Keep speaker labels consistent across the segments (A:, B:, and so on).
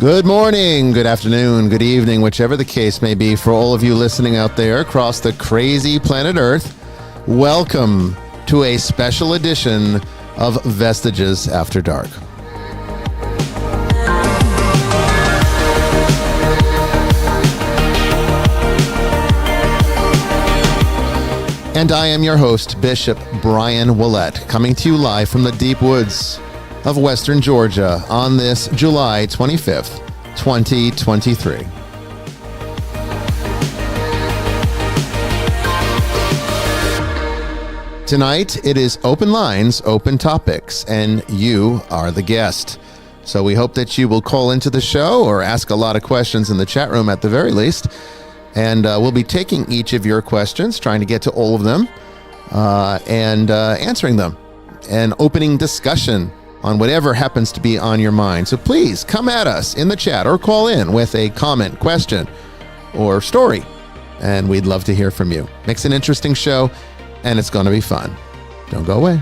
A: Good morning, good afternoon, good evening, whichever the case may be for all of you listening out there across the crazy planet Earth. Welcome to a special edition of Vestiges After Dark. And I am your host, Bishop Bryan Willett, coming to you live from the deep woods of Western Georgia on this July 25th, 2023. Tonight, it is open lines, open topics, and you are the guest. So we hope that you will call into the show or ask a lot of questions in the chat room at the very least. And we'll be taking each of your questions, trying to get to all of them, and answering them, and opening discussion on whatever happens to be on your mind. So please come at us in the chat or call in with a comment, question, or story, and we'd love to hear from you. Makes an interesting show, and it's going to be fun. Don't go away.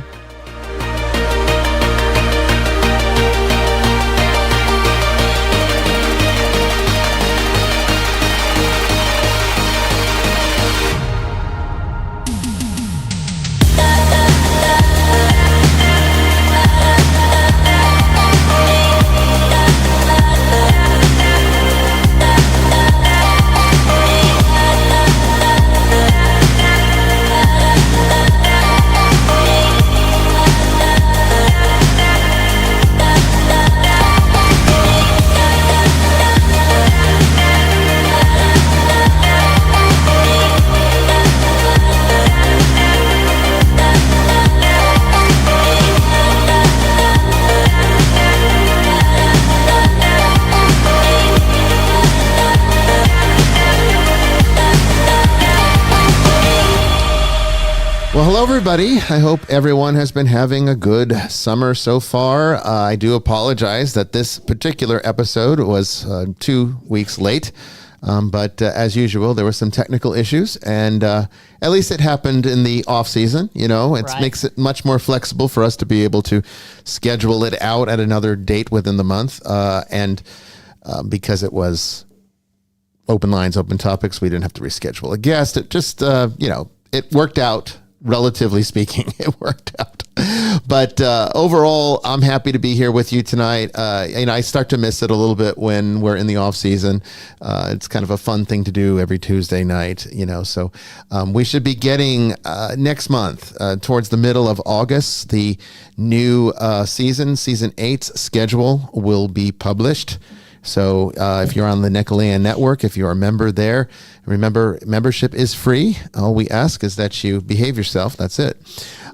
A: Well, hello, everybody. I hope everyone has been having a good summer so far. I do apologize that this particular episode was 2 weeks late, but as usual, there were some technical issues, and at least it happened in the off season. You know, it makes it much more flexible for us to be able to schedule it out at another date within the month, and because it was open lines, open topics, we didn't have to reschedule a guest. It just, it worked out. Relatively speaking, it worked out. But overall, I'm happy to be here with you tonight. I start to miss it a little bit when we're in the off season. It's kind of a fun thing to do every Tuesday night, so we should be getting next month, towards the middle of August, the new season 8's schedule will be published. So if you're on the Nicolean Network, if you're a member there, remember, membership is free. All we ask is that you behave yourself. That's it.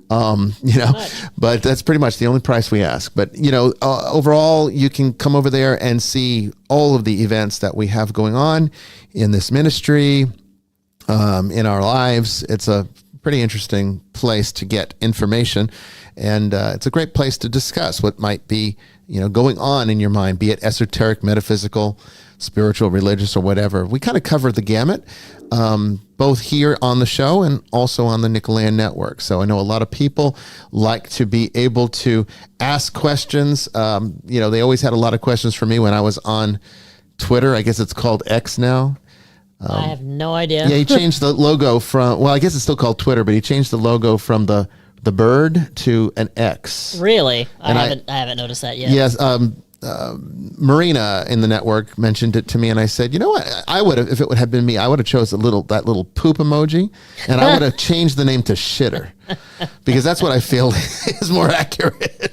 A: But that's pretty much the only price we ask. But, overall, you can come over there and see all of the events that we have going on in this ministry, in our lives. It's a pretty interesting place to get information. And it's a great place to discuss what might be going on in your mind, be it esoteric, metaphysical, spiritual, religious, or whatever. We kind of cover the gamut, both here on the show and also on the Nicolean Network. So I know a lot of people like to be able to ask questions. They always had a lot of questions for me when I was on Twitter. I guess it's called X now.
B: I have no idea.
A: Yeah, he changed the logo from, well, I guess it's still called Twitter, but he changed the logo from the bird to an X.
B: Really? I haven't noticed that yet.
A: Yes. Marina in the network mentioned it to me, and I said, you know what? I would have, if it had been me, I would have chose that little poop emoji, and I would have changed the name to Shitter, because that's what I feel is more accurate.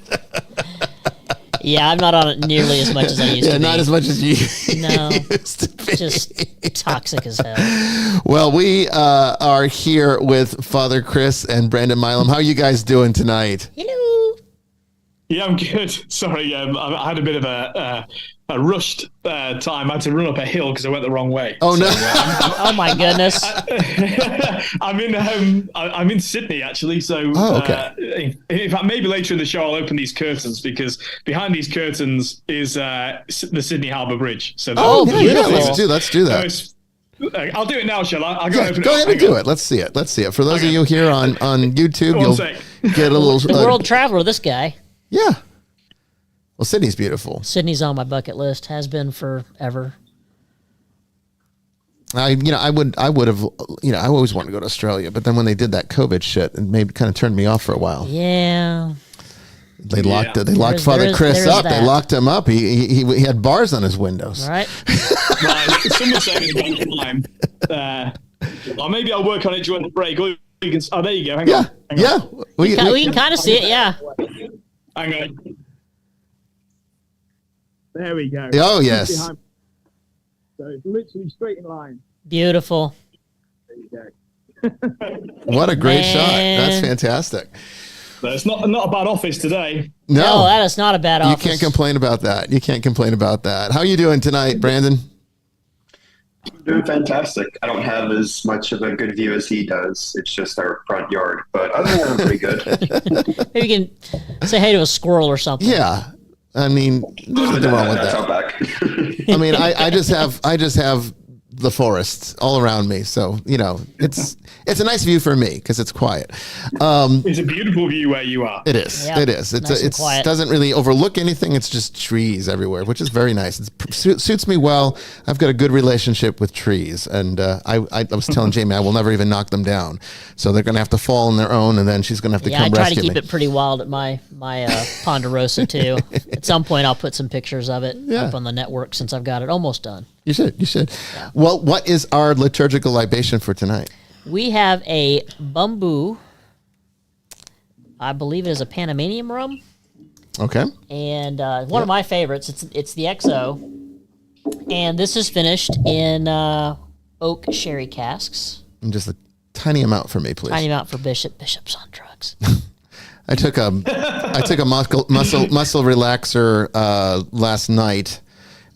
B: Yeah, I'm not on it nearly as much as I used to be.
A: Yeah, not as much as you
B: used to be. Just toxic as hell.
A: Well, we are here with Father Chris and Brandon Milam. How are you guys doing tonight?
B: Hello.
C: Yeah, I'm good. Sorry, I had a bit of a rushed time. I had to run up a hill because I went the wrong way.
A: Oh, no.
B: Oh, my goodness.
C: I'm in Sydney, actually. So,
A: okay.
C: In fact, maybe later in the show, I'll open these curtains, because behind these curtains is the Sydney Harbour Bridge. So
B: beautiful.
A: Yeah, let's do that.
C: I'll do it now, shall I?
A: Go ahead and do it. Let's see it. For those of you here on YouTube, you'll get a little...
B: The world traveler, this guy.
A: Yeah. Well, Sydney's beautiful.
B: Sydney's on my bucket list. Has been forever.
A: I would have, I always wanted to go to Australia, but then when they did that COVID shit, it maybe kind of turned me off for a while.
B: Yeah.
A: They locked Father Chris up. They locked him up. He had bars on his windows.
B: Right.
C: Someone said it about time. Or maybe I'll work on it during the break. Or you can, there you go. Hang on.
A: Yeah.
B: We can kind of see it. Yeah.
C: Hang on. There we go.
A: Oh, yes.
C: So it's literally straight in line.
B: Beautiful.
C: There you go.
A: What a great shot. That's fantastic.
C: It's not a bad office today.
B: No, that is not a bad office.
A: You can't complain about that. How are you doing tonight, Brandon?
D: I'm doing fantastic. I don't have as much of a good view as he does. It's just our front yard. But other than that, I'm pretty good.
B: Maybe you can say hey to a squirrel or something.
A: Yeah. I mean, there's nothing wrong with that.
D: Back.
A: I mean, I just have the forests all around me. So, it's a nice view for me because it's quiet.
C: It's a beautiful view where you are.
A: It is.
B: Yeah,
A: it is. It doesn't really overlook anything. It's just trees everywhere, which is very nice. It suits me well. I've got a good relationship with trees. And I was telling Jamie, I will never even knock them down. So they're going to have to fall on their own, and then she's going to have to come rescue me.
B: I try to keep it pretty wild at my Ponderosa, too. At some point, I'll put some pictures of it up on the network since I've got it almost done.
A: You should.
B: Yeah.
A: Well, what is our liturgical libation for tonight?
B: We have a bamboo. I believe it is a Panamanian rum.
A: Okay.
B: And one of my favorites. It's the XO. And this is finished in oak sherry casks.
A: And just a tiny amount for me, please.
B: Tiny amount for Bishop. Bishop's on drugs.
A: I took a muscle relaxer last night.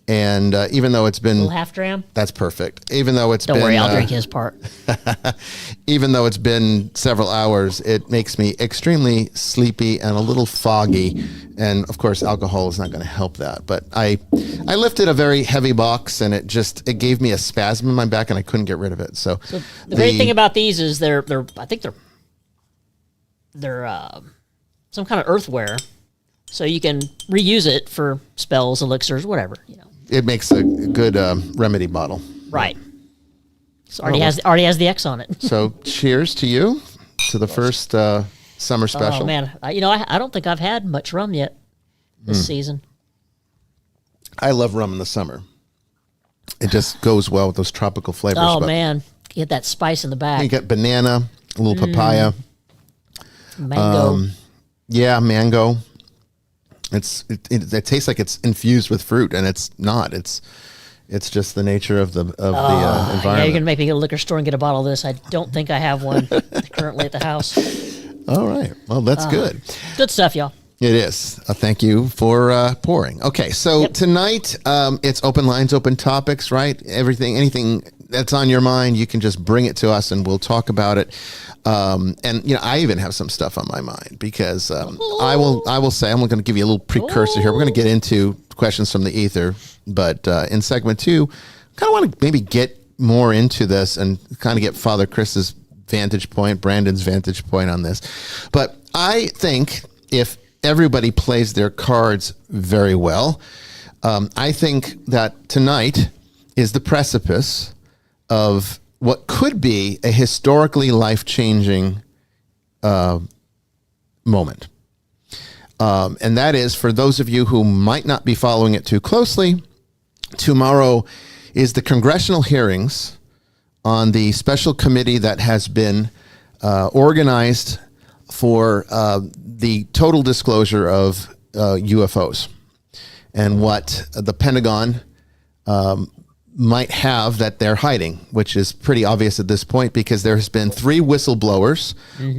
A: And even though it's been...
B: A little half dram?
A: That's perfect. Even though
B: Don't worry, I'll drink his part.
A: Even though it's been several hours, it makes me extremely sleepy and a little foggy. And, of course, alcohol is not going to help that. But I lifted a very heavy box, and it gave me a spasm in my back, and I couldn't get rid of it. So
B: the great thing about these is they're some kind of earthware. So you can reuse it for spells, elixirs, whatever,
A: It makes a good remedy bottle.
B: Right. So already has the X on it.
A: So cheers to you, to the first summer special.
B: Oh, man. I don't think I've had much rum yet this season.
A: I love rum in the summer. It just goes well with those tropical flavors.
B: Oh, man. Get that spice in the back.
A: You got banana, a little papaya.
B: Mango.
A: Mango. It tastes like it's infused with fruit, and it's not. It's just the nature of the environment.
B: Yeah, you're gonna make me go to the liquor store and get a bottle of this. I don't think I have one currently at the house.
A: All right. Well, that's good.
B: Good stuff, y'all.
A: It is. Thank you for pouring. Okay, so tonight it's open lines, open topics, right? Anything that's on your mind, you can just bring it to us, and we'll talk about it. I even have some stuff on my mind because I will say I'm going to give you a little precursor here. We're going to get into questions from the ether, but in segment 2, kind of want to maybe get more into this and kind of get Father Chris's vantage point, Brandon's vantage point on this. But I think if everybody plays their cards very well, I think that tonight is the precipice of what could be a historically life-changing moment. And that is, for those of you who might not be following it too closely, tomorrow is the congressional hearings on the special committee that has been organized for the total disclosure of UFOs and what the Pentagon might have that they're hiding, which is pretty obvious at this point because there's been 3 whistleblowers,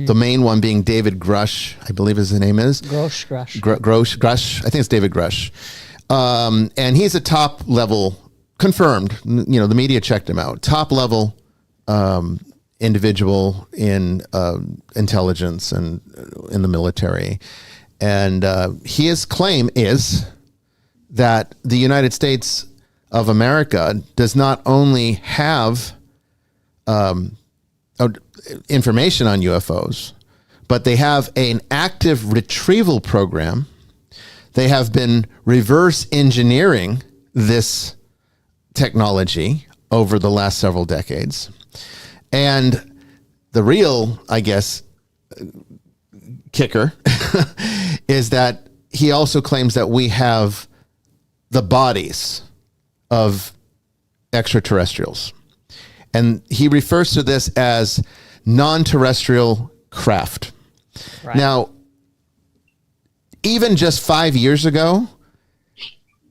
A: the main one being David Grush, I believe his name is. Grush. I think it's David Grush. And he's a top level, confirmed, the media checked him out, top level individual in intelligence and in the military. And his claim is that the United States of America does not only have information on UFOs, but they have an active retrieval program They have been reverse engineering this technology over the last several decades. And the real, I guess, kicker is that he also claims that we have the bodies of extraterrestrials. And he refers to this as non-terrestrial craft.
B: Right.
A: Now, even just 5 years ago,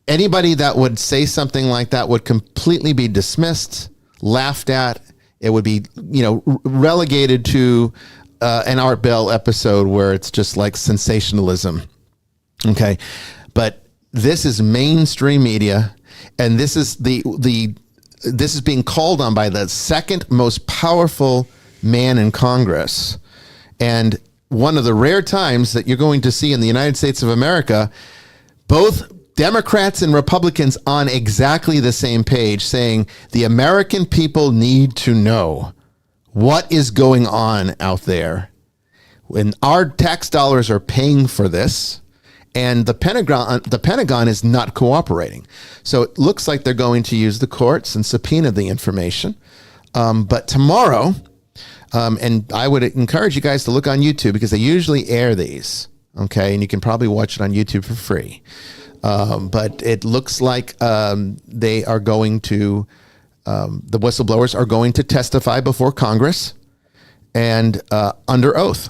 A: anybody that would say something like that would completely be dismissed, laughed at. It would be, relegated to an Art Bell episode where it's just like sensationalism. Okay. But this is mainstream media, and this is this is being called on by the second most powerful man in Congress. And one of the rare times that you're going to see in the United States of America, both Democrats and Republicans on exactly the same page, saying the American people need to know what is going on out there. When our tax dollars are paying for this, and the Pentagon is not cooperating. So it looks like they're going to use the courts and subpoena the information. But tomorrow, and I would encourage you guys to look on YouTube because they usually air these, okay? And you can probably watch it on YouTube for free. But it looks like they are going to, the whistleblowers are going to testify before Congress and under oath.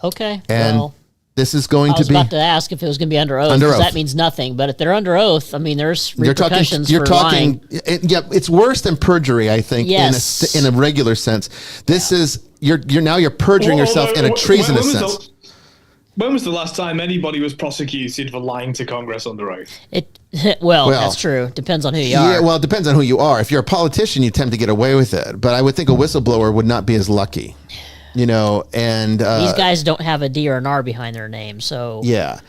B: Okay.
A: And
B: well,
A: this is going
B: I was
A: to be
B: about to ask if it was going to be under oath.
A: Under
B: 'Cause
A: oath.
B: That means nothing. But if they're under oath, I mean, there's
A: you're talking.
B: repercussions
A: You're
B: for
A: talking.
B: lying.
A: It's worse than perjury, I think,
B: Yes.
A: in a regular sense. This is you're perjuring yourself in a treasonous sense.
C: When was the last time anybody was prosecuted for lying to Congress under oath?
B: Well, that's true. Depends on who you are.
A: Yeah, well, it depends on who you are. If you're a politician, you tend to get away with it. But I would think a whistleblower would not be as lucky, and
B: These guys don't have a D or an R behind their name, so
A: yeah.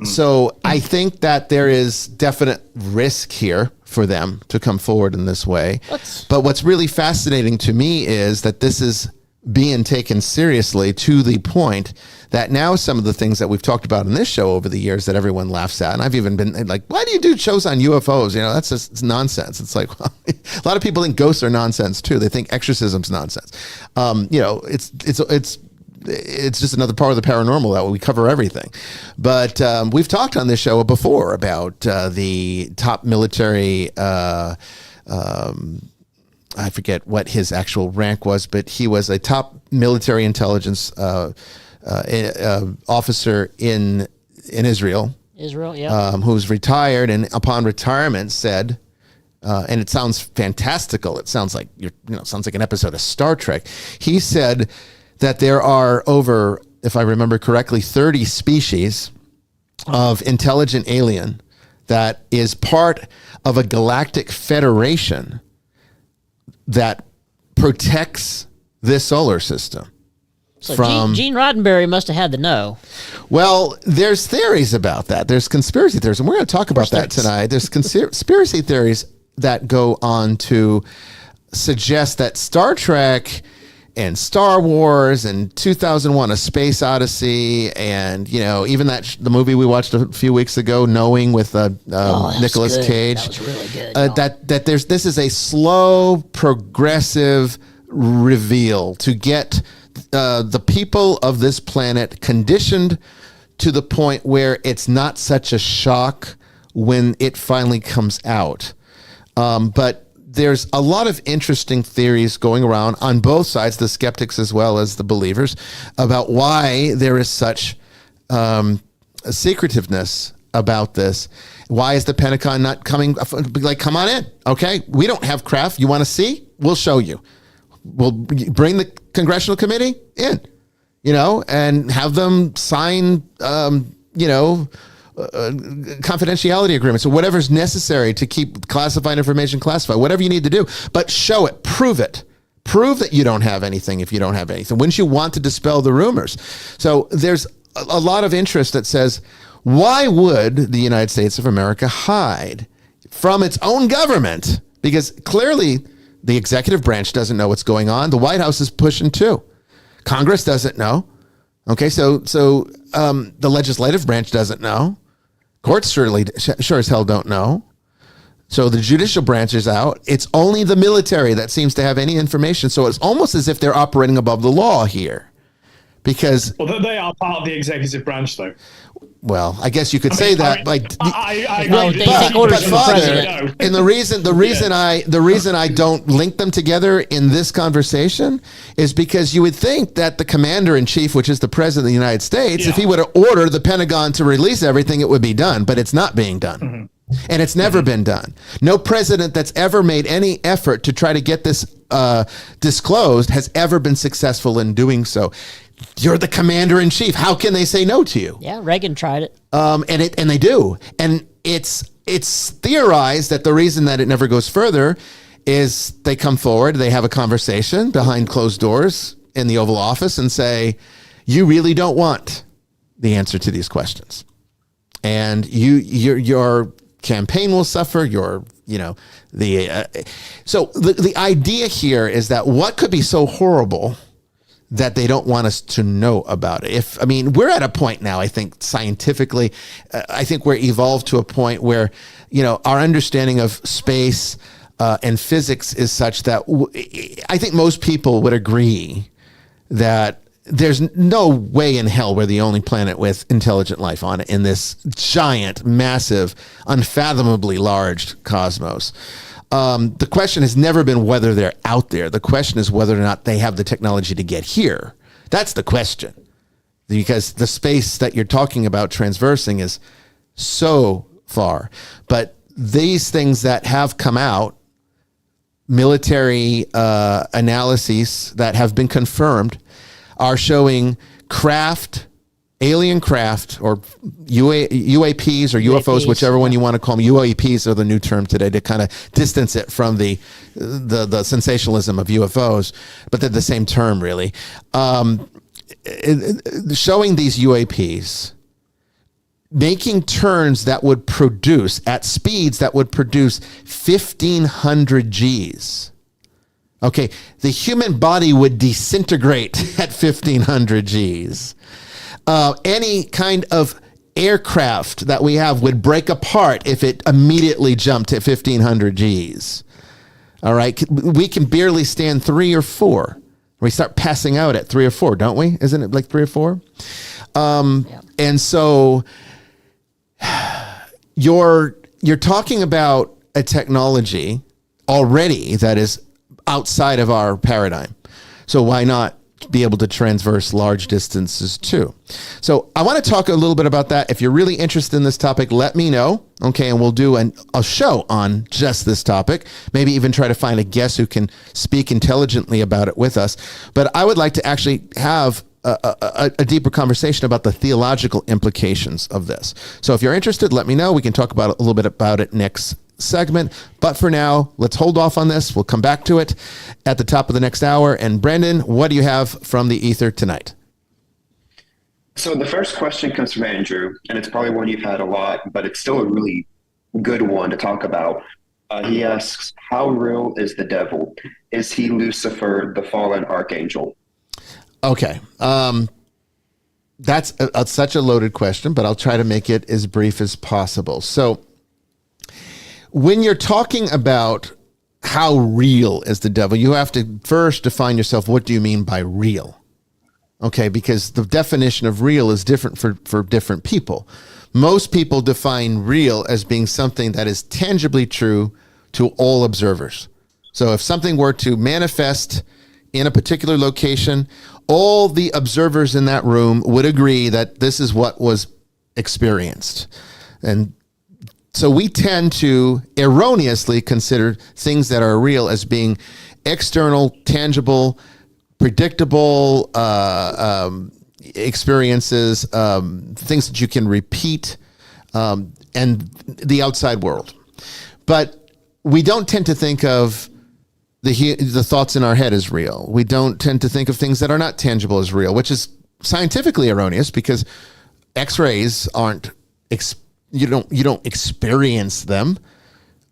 A: So I think that there is definite risk here for them to come forward in this way. But what's really fascinating to me is that this is being taken seriously to the point that now some of the things that we've talked about in this show over the years that everyone laughs at, and I've even been like, why do you do shows on UFOs? That's just it's nonsense. It's like, well, a lot of people think ghosts are nonsense too. They think exorcism's nonsense. It's just another part of the paranormal that we cover everything. But we've talked on this show before about the top military, I forget what his actual rank was, but he was a top military intelligence officer in Israel.
B: Israel, yeah.
A: Who's retired, and upon retirement said, and it sounds fantastical. It sounds like sounds like an episode of Star Trek. He said that there are over, if I remember correctly, 30 species of intelligent alien that is part of a galactic federation that protects this solar system.
B: So Gene Roddenberry must have had to know.
A: Well, there's theories about that. There's conspiracy theories, and we're going to talk about that tonight. There's conspiracy theories that go on to suggest that Star Trek and Star Wars and 2001: A Space Odyssey, and even the movie we watched a few weeks ago, Knowing, with Nicolas Cage.
B: That was really good.
A: That this is a slow, progressive reveal to get the people of this planet conditioned to the point where it's not such a shock when it finally comes out. But there's a lot of interesting theories going around on both sides, the skeptics as well as the believers, about why there is such secretiveness about this. Why is the Pentagon not coming? Like, come on in. Okay, we don't have craft. You want to see? We'll show you. We'll bring the congressional committee in, and have them sign, confidentiality agreements or whatever's necessary to keep classified information classified, whatever you need to do, but show it, prove it. Prove that you don't have anything if you don't have anything. Wouldn't you want to dispel the rumors? So there's a lot of interest that says, why would the United States of America hide from its own government? Because clearly the executive branch doesn't know what's going on. The White House is pushing too. Congress doesn't know. Okay, so the legislative branch doesn't know. Courts sure as hell don't know. So the judicial branch is out. It's only the military that seems to have any information. So it's almost as if they're operating above the law here. Because
C: they are part of the executive branch, though.
A: Well, I guess you could say that.
C: They
B: take orders from the president.
A: And the reason I don't link them together in this conversation is because you would think that the commander in chief, which is the president of the United States, if he would have ordered the Pentagon to release everything, it would be done. But it's not being done. Mm-hmm. And it's never been done. No president that's ever made any effort to try to get this disclosed has ever been successful in doing so. You're the commander in chief. How can they say no to you?
B: Yeah, Reagan tried it.
A: And they do. And it's theorized that the reason that it never goes further is they come forward, they have a conversation behind closed doors in the Oval Office and say, you really don't want the answer to these questions. And your campaign will suffer. So the idea here is that what could be so horrible that they don't want us to know about it? We're at a point now, I think scientifically, I think we're evolved to a point where, our understanding of space and physics is such that I think most people would agree that there's no way in hell we're the only planet with intelligent life on it in this giant, massive, unfathomably large cosmos. The question has never been whether they're out there. The question is whether or not they have the technology to get here. That's the question. Because the space that you're talking about transversing is so far. But these things that have come out, military analyses that have been confirmed, are showing alien craft, or UAPs or UFOs, whichever one you want to call them. UAPs are the new term today to kind of distance it from the sensationalism of UFOs, but they're the same term, really. Showing these UAPs making turns that would produce, at speeds that would produce 1,500 Gs. Okay, the human body would disintegrate at 1,500 Gs. Any kind of aircraft that we have would break apart if it immediately jumped at 1,500 Gs. All right, we can barely stand 3 or 4. We start passing out at 3 or 4, don't we? Isn't it like 3 or 4? Yeah. And so you're talking about a technology already that is outside of our paradigm. So why not be able to transverse large distances too? So I want to talk a little bit about that. If you're really interested in this topic, let me know. Okay. And we'll do a show on just this topic, maybe even try to find a guest who can speak intelligently about it with us. But I would like to actually have a deeper conversation about the theological implications of this. So if you're interested, let me know. We can talk about a little bit about it next segment. But for now, let's hold off on this. We'll come back to it at the top of the next hour. And Brendan, what do you have from the ether tonight?
D: So the first question comes from Andrew, and it's probably one you've had a lot, but it's still a really good one to talk about. He asks, how real is the devil? Is he Lucifer, the fallen archangel?
A: Okay. That's such a loaded question, but I'll try to make it as brief as possible. So when you're talking about how real is the devil, you have to first define yourself. What do you mean by real? Okay, because the definition of real is different for different people. Most people define real as being something that is tangibly true to all observers. So if something were to manifest in a particular location, all the observers in that room would agree that this is what was experienced. And so we tend to erroneously consider things that are real as being external, tangible, predictable experiences, things that you can repeat, and the outside world. But we don't tend to think of the thoughts in our head as real. We don't tend to think of things that are not tangible as real, which is scientifically erroneous because X-rays aren't, you don't experience them.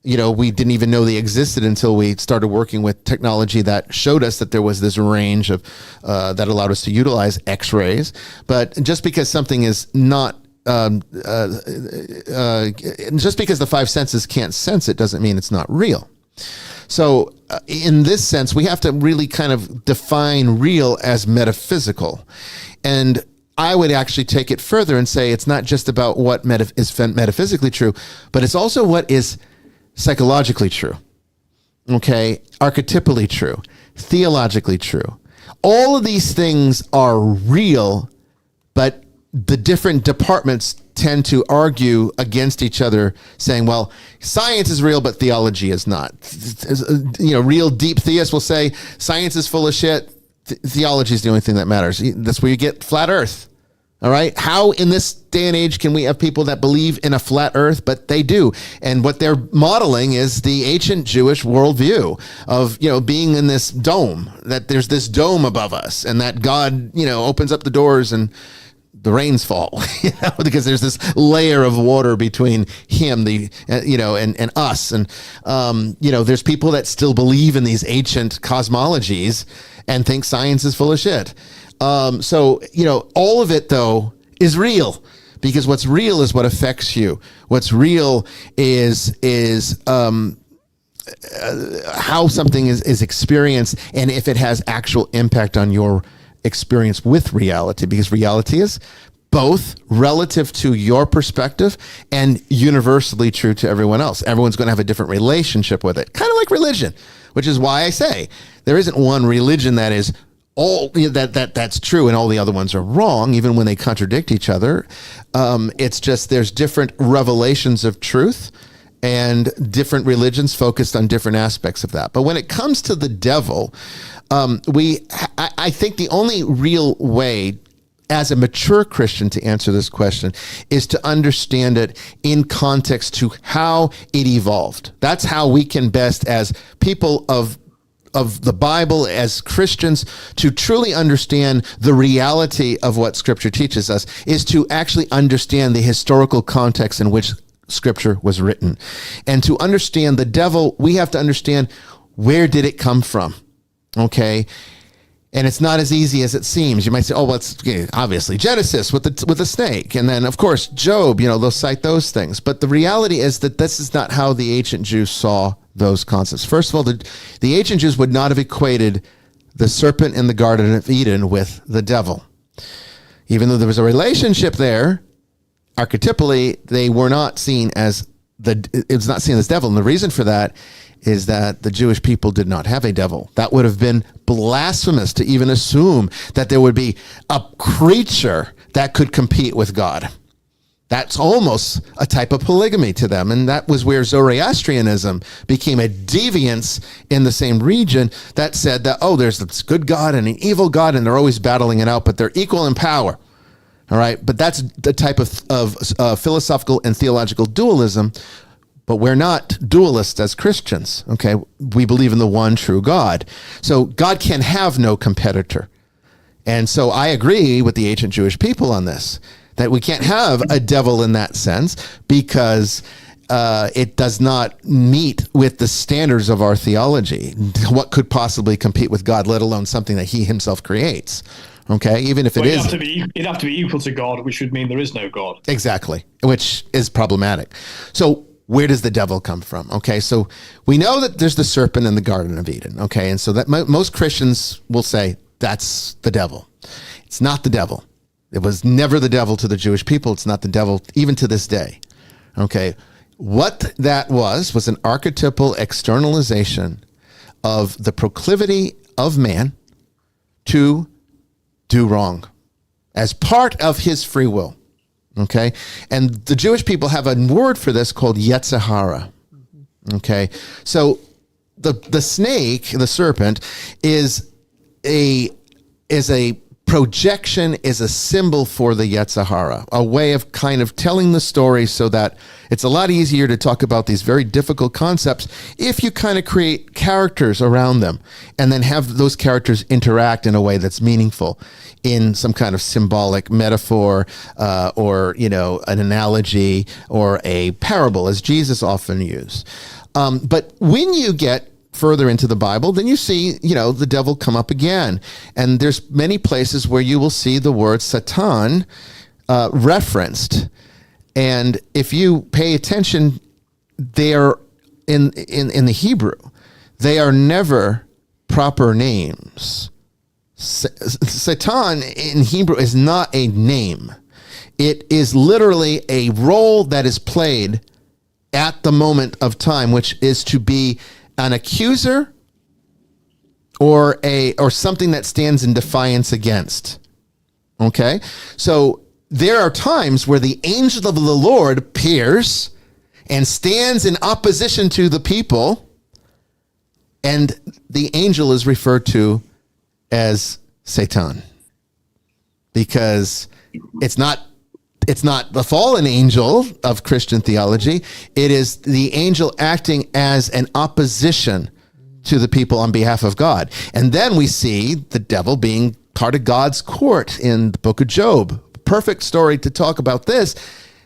A: You know, we didn't even know they existed until we started working with technology that showed us that there was this range of that allowed us to utilize X-rays. But just because something is not just because the five senses can't sense it doesn't mean it's not real. So in this sense, we have to really kind of define real as metaphysical. And I would actually take it further and say it's not just about what is metaphysically true, but it's also what is psychologically true. Okay, archetypally true, theologically true. All of these things are real, but the different departments tend to argue against each other, saying, well, science is real, but theology is not. Real deep theists will say science is full of shit. Theology is the only thing that matters. That's where you get flat earth. All right. How in this day and age can we have people that believe in a flat earth, but they do? And what they're modeling is the ancient Jewish worldview of, being in this dome, that there's this dome above us and that God, opens up the doors and the rains fall, because there's this layer of water between him, and us. And, there's people that still believe in these ancient cosmologies and think science is full of shit. So all of it, though, is real, because what's real is what affects you. What's real is how something is experienced, and if it has actual impact on your experience with reality, because reality is both relative to your perspective and universally true to everyone else. Everyone's going to have a different relationship with it, kind of like religion, which is why I say there isn't one religion that is all that's true and all the other ones are wrong, even when they contradict each other. It's just there's different revelations of truth, and different religions focused on different aspects of that. But when it comes to the devil, I think the only real way as a mature Christian to answer this question is to understand it in context to how it evolved. That's how we can best, as people of the Bible, as Christians, to truly understand the reality of what Scripture teaches us, is to actually understand the historical context in which Scripture was written. And to understand the devil, we have to understand, where did it come from? Okay. And it's not as easy as it seems. You might say, oh, well, it's obviously Genesis with the snake. And then, of course, Job, they'll cite those things. But the reality is that this is not how the ancient Jews saw those concepts. First of all, the ancient Jews would not have equated the serpent in the Garden of Eden with the devil. Even though there was a relationship there, archetypally, they were not seen as it was not seen as devil. And the reason for that is that the Jewish people did not have a devil. That would have been blasphemous to even assume that there would be a creature that could compete with God. That's almost a type of polygamy to them. And that was where Zoroastrianism became a deviance in the same region that said that, there's this good God and an evil God, and they're always battling it out, but they're equal in power. All right. But that's the type of philosophical and theological dualism. But we're not dualists as Christians. Okay. We believe in the one true God. So God can have no competitor. And so I agree with the ancient Jewish people on this, that we can't have a devil in that sense, because it does not meet with the standards of our theology. What could possibly compete with God, let alone something that he himself creates? Okay, even if it'd have to be
C: equal to God, which would mean there is no God.
A: Exactly, which is problematic. So where does the devil come from? Okay, so we know that there's the serpent in the Garden of Eden. Okay, and so that most Christians will say that's the devil. It's not the devil. It was never the devil to the Jewish people. It's not the devil even to this day. Okay, what that was an archetypal externalization of the proclivity of man to do wrong as part of his free will. Okay. And the Jewish people have a word for this called Yetzirah. Okay. So the snake, the serpent, is a projection, is a symbol for the Yetzirah, a way of kind of telling the story so that it's a lot easier to talk about these very difficult concepts if you kind of create characters around them and then have those characters interact in a way that's meaningful in some kind of symbolic metaphor, or, an analogy or a parable, as Jesus often used. But when you get further into the Bible, then you see, the devil come up again. And there's many places where you will see the word Satan referenced. And if you pay attention, they are in the Hebrew, they are never proper names. Satan in Hebrew is not a name. It is literally a role that is played at the moment of time, which is to be an accuser or something that stands in defiance against. Okay? So there are times where the angel of the Lord appears and stands in opposition to the people, and the angel is referred to as Satan, because it's not the fallen angel of Christian theology. It is the angel acting as an opposition to the people on behalf of God. And then we see the devil being part of God's court in the book of Job. Perfect story to talk about this.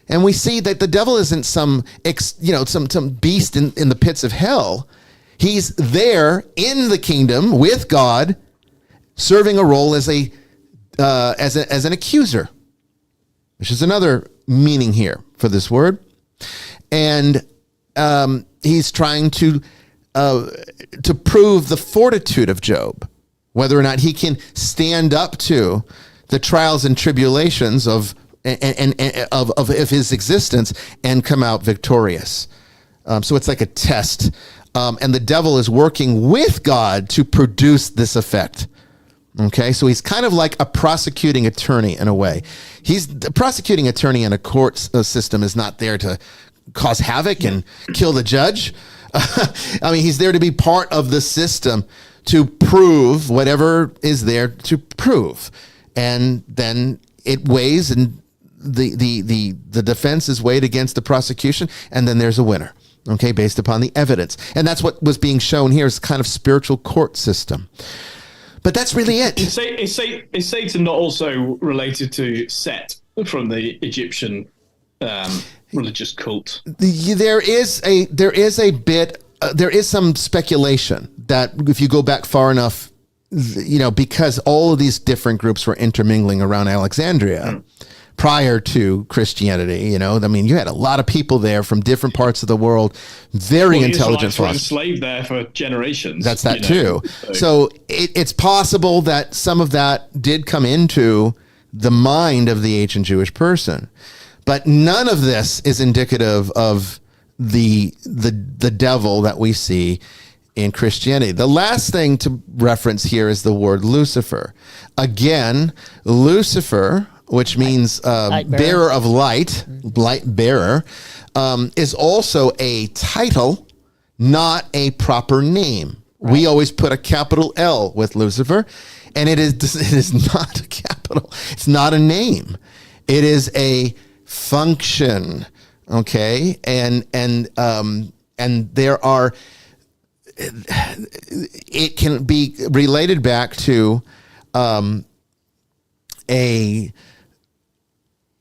A: And we see that the devil isn't some beast in the pits of hell. He's there in the kingdom with God, serving a role as an accuser, which is another meaning here for this word. And he's trying to prove the fortitude of Job, whether or not he can stand up to the trials and tribulations of his existence and come out victorious. So it's like a test. And the devil is working with God to produce this effect. Okay, so he's kind of like a prosecuting attorney in a way. The prosecuting attorney in a court system is not there to cause havoc and kill the judge. I mean, he's there to be part of the system to prove whatever is there to prove. And then it weighs, and the defense is weighed against the prosecution, and then there's a winner, okay, based upon the evidence. And that's what was being shown here, is kind of spiritual court system. But that's really it.
C: Is Satan not also related to Set from the Egyptian religious cult?
A: There is some speculation that if you go back far enough, because all of these different groups were intermingling around Alexandria prior to Christianity, you had a lot of people there from different parts of the world, very intelligent
C: philosophers. Enslaved there for generations.
A: That's that too. So it's possible that some of that did come into the mind of the ancient Jewish person, but none of this is indicative of the devil that we see in Christianity. The last thing to reference here is the word Lucifer. Again, Lucifer, which means bearer of light, light bearer, is also a title, not a proper name. Right. We always put a capital L with Lucifer, and it is not a capital. It's not a name. It is a function. Okay, and there are. It can be related back to a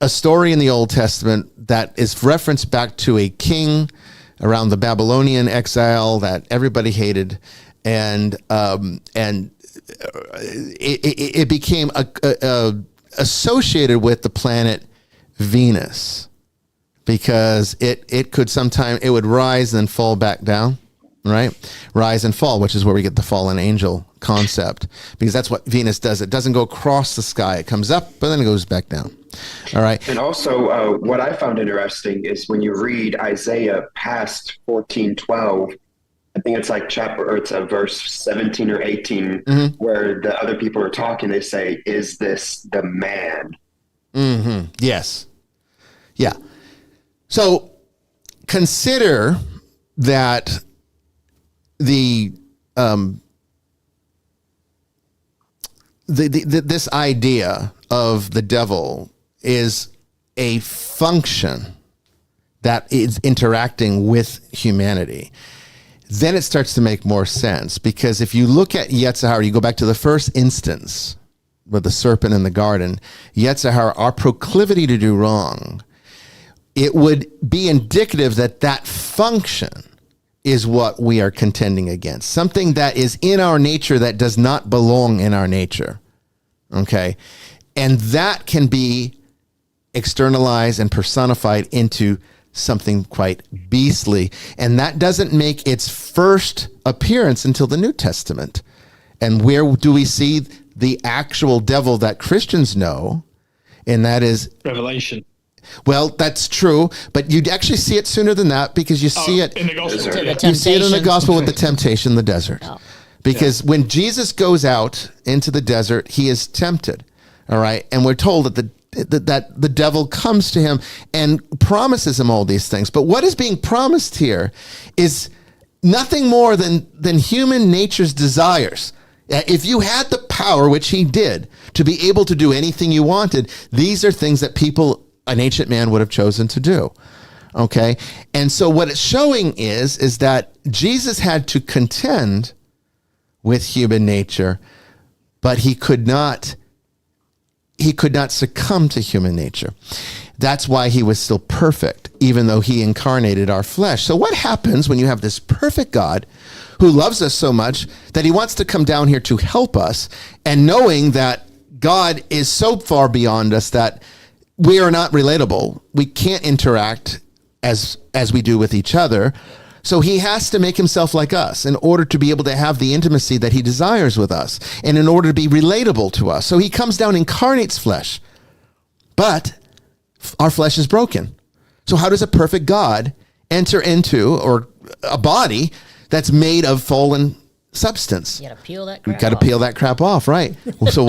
A: story in the Old Testament that is referenced back to a king around the Babylonian exile that everybody hated, and it became associated with the planet Venus, because it would rise and then fall back down. Right? Rise and fall, which is where we get the fallen angel concept, because that's what Venus does. It doesn't go across the sky. It comes up, but then it goes back down. All right.
D: And also, what I found interesting is when you read Isaiah past 14:12, I think it's like verse 17 or 18, where the other people are talking. They say, "Is this the man?"
A: Mm-hmm. Yes. Yeah. So consider that this idea of the devil is a function that is interacting with humanity. Then it starts to make more sense, because if you look at Yetzirah, you go back to the first instance with the serpent in the garden, Yetzirah, our proclivity to do wrong, it would be indicative that function is what we are contending against. Something that is in our nature that does not belong in our nature. Okay? And that can be externalized and personified into something quite beastly. And that doesn't make its first appearance until the New Testament. And where do we see the actual devil that Christians know? And that is
C: Revelation.
A: Well, that's true, but you'd actually see it sooner than that, because you see it
C: in the gospel.
A: You see it in the gospel with the temptation in the desert. Oh. Because when Jesus goes out into the desert, he is tempted. All right. And we're told that the devil comes to him and promises him all these things. But what is being promised here is nothing more than human nature's desires. If you had the power, which he did, to be able to do anything you wanted, these are things that an ancient man would have chosen to do. Okay. And so what it's showing is that Jesus had to contend with human nature, but he could not succumb to human nature. That's why he was still perfect, even though he incarnated our flesh. So what happens when you have this perfect God who loves us so much that he wants to come down here to help us, and knowing that God is so far beyond us that we are not relatable, we can't interact as we do with each other, so he has to make himself like us in order to be able to have the intimacy that he desires with us, and in order to be relatable to us. So he comes down, incarnates flesh, but our flesh is broken. So how does a perfect God enter into or a body that's made of fallen substance?
B: You gotta peel that crap off.
A: You gotta peel that crap off, right? So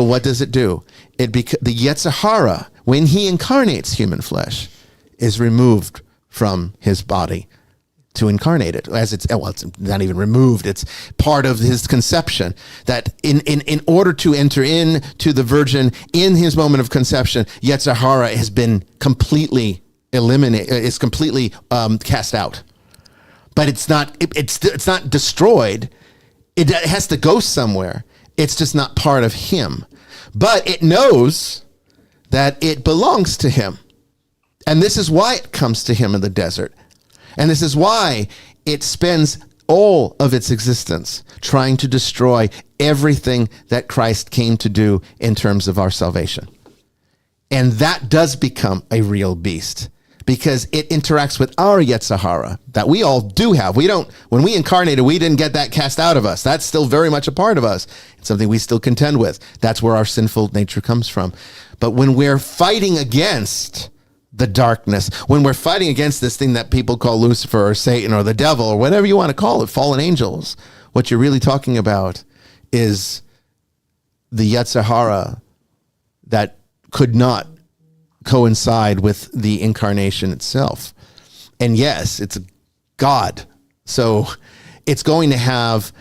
A: what does it do? The Yetzer Hara, when he incarnates human flesh, is removed from his body to incarnate it, as it's not even removed. It's part of his conception, that in order to enter into the virgin in his moment of conception, Yetzer Hara has been completely eliminated, is completely cast out. But it's not destroyed. It has to go somewhere. It's just not part of him. But it knows that it belongs to him. And this is why it comes to him in the desert. And this is why it spends all of its existence trying to destroy everything that Christ came to do in terms of our salvation. And that does become a real beast, because it interacts with our Yetzer Hara that we all do have. When we incarnated, we didn't get that cast out of us. That's still very much a part of us. It's something we still contend with. That's where our sinful nature comes from. But when we're fighting against the darkness, when we're fighting against this thing that people call Lucifer or Satan or the devil or whatever you want to call it, fallen angels, what you're really talking about is the Yetzer Hara that could not coincide with the incarnation itself. And yes, it's God. So it's going to have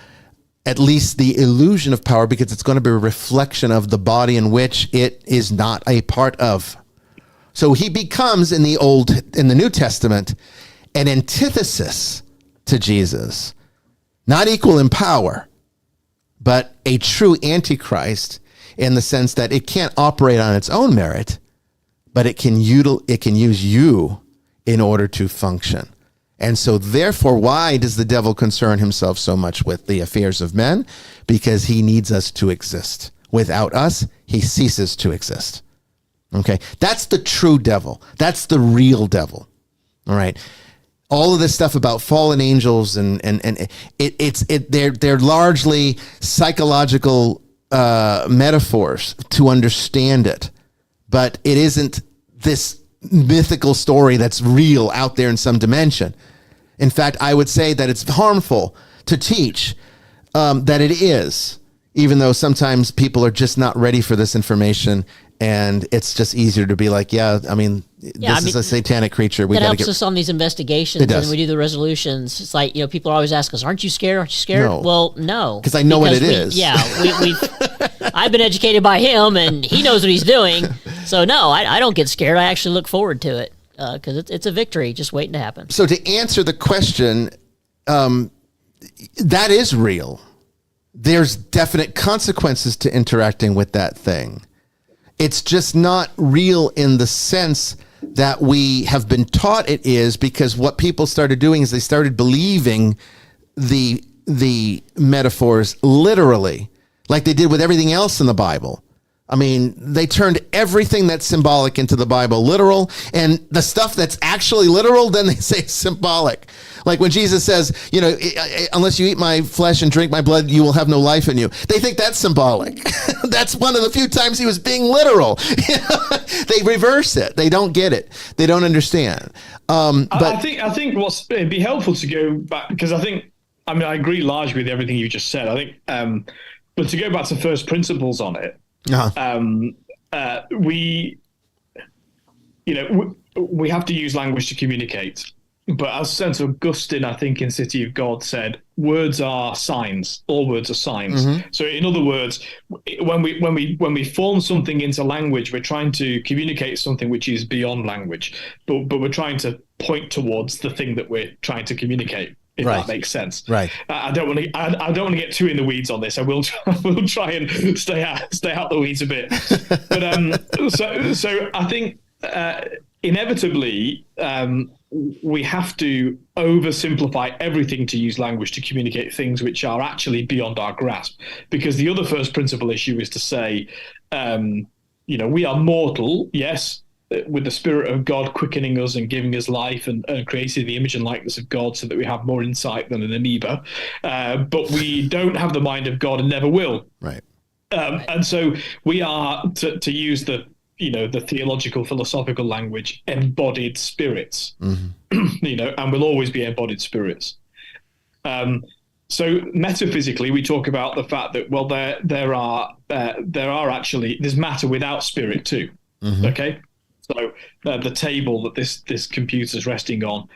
A: at least the illusion of power, because it's going to be a reflection of the body in which it is not a part of. So he becomes in the New Testament an antithesis to Jesus, not equal in power, but a true antichrist in the sense that it can't operate on its own merit, but it can use you in order to function. And so therefore, why does the devil concern himself so much with the affairs of men? Because he needs us to exist. Without us, he ceases to exist. Okay, that's the true devil. That's the real devil. All right. All of this stuff about fallen angels and they're largely psychological metaphors to understand it, but it isn't this mythical story that's real out there in some dimension. In fact, I would say that it's harmful to teach that it is, even though sometimes people are just not ready for this information. And it's just easier to be like, this is a satanic creature.
B: That helps us on these investigations, and we do the resolutions. It's like, people always ask us, "Aren't you scared? Aren't you scared?"
A: No.
B: Well, no,
A: because I know what it is.
B: Yeah, I've been educated by him, and he knows what he's doing. So no, I don't get scared. I actually look forward to it because it's a victory just waiting to happen.
A: So to answer the question, that is real. There's definite consequences to interacting with that thing. It's just not real in the sense that we have been taught it is, because what people started doing is they started believing the metaphors literally, like they did with everything else in the Bible. I mean, they turned everything that's symbolic into the Bible literal, and the stuff that's actually literal, then they say symbolic. Like when Jesus says, you know, unless you eat my flesh and drink my blood, you will have no life in you. They think that's symbolic. That's one of the few times he was being literal. They reverse it. They don't get it. They don't understand. But
C: I think it'd be helpful to go back, because I agree largely with everything you just said. I think, but to go back to first principles on it, we have to use language to communicate. But as St. Augustine, I think, in City of God said, words are signs. All words are signs. Mm-hmm. So in other words, when we form something into language, we're trying to communicate something which is beyond language, but we're trying to point towards the thing that we're trying to communicate. If that makes sense. Right. I don't want to get too in the weeds on this. I will try and stay out the weeds a bit. But so I think inevitably we have to oversimplify everything to use language to communicate things which are actually beyond our grasp. Because the other first principle issue is to say, we are mortal, yes, with the Spirit of God quickening us and giving us life and creating the image and likeness of God so that we have more insight than an amoeba. But we don't have the mind of God and never will. Right. And so we are, to use the theological, philosophical language, embodied spirits, and will always be embodied spirits. So metaphysically, we talk about the fact that, well, there's matter without spirit too. Mm-hmm. Okay. So the table that this computer's resting on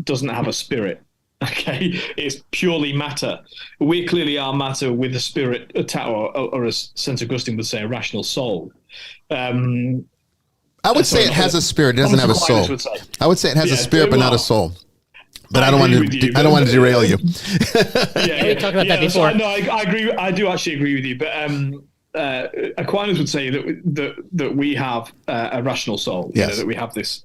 C: doesn't have a spirit. Okay, it's purely matter. We clearly are matter with a spirit, or as St. Augustine would say, a rational soul. I
A: would say it has a spirit. It doesn't have a soul. I would say it has a spirit, but not a soul. But I don't want to derail you.
B: We talked about that before.
C: No, I agree. I do actually agree with you. But Aquinas would say that we have a rational soul. Yes. That we have this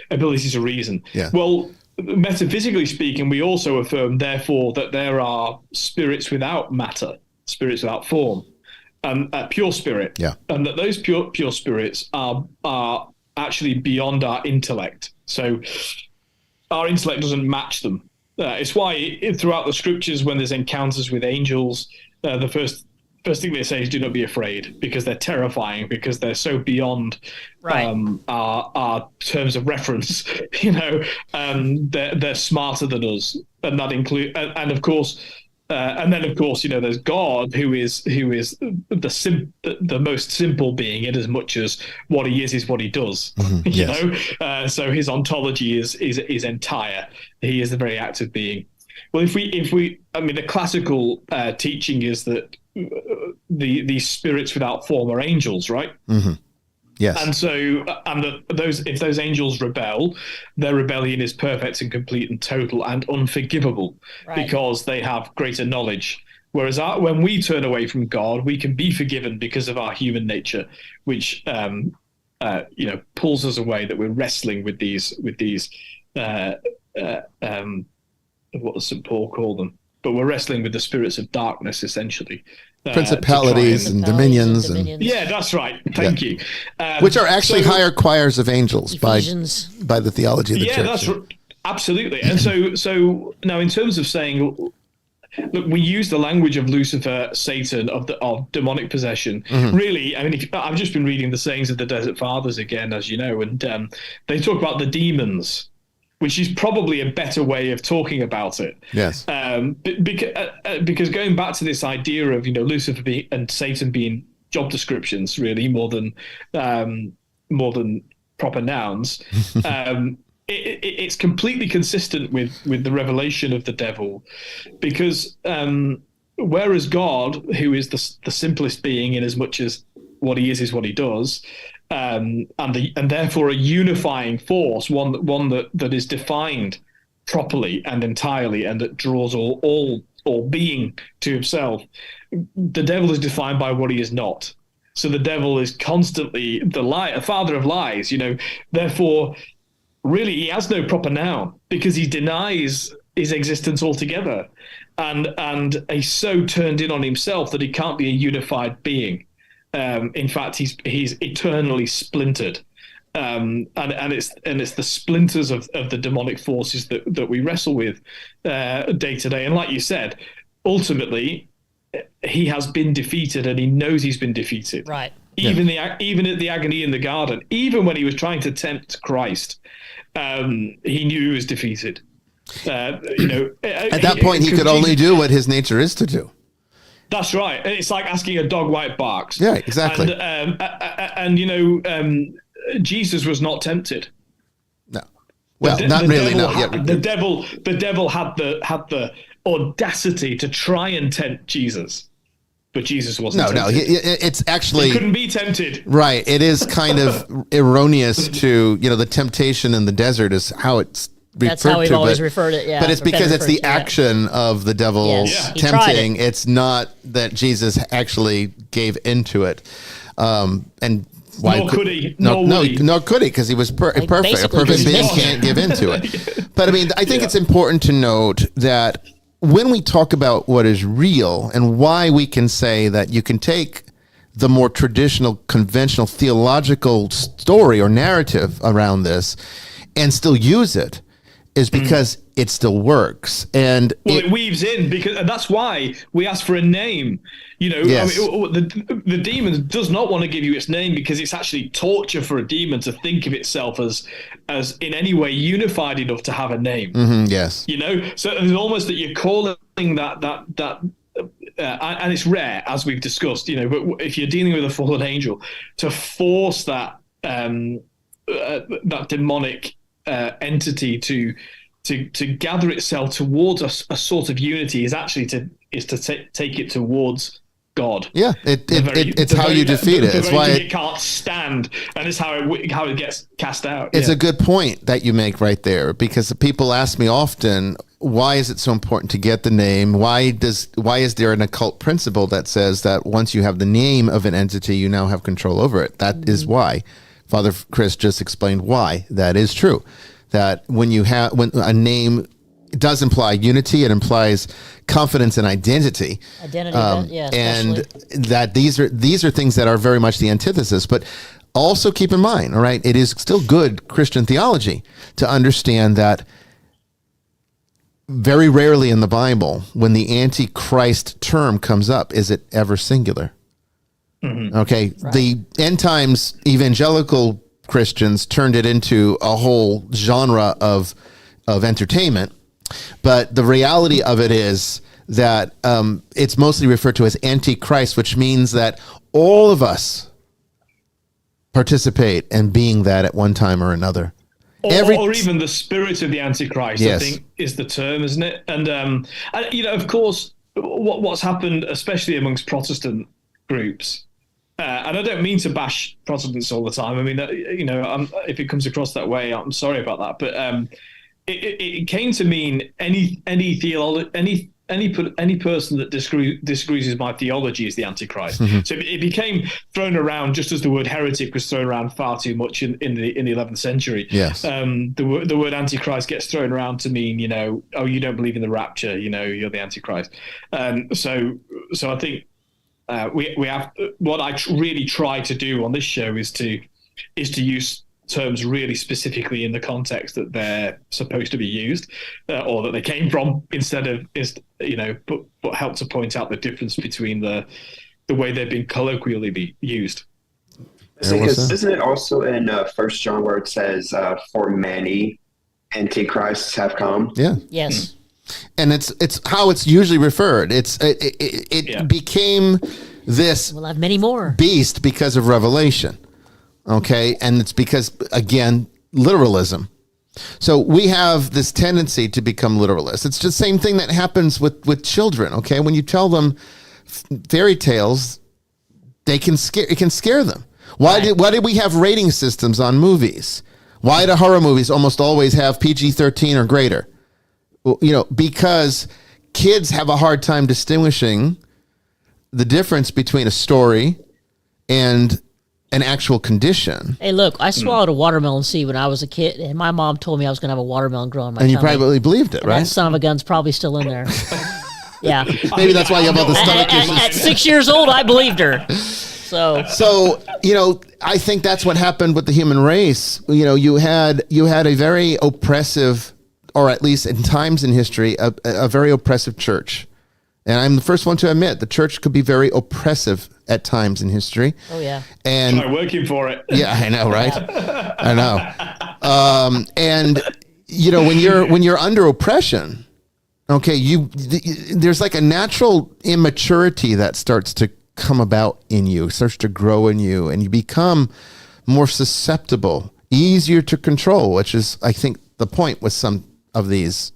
C: ability to reason. Yeah. Well, metaphysically speaking, we also affirm, therefore, that there are spirits without matter, spirits without form, and pure spirit. Yeah. And that those pure spirits are actually beyond our intellect. So our intellect doesn't match them. It's why throughout the scriptures, when there's encounters with angels, the first thing they say is, do not be afraid, because they're terrifying, because they're so beyond our terms of reference. They're smarter than us, and that include and of course there's God, who is the most simple being, in as much as what he is what he does. Mm-hmm. So his ontology is entire. He is the very active being. Well, the classical teaching is that these spirits without form are angels, right? Mm-hmm. Yes. And so, if those angels rebel, their rebellion is perfect and complete and total and unforgivable, because they have greater knowledge. Whereas when we turn away from God, we can be forgiven because of our human nature, which pulls us away. That we're wrestling with these what does St. Paul call them? But we're wrestling with the spirits of darkness, essentially.
A: Principalities and dominions.
C: Yeah, that's right. Thank you.
A: Which are actually higher choirs of angels by the theology of the church.
C: That's absolutely. And so now, in terms of saying, look, we use the language of Lucifer, Satan, of demonic possession. Mm-hmm. Really, I've just been reading the sayings of the Desert Fathers again, as you know, and they talk about the demons, which is probably a better way of talking about it. Yes. Because going back to this idea of Lucifer and Satan being job descriptions, really, more than proper nouns, it's completely consistent with the revelation of the devil, because whereas God, who is the simplest being, in as much as what he is what he does, and therefore a unifying force, one that is defined properly and entirely, and that draws all being to himself. The devil is defined by what he is not. So the devil is constantly a father of lies. Therefore, really, he has no proper noun, because he denies his existence altogether, and he's so turned in on himself that he can't be a unified being. In fact, he's eternally splintered. And it's the splinters of the demonic forces that we wrestle with day to day. And like you said, ultimately, he has been defeated, and he knows he's been defeated.
B: Right.
C: Even at the agony in the garden, even when he was trying to tempt Christ, he knew he was defeated. At
A: that point, he could only do what his nature is to do.
C: That's right. It's like asking a dog why it barks.
A: Yeah, exactly.
C: And Jesus was not tempted.
A: No. Well, not really. No.
C: The devil had the audacity to try and tempt Jesus, but Jesus wasn't.
A: No. It's actually,
C: he couldn't be tempted.
A: Right. It is kind of erroneous to the temptation in the desert is how it's referred
B: That's how we've
A: to,
B: always referred it. Yeah,
A: but it's because it's the action of the devil tempting. It's not that Jesus actually gave into it, and. Why
C: nor could he.
A: Nor could he, because he was perfect. A perfect being can't give into it. But I mean, I think it's important to note that when we talk about what is real and why we can say that you can take the more traditional, conventional theological story or narrative around this and still use it is because it still works. And
C: it weaves in, and that's why we ask for a name. Yes. I mean, the demon does not want to give you its name because it's actually torture for a demon to think of itself as in any way unified enough to have a name.
A: Mm-hmm, yes.
C: So it's almost that you're calling that and it's rare, as we've discussed, but if you're dealing with a fallen angel, to force that demonic entity to gather itself towards a sort of unity is actually to take it towards God.
A: Yeah, it's how you defeat it. It's why
C: it can't stand, and it's how it gets cast out.
A: It's a good point that you make right there, because people ask me often, why is it so important to get the name? Why is there an occult principle that says that once you have the name of an entity, you now have control over it? That is why. Father Chris just explained why that is true. That when a name does imply unity, it implies confidence and identity. And that these are things that are very much the antithesis. But also keep in mind, all right, it is still good Christian theology to understand that very rarely in the Bible, when the Antichrist term comes up, is it ever singular. Mm-hmm. Okay, right. The end times evangelical Christians turned it into a whole genre of entertainment, but the reality of it is that it's mostly referred to as Antichrist, which means that all of us participate in being that at one time or another.
C: Or even the spirit of the Antichrist, yes. I think is the term, isn't it? And of course, what's happened, especially amongst Protestant groups, and I don't mean to bash Protestants all the time. I mean, if it comes across that way, I'm sorry about that. But it came to mean any person that disagrees with my theology is the Antichrist. Mm-hmm. So it became thrown around just as the word heretic was thrown around far too much in the 11th century. Yes. The word Antichrist gets thrown around to mean, you don't believe in the rapture, you're the Antichrist. So I think we have, what I really try to do on this show is to use terms really specifically in the context that they're supposed to be used, or that they came from, instead of but help to point out the difference between the way they've been colloquially used.
D: Because isn't it also in 1 John where it says, "For many antichrists have come"?
A: Yeah.
B: Yes.
A: And it's how it's usually referred. It became this.
B: We'll have many more
A: beast because of Revelation. Okay, and it's because, again, literalism. So we have this tendency to become literalists. It's just the same thing that happens with children, okay? When you tell them fairy tales, it can scare them. Why did we have rating systems on movies? Why do horror movies almost always have PG-13 or greater? Well, because kids have a hard time distinguishing the difference between a story and an actual condition.
B: Hey, look, I swallowed a watermelon seed when I was a kid, and my mom told me I was going to have a watermelon growing in my tummy.
A: And you probably believed it, right?
B: That son of a gun's probably still in there. Yeah.
A: Maybe that's why you have all the stomach issues.
B: At 6 years old, I believed her.
A: So, I think that's what happened with the human race. You had a very oppressive, or at least in times in history, a very oppressive church. And I'm the first one to admit the church could be very oppressive at times in history.
B: Oh yeah.
A: And
C: I'm working for it.
A: Yeah, I know, right? I know. And when you're under oppression, okay, there's like a natural immaturity that starts to come about in you, starts to grow in you, and you become more susceptible, easier to control, which is, I think, the point with some of these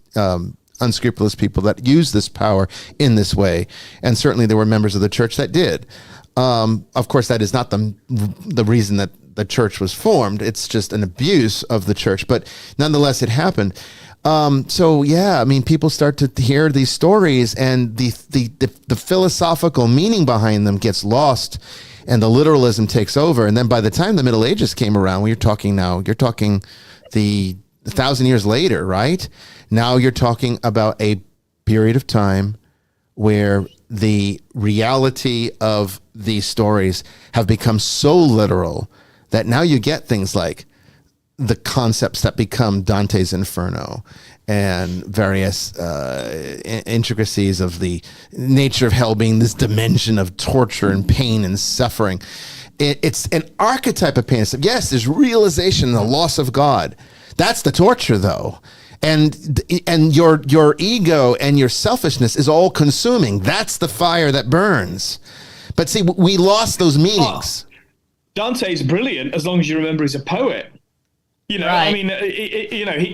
A: unscrupulous people that use this power in this way. And certainly there were members of the church that did. Of course, that is not the reason that the church was formed. It's just an abuse of the church, but nonetheless, it happened. So yeah, I mean, people start to hear these stories, and the philosophical meaning behind them gets lost, and the literalism takes over. And then by the time the Middle Ages came around, you're talking the 1,000 years later, right? Now you're talking about a period of time where the reality of these stories have become so literal that now you get things like the concepts that become Dante's Inferno and various intricacies of the nature of hell being this dimension of torture and pain and suffering. It's an archetype of pain. Yes, there's realization, the loss of God. That's the torture, though. And your ego and your selfishness is all consuming. That's the fire that burns. But see, we lost those meanings.
C: Oh, Dante's brilliant as long as you remember he's a poet.
B: Right.
C: I mean,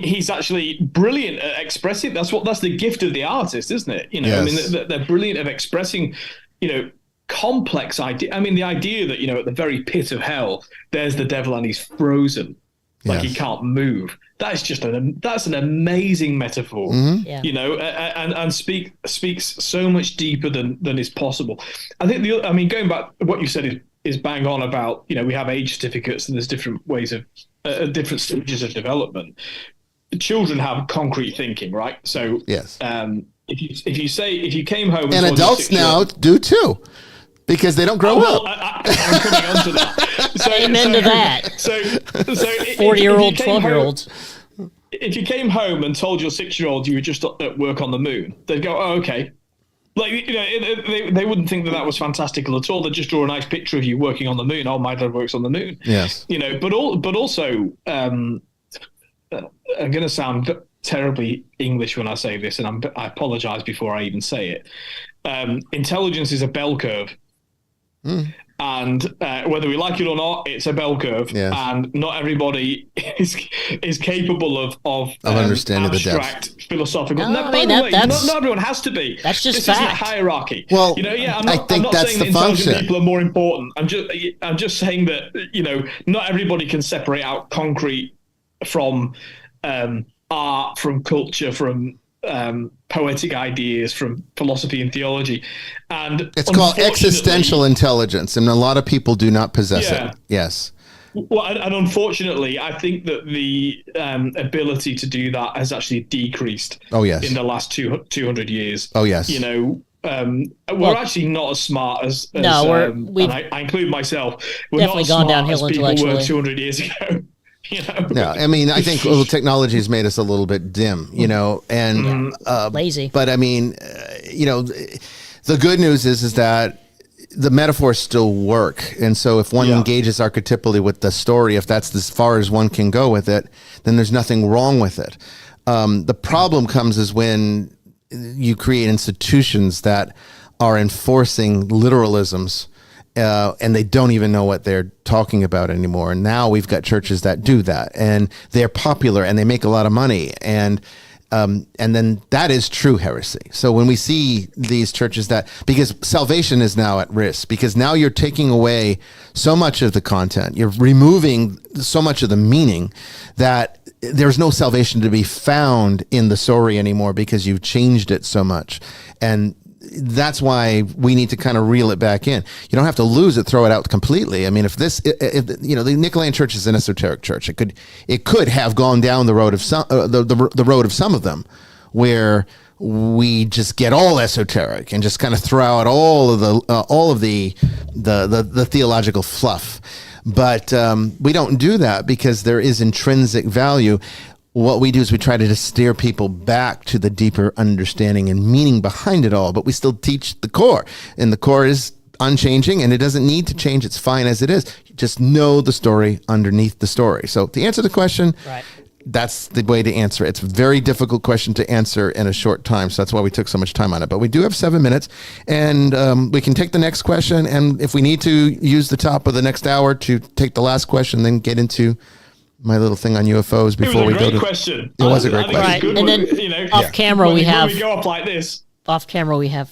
C: he's actually brilliant at expressing. That's the gift of the artist, isn't it?
A: Yes.
C: I mean, they're brilliant at expressing, complex idea. I mean, the idea that, at the very pit of hell, there's the devil and he's frozen. Like he can't move. That's just that's an amazing metaphor, and speaks so much deeper than is possible. I think going back, what you said is bang on about, we have age certificates and there's different ways of different stages of development. Children have concrete thinking, right? So
A: yes,
C: if you came home
A: and adults now do too. Because they don't grow up.
C: I'm coming on to that.
B: Amen to that.
C: So
B: 40-year-old, 12-year-olds.
C: If you came home and told your 6-year-old you were just at work on the moon, they'd go, "Oh, okay." Like, they wouldn't think that was fantastical at all. They'd just draw a nice picture of you working on the moon. Oh, my dad works on the moon.
A: Yes.
C: But also, I'm going to sound terribly English when I say this, and I apologize before I even say it. Intelligence is a bell curve. And whether we like it or not, it's a bell curve, and not everybody is capable of
A: understanding
C: abstract,
A: the depth.
C: Philosophical.
B: No,
C: not everyone has to be.
B: That's just
C: this
B: fact.
C: isn't a hierarchy.
A: Well,
C: I'm not saying that intelligent people are more important. I'm just saying that not everybody can separate out concrete from art, from culture, from poetic ideas, from philosophy and theology. And
A: it's called existential intelligence, and a lot of people do not possess it. Yes.
C: Well, and unfortunately, I think that the ability to do that has actually decreased.
A: Oh, yes.
C: In the last 200 years.
A: Oh, yes.
C: We're actually not as smart as and I include myself. We're
B: definitely
C: not
B: gone
C: smart
B: downhill
C: as people
B: intellectually.
C: were 200 years ago.
A: No, I mean, I think technology has made us a little bit dim, and
B: lazy.
A: But I mean, the good news is that the metaphors still work. And so if one engages archetypally with the story, if that's as far as one can go with it, then there's nothing wrong with it. The problem comes is when you create institutions that are enforcing literalisms, and they don't even know what they're talking about anymore. And now we've got churches that do that, and they're popular and they make a lot of money. And then that is true heresy. So when we see these churches because salvation is now at risk, because now you're taking away so much of the content, you're removing so much of the meaning that there's no salvation to be found in the story anymore because you've changed it so much. And that's why we need to kind of reel it back in. You don't have to lose it, throw it out completely. I mean, if the Nicolaitan Church is an esoteric church, it could have gone down the road of some the road of some of them, where we just get all esoteric and just kind of throw out all of the theological fluff. But we don't do that because there is intrinsic value. What we do is we try to just steer people back to the deeper understanding and meaning behind it all, but we still teach the core, and the core is unchanging, and it doesn't need to change. It's fine as it is. You just know the story underneath the story. So to answer the question,
B: Right.
A: that's the way to answer it. It's a very difficult question to answer in a short time, so that's why we took so much time on it. But we do have 7 minutes, and we can take the next question, and if we need to use the top of the next hour to take the last question, then get into my little thing on UFOs before we go to...
C: It was a great question.
A: It was a great question.
B: Right,
C: Good
B: and
C: one,
B: then off camera we have...
C: When we go up like this...
B: Off camera we have...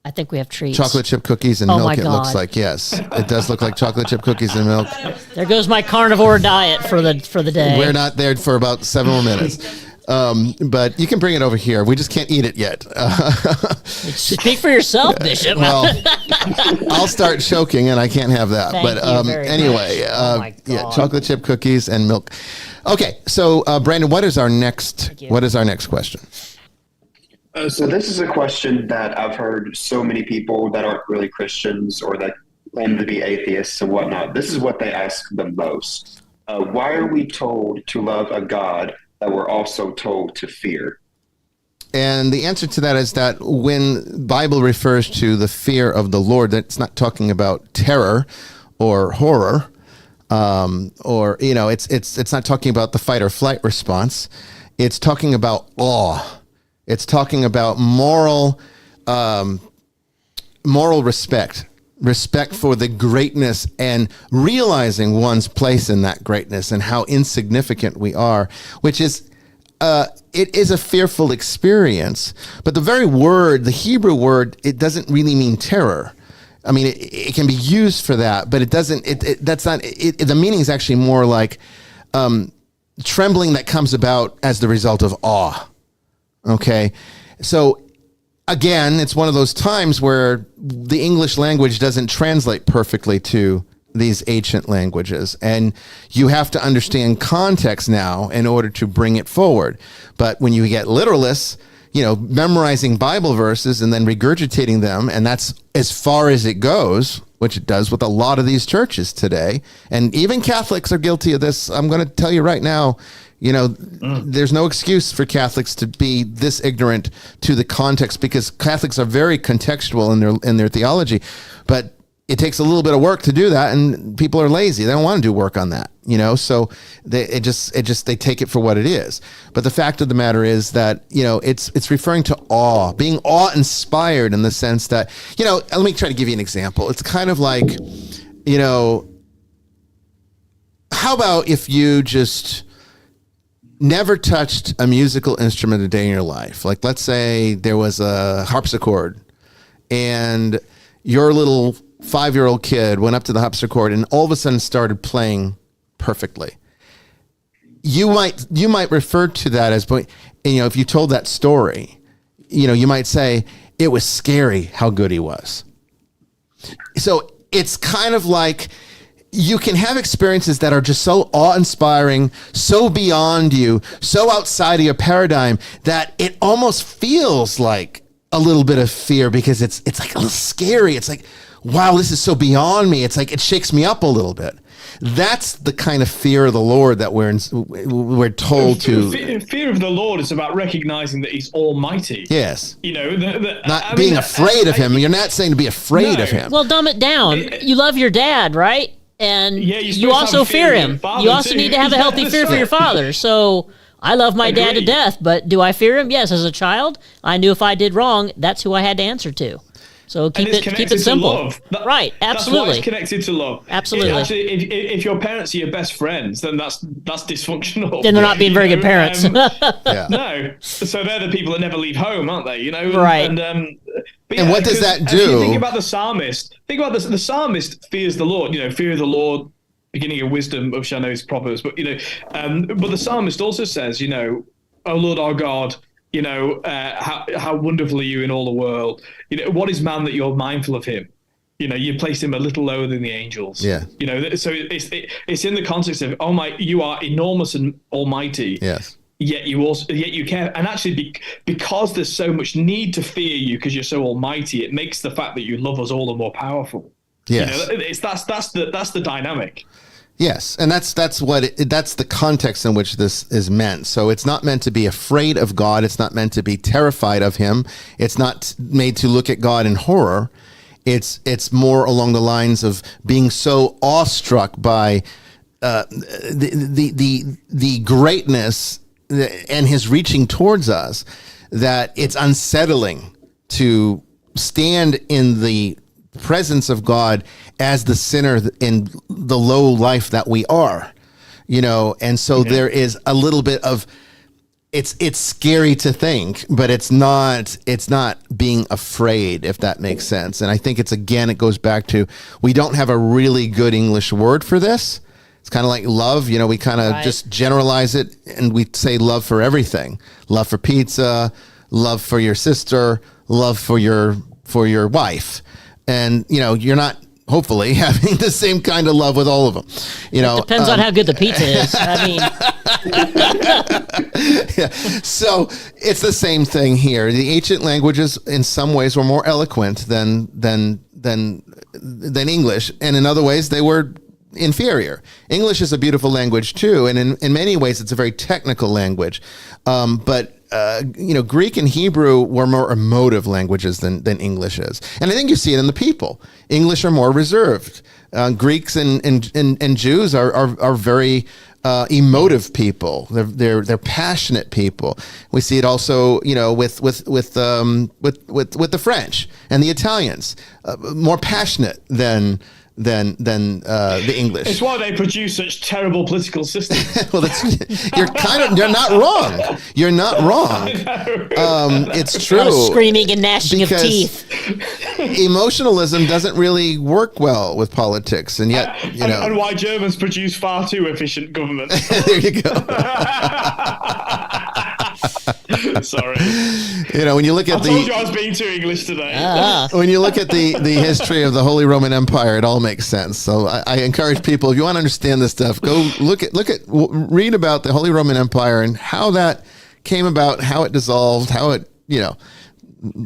B: I think we have treats.
A: Chocolate chip cookies and
B: Oh
A: milk,
B: my
A: it looks
B: God.
A: like. Yes, it does look like chocolate chip cookies and milk.
B: There goes my carnivore diet for the day.
A: We're not there for about 7 more minutes. But you can bring it over here. We just can't eat it yet.
B: Speak for yourself, Bishop.
A: Well, I'll start choking, and I can't have that.
B: Thank
A: But
B: you very
A: anyway,
B: much. Oh my
A: yeah,
B: God.
A: chocolate chip cookies and milk. Okay, so Brandon, what is our next question?
D: So this is a question that I've heard so many people that aren't really Christians or that claim to be atheists and whatnot. This is what they ask the most. Why are we told to love a God that we're also told to fear?
A: And the answer to that is that when Bible refers to the fear of the Lord, that's not talking about terror or horror, or it's not talking about the fight or flight response. It's talking about awe. It's talking about moral respect for the greatness and realizing one's place in that greatness and how insignificant we are, which is, it is a fearful experience. But the very word, the Hebrew word, it doesn't really mean terror. I mean, it can be used for that, but it doesn't, that's not, the meaning is actually more like trembling that comes about as the result of awe. Okay, so again, it's one of those times where the English language doesn't translate perfectly to these ancient languages, and you have to understand context now in order to bring it forward. But when you get literalists, memorizing Bible verses and then regurgitating them, and that's as far as it goes, which it does with a lot of these churches today, and even Catholics are guilty of this. I'm going to tell you right now, there's no excuse for Catholics to be this ignorant to the context, because Catholics are very contextual in their theology, but it takes a little bit of work to do that, and people are lazy. They don't want to do work on that, so they take it for what it is. But the fact of the matter is that, it's referring to awe, being awe-inspired in the sense that, let me try to give you an example. It's kind of like, how about if you just never touched a musical instrument a day in your life? Like, let's say there was a harpsichord and your little 5-year-old kid went up to the harpsichord and all of a sudden started playing perfectly. You might refer to that as, if you told that story, you might say it was scary how good he was. So it's kind of like, you can have experiences that are just so awe-inspiring, so beyond you, so outside of your paradigm that it almost feels like a little bit of fear, because it's like a little scary. It's like, wow, this is so beyond me. It's like, it shakes me up a little bit. That's the kind of fear of the Lord that we're told to.
C: Fear of the Lord is about recognizing that He's Almighty.
A: Yes.
C: Not
A: being afraid of Him. You're not saying to be afraid of Him.
B: Well, dumb it down. You love your dad, right? And you also fear him. You also need to have a healthy fear for your father. So I love my dad to death, but do I fear him? Yes. As a child, I knew if I did wrong, that's who I had to answer to. So keep it simple. Right, absolutely.
C: That's why it's connected to love.
B: Absolutely.
C: Actually, if your parents are your best friends, then that's dysfunctional.
B: Then they're not being very good parents.
A: Yeah.
C: No. So they're the people that never leave home, aren't they?
B: Right.
A: And what does that do?
C: If you think about the psalmist. Think about this. The psalmist fears the Lord. Fear of the Lord, beginning of wisdom, which I know is Proverbs. But but the psalmist also says, "Oh Lord our God, how wonderful are you in all the world? What is man that you're mindful of him? You place him a little lower than the angels."
A: Yeah.
C: So it's in the context of, oh my, you are enormous and almighty.
A: Yes.
C: yet you care. And actually, because there's so much need to fear you because you're so almighty, it makes the fact that you love us all the more powerful.
A: Yes,
C: that's the dynamic.
A: Yes, and that's the context in which this is meant. So it's not meant to be afraid of God. It's not meant to be terrified of him. It's not made to look at God in horror. It's more along the lines of being so awestruck by the greatness and his reaching towards us that it's unsettling to stand in the presence of God as the sinner in the low life that we are, and so there is a little bit of it's scary to think, but it's not being afraid, if that makes sense. And I think it goes back to, we don't have a really good English word for this. It's kind of like love, we kind of just generalize it and we say love for everything. Love for pizza, love for your sister, love for your wife. And, you're not hopefully having the same kind of love with all of them.
B: Depends on how good the pizza is. I mean,
A: yeah. So it's the same thing here. The ancient languages, in some ways, were more eloquent than English, and in other ways, they were inferior. English is a beautiful language too, and in many ways, it's a very technical language. But Greek and Hebrew were more emotive languages than English is. And I think you see it in the people. English are more reserved. Greeks and Jews are very emotive people. They're passionate people. We see it also, with the French and the Italians, more passionate than the English.
C: It's why they produce such terrible political systems.
A: Well, you're not wrong. You're not wrong. It's true.
B: Screaming and gnashing of teeth.
A: Emotionalism doesn't really work well with politics, and yet
C: and why Germans produce far too efficient government.
A: There you go.
C: Sorry.
A: When you look at
C: I told you I was being too English today.
A: When you look at the history of the Holy Roman Empire, it all makes sense. So I encourage people, if you want to understand this stuff, go read about the Holy Roman Empire and how that came about, how it dissolved, how it,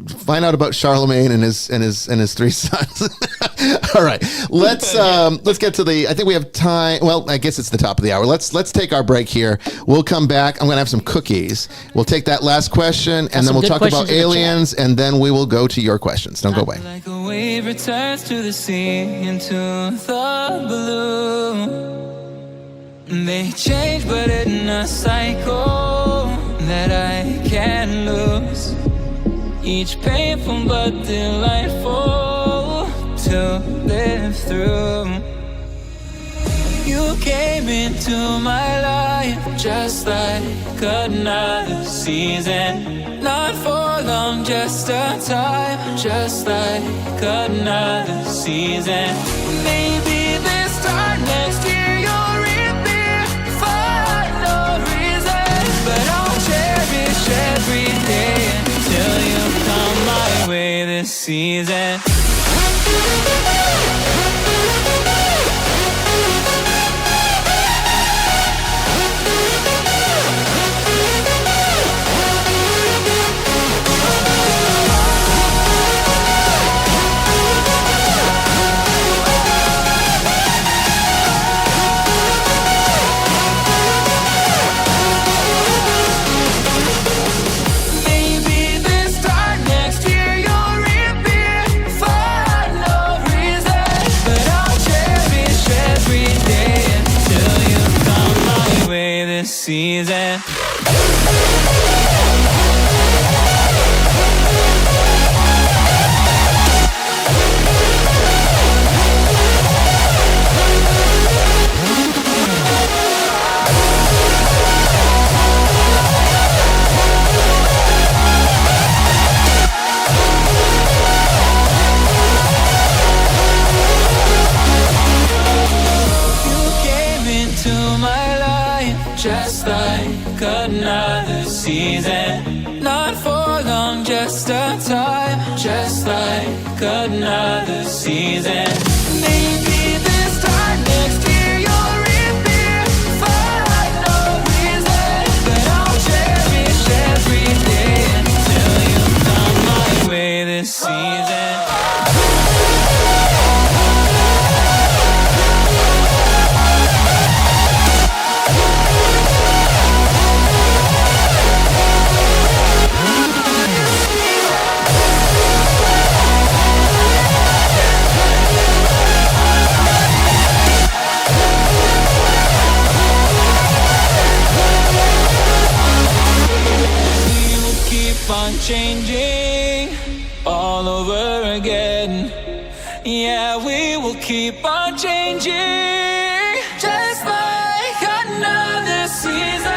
A: find out about Charlemagne and his three sons. All right, let's get to I think we have time. Well, I guess it's the top of the hour. Let's take our break here. We'll come back. I'm going to have some cookies. We'll take that last question, and then we'll talk about aliens, and then we will go to your questions. Don't go away.
E: Like a wave returns to the sea into the blue. They change, but in a cycle that I can't lose. Each painful but delightful to live through. You came into my life just like another season. Not for long, just a time, just like another season. Maybe this time next year you'll reappear for no reason. But I'll cherish every day until you come my way this season. Season. Just like another season. Not for long, just a time. Just like another season. Maybe this time next year you'll reappear for no reason. But I'll on changing all over again. Yeah, we will keep on changing, just like another season.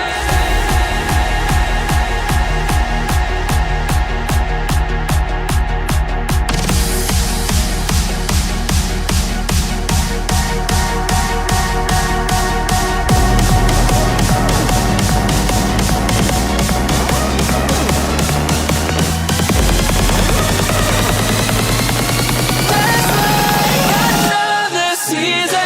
E: Just like another season.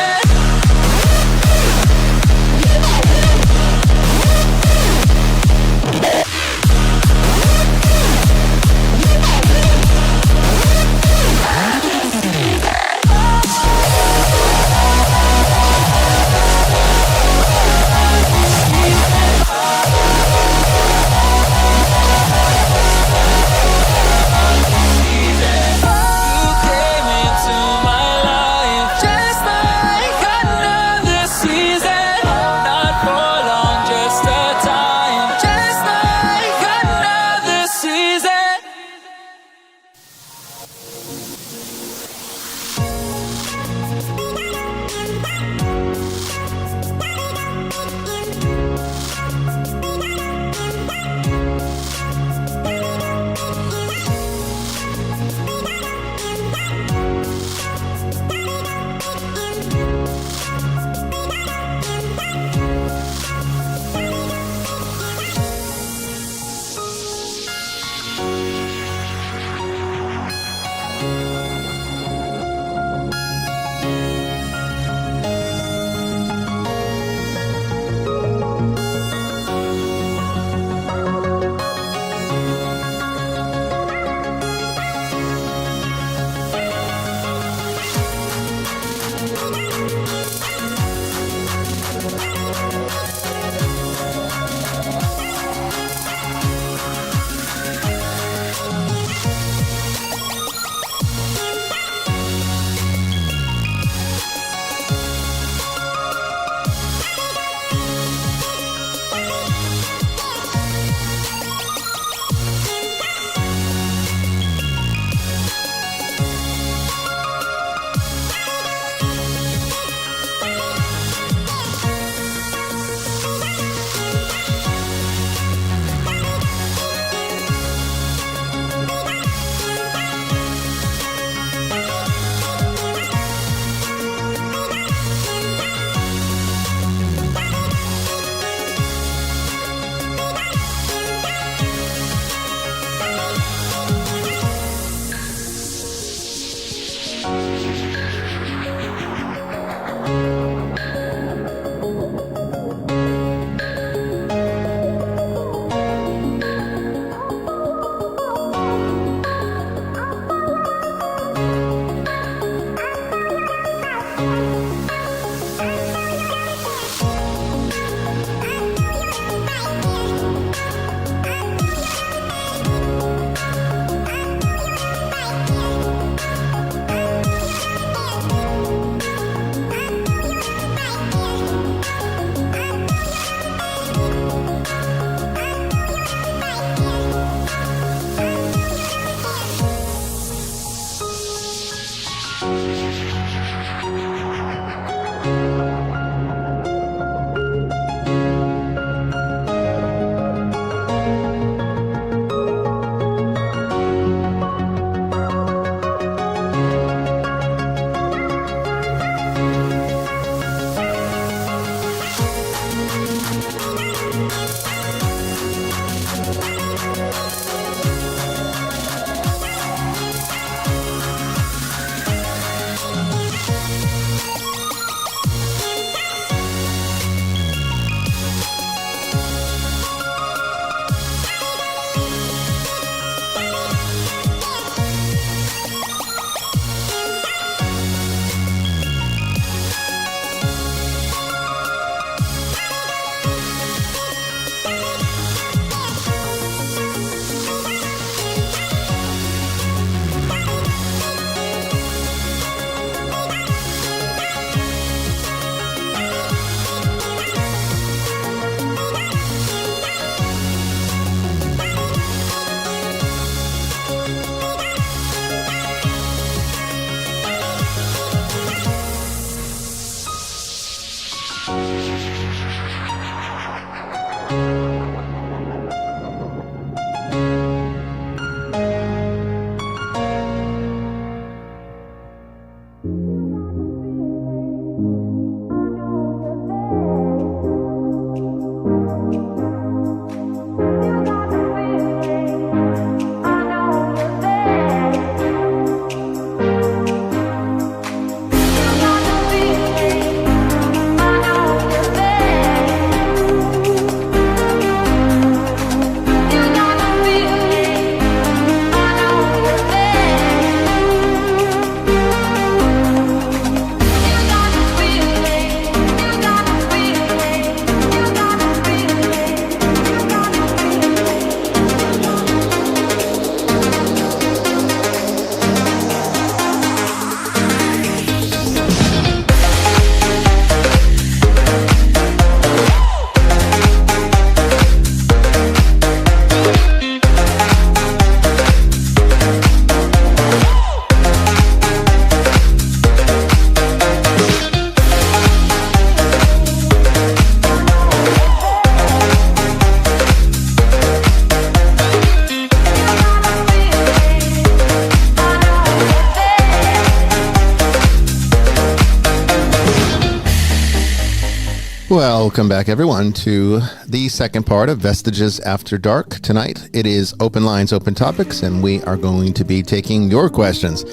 A: Welcome back, everyone, to the second part of Vestiges After Dark. Tonight, it is open lines, open topics, and we are going to be taking your questions,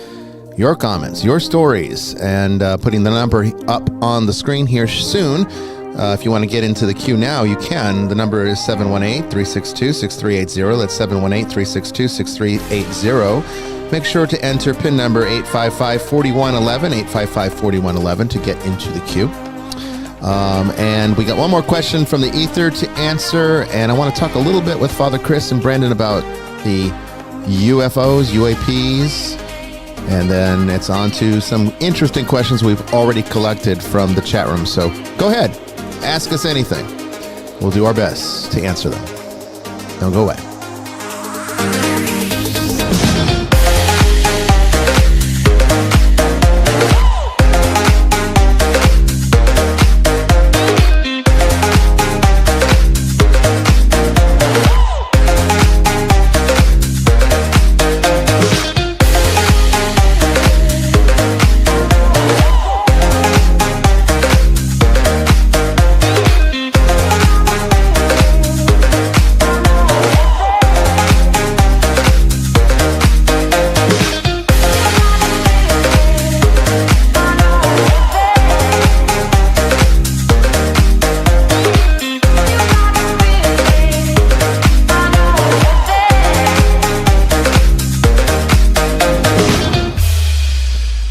A: your comments, your stories, and putting the number up on the screen here soon. If you want to get into the queue now, you can. The number is 718-362-6380. That's 718-362-6380. Make sure to enter PIN number 855-4111, 855-4111 to get into the queue. And we got one more question from the ether to answer, and I want to talk a little bit with Father Chris and Brandon about the UFOs, UAPs, and then it's on to some interesting questions we've already collected from the chat room. So go ahead, ask us anything. We'll do our best to answer them. Don't go away.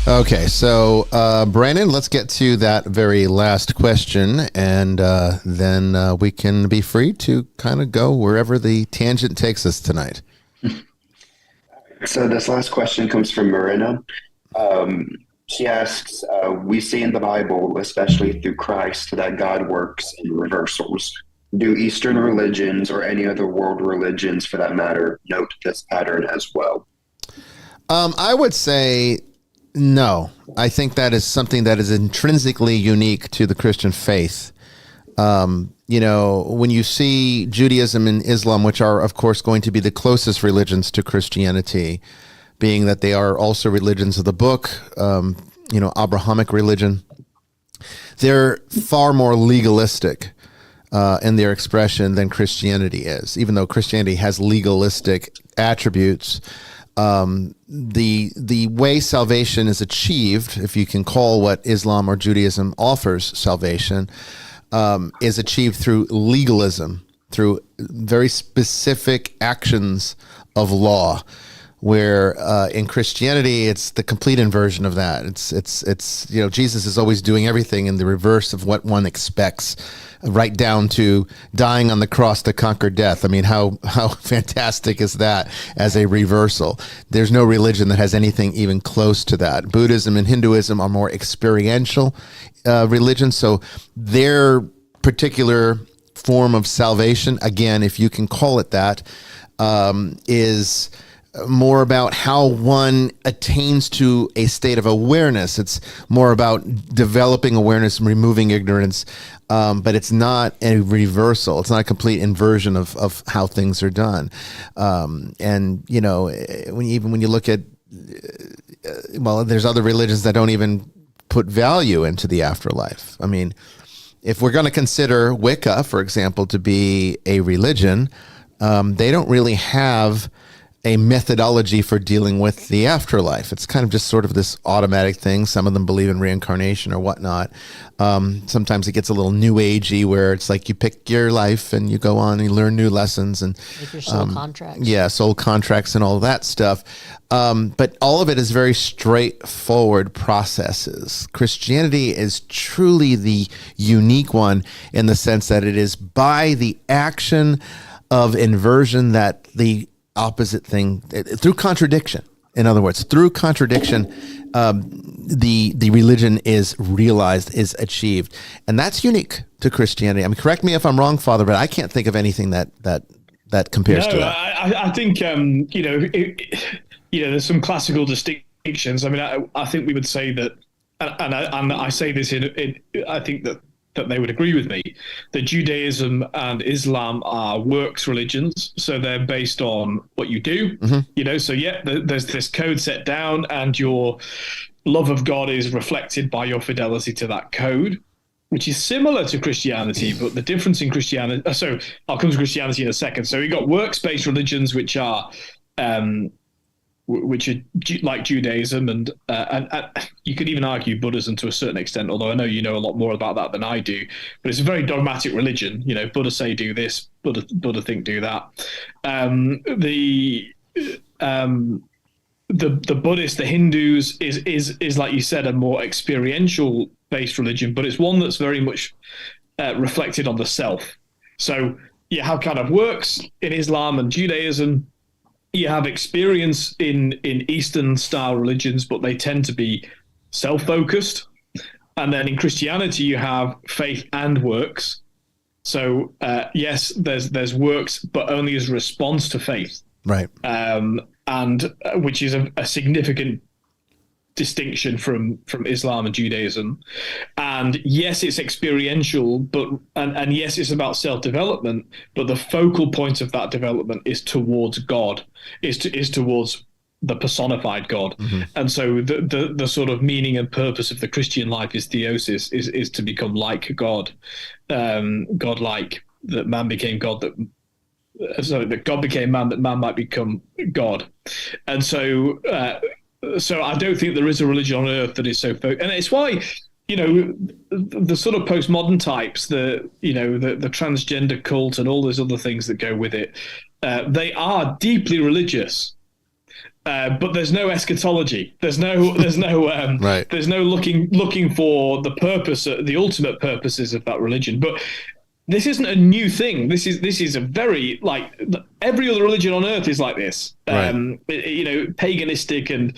A: Okay, so Brandon, let's get to that very last question, and then we can be free to kind of go wherever the tangent takes us tonight.
D: So this last question comes from Marina. She asks, we see in the Bible, especially through Christ, that God works in reversals. Do Eastern religions or any other world religions, for that matter, note this pattern as well?
A: I would say no. I think that is something that is intrinsically unique to the Christian faith. When you see Judaism and Islam, which are, of course, going to be the closest religions to Christianity, being that they are also religions of the book, Abrahamic religion, they're far more legalistic in their expression than Christianity is. Even though Christianity has legalistic attributes, the way salvation is achieved, if you can call what Islam or Judaism offers salvation, is achieved through legalism, through very specific actions of law, where in Christianity it's the complete inversion of that. It's Jesus is always doing everything in the reverse of what one expects, right down to dying on the cross to conquer death. I mean, how fantastic is that as a reversal? There's no religion that has anything even close to that. Buddhism and Hinduism are more experiential religions, so their particular form of salvation, again, if you can call it that, is more about how one attains to a state of awareness. It's more about developing awareness and removing ignorance, but it's not a reversal. It's not a complete inversion of how things are done. When you look at, there's other religions that don't even put value into the afterlife. I mean, if we're going to consider Wicca, for example, to be a religion, they don't really have a methodology for dealing with the afterlife. It's kind of just sort of this automatic thing. Some of them believe in reincarnation or whatnot. Sometimes it gets a little new agey where it's like you pick your life and you go on and you learn new lessons and
B: like your soul contracts.
A: Yeah, soul contracts and all that stuff. But all of it is very straightforward processes. Christianity is truly the unique one in the sense that it is by the action of inversion that the opposite thing, through contradiction. In other words, through contradiction, the religion is realized, is achieved, and that's unique to Christianity. I mean, correct me if I'm wrong, Father, but I can't think of anything that compares to that.
C: I think there's some classical distinctions. I mean, I think we would say that, and I say this I think that they would agree with me, that Judaism and Islam are works religions. So they're based on what you do, so there's this code set down and your love of God is reflected by your fidelity to that code. which is similar to Christianity, but the difference in Christianity. So I'll come to Christianity in a second. So we've got works-based religions, which are like Judaism, and you could even argue Buddhism to a certain extent, although I know you know a lot more about that than I do. But it's a very dogmatic religion. You know, Buddha say do this, Buddha think do that. The Buddhists, the Hindus, is like you said, a more experiential based religion, but it's one that's very much reflected on the self. So you have kind of works in Islam and Judaism. You have experience in Eastern style religions, but they tend to be self-focused. And then in Christianity, you have faith and works. So yes, there's works, but only as a response to faith.
A: Right.
C: And which is a significant distinction from Islam and Judaism. And yes, it's experiential, but and yes, it's about self-development, but the focal point of that development is towards God, is towards the personified God. Mm-hmm. And so the sort of meaning and purpose of the Christian life is theosis, is to become like God, God-like, that man became God, that God became man, that man might become God. And so I don't think there is a religion on earth that is so focused. And it's why, you know, the sort of postmodern types, the transgender cult and all those other things that go with it, they are deeply religious. But there's no eschatology. There's no
A: right.
C: There's no looking for the purpose, the ultimate purposes of that religion. But this isn't a new thing. This is a very, like, every other religion on earth is like this.
A: Right.
C: You know, paganistic, and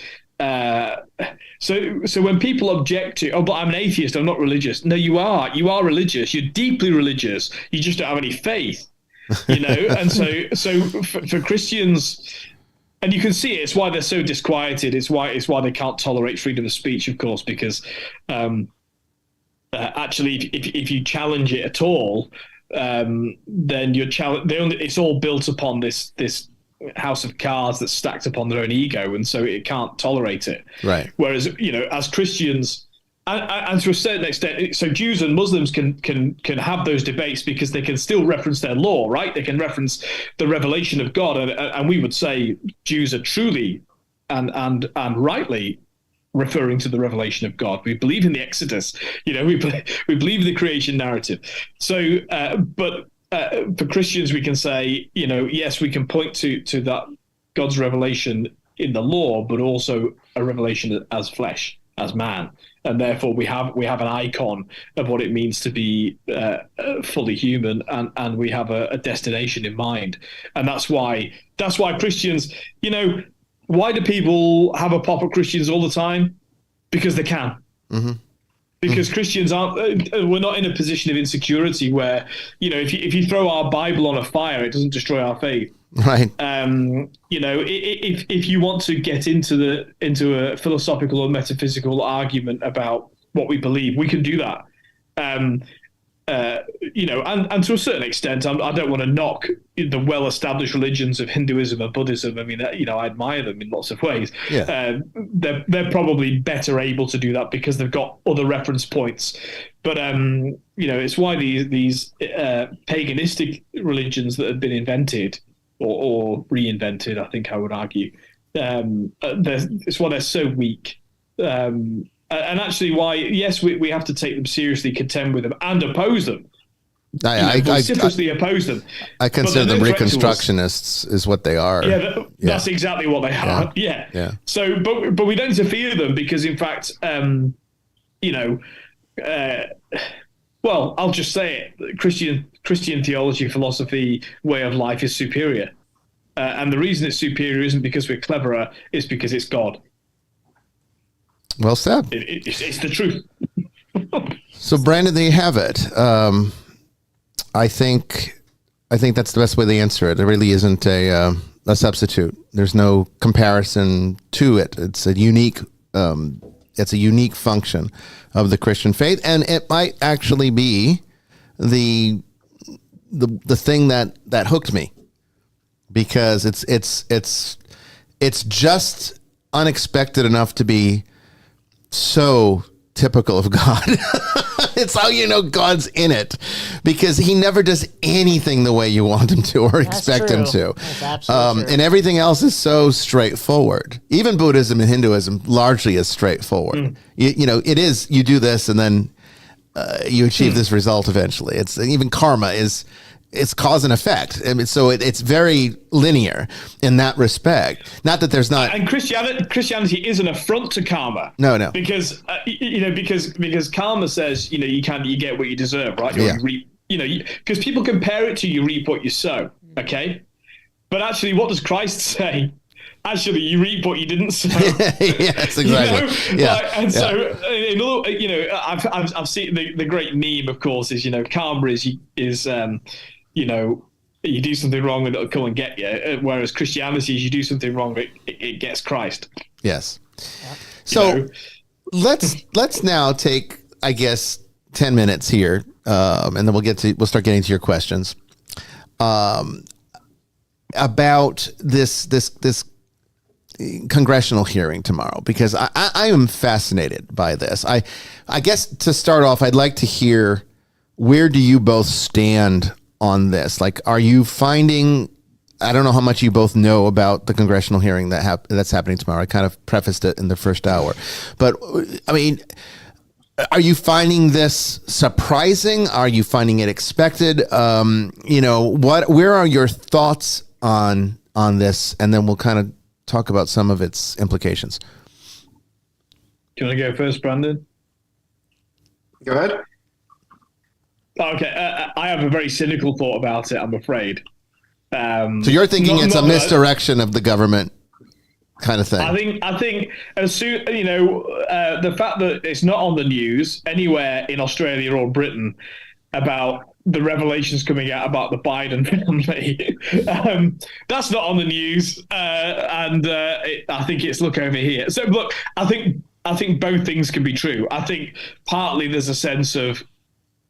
C: so when people object to, but I'm an atheist, I'm not religious. No, you are religious. You're deeply religious. You just don't have any faith. You know, and so for Christians. And you can see it. It's why they're so disquieted. It's why they can't tolerate freedom of speech, of course, because actually, if you challenge it at all, then you're it's all built upon this house of cards that's stacked upon their own ego, and so it can't tolerate it.
A: Right.
C: Whereas, you know, as Christians, and to a certain extent, so Jews and Muslims can have those debates because they can still reference their law, right? They can reference the revelation of God, and we would say Jews are truly and rightly referring to the revelation of God. We believe in the Exodus, you know, we believe in the creation narrative. So, but for Christians, we can say, you know, yes, we can point to that God's revelation in the law, but also a revelation as flesh, as man. And therefore, we have an icon of what it means to be fully human, and we have a destination in mind. And that's why Christians, you know, why do people have a pop at Christians all the time? Because they can. Mm-hmm. Because Christians we're not in a position of insecurity where, you know, if you throw our Bible on a fire, it doesn't destroy our faith.
A: Right.
C: You know, if you want to get into a philosophical or metaphysical argument about what we believe, we can do that. You know, and to a certain extent, I don't want to knock the well-established religions of Hinduism or Buddhism. I mean, you know, I admire them in lots of ways.
A: Yeah.
C: They're probably better able to do that because they've got other reference points. But you know, it's why these paganistic religions that have been invented or reinvented, I think I would argue, it's why they're so weak. And actually why, yes, we have to take them seriously, contend with them, and oppose them.
A: I
C: vociferously oppose them.
A: I consider them Reconstructionists, is what they are.
C: Yeah, that's exactly what they are. Yeah. So, but we don't interfere them because, in fact, you know, well, I'll just say it: Christian theology, philosophy, way of life is superior, and the reason it's superior isn't because we're cleverer; it's because it's God.
A: Well said.
C: It's the truth.
A: So, Brandon, there you have it. I think that's the best way to answer it. There really isn't a substitute. There's no comparison to it. It's a unique function of the Christian faith, and it might actually be the thing that hooked me, because it's just unexpected enough to be so typical of God. It's how you know God's in it, because he never does anything the way you want him to or expect him to.
B: That's absolutely true.
A: And everything else is so straightforward. Even Buddhism and Hinduism largely is straightforward. You know, it is, you do this and then you achieve this result eventually. It's even karma is, it's cause and effect. I mean, so it's very linear in that respect. Not that there's not.
C: And Christianity is an affront to karma.
A: No.
C: Because because karma says, you know, you get what you deserve, right?
A: Yeah.
C: Because people compare it to you reap what you sow. Okay, but actually, what does Christ say? Actually, you reap what you didn't sow.
A: Yes, exactly.
C: So, I've seen the great meme, of course, is, you know, karma is you know, you do something wrong and it'll come and get you. Whereas Christianity is you do something wrong, it gets Christ.
A: Yes. So let's now take, I guess, 10 minutes here, and then we'll start getting to your questions about this congressional hearing tomorrow, because I am fascinated by this. I guess to start off, I'd like to hear, where do you both stand on this? Like, are you finding, I don't know how much you both know about the congressional hearing that's happening tomorrow. I kind of prefaced it in the first hour, but I mean, are you finding this surprising? Are you finding it expected? You know, where are your thoughts on this? And then we'll kind of talk about some of its implications.
C: Do you want to go first, Brandon?
D: Go ahead.
C: Okay, I have a very cynical thought about it, I'm afraid.
A: So you're thinking it's a misdirection of the government kind of thing?
C: I think as soon, you know, the fact that it's not on the news anywhere in Australia or Britain about the revelations coming out about the Biden family, that's not on the news, and I think it's look over here. So look, I think both things can be true. I think partly there's a sense of,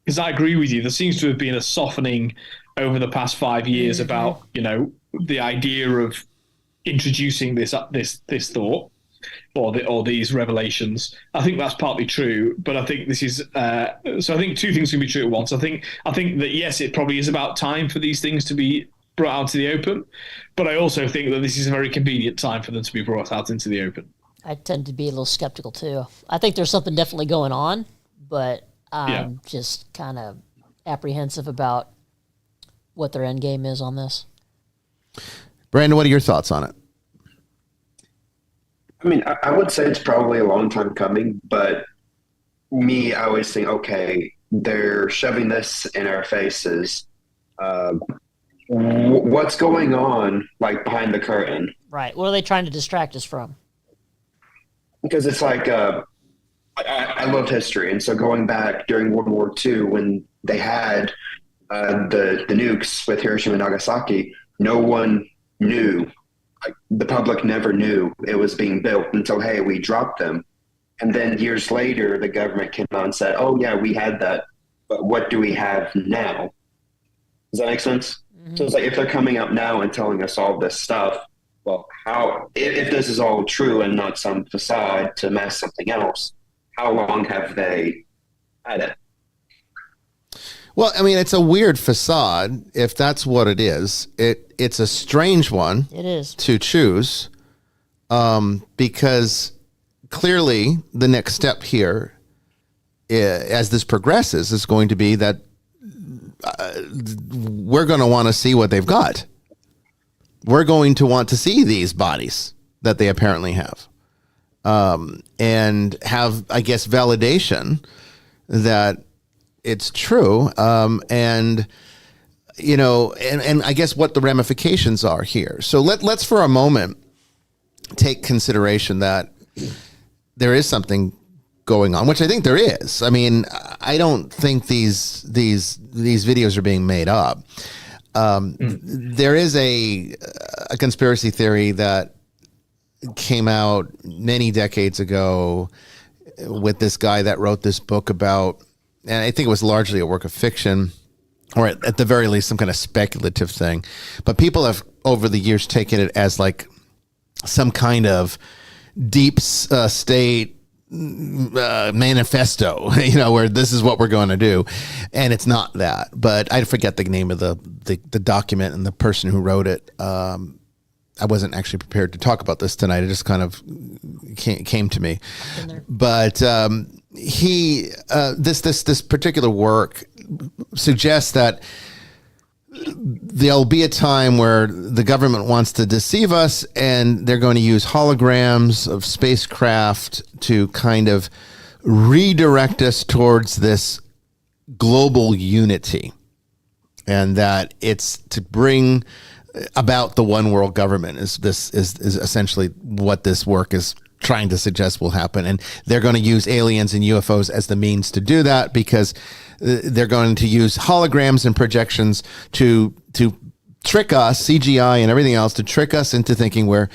C: because I agree with you, there seems to have been a softening over the past 5 years about, you know, the idea of introducing this thought or these revelations. I think that's partly true, but I think this is so I think two things can be true at once. I think that yes, it probably is about time for these things to be brought out to the open, but I also think that this is a very convenient time for them to be brought out into the open.
B: I tend to be a little skeptical too. I think there's something definitely going on, but I'm just kind of apprehensive about what their end game is on this.
A: Brandon, what are your thoughts on it?
D: I mean, I would say it's probably a long time coming, but I always think, okay, they're shoving this in our faces. What's going on, like, behind the curtain?
B: Right. What are they trying to distract us from?
D: Because it's like, I love history. And so going back during World War II, when they had the nukes with Hiroshima and Nagasaki, no one knew. The public never knew it was being built until, hey, we dropped them. And then years later, the government came out and said, oh, yeah, we had that. But what do we have now? Does that make sense? Mm-hmm. So it's like, if they're coming out now and telling us all this stuff, well, how, if this is all true and not some facade to mask something else, how long have they had it?
A: Well, I mean, it's a weird facade, if that's what it is. It's a strange one.
B: It is.
A: To choose, because clearly the next step here, as this progresses, is going to be that we're going to want to see what they've got. We're going to want to see these bodies that they apparently have, and have, I guess, validation that it's true, and you know, and I guess what the ramifications are here. So let's for a moment take consideration that there is something going on, which I think there is. I mean, I don't think these videos are being made up. There is a conspiracy theory that came out many decades ago with this guy that wrote this book about, and I think it was largely a work of fiction, or at the very least some kind of speculative thing. But people have over the years taken it as like some kind of deep state manifesto, where this is what we're going to do. And it's not that, but I forget the name of the document and the person who wrote it. I wasn't actually prepared to talk about this tonight. It just kind of came to me. But this particular work suggests that there'll be a time where the government wants to deceive us, and they're going to use holograms of spacecraft to kind of redirect us towards this global unity, and that it's to bring about the one world government is essentially what this work is trying to suggest will happen. And they're going to use aliens and UFOs as the means to do that, because they're going to use holograms and projections to trick us, CGI and everything else, to trick us into thinking the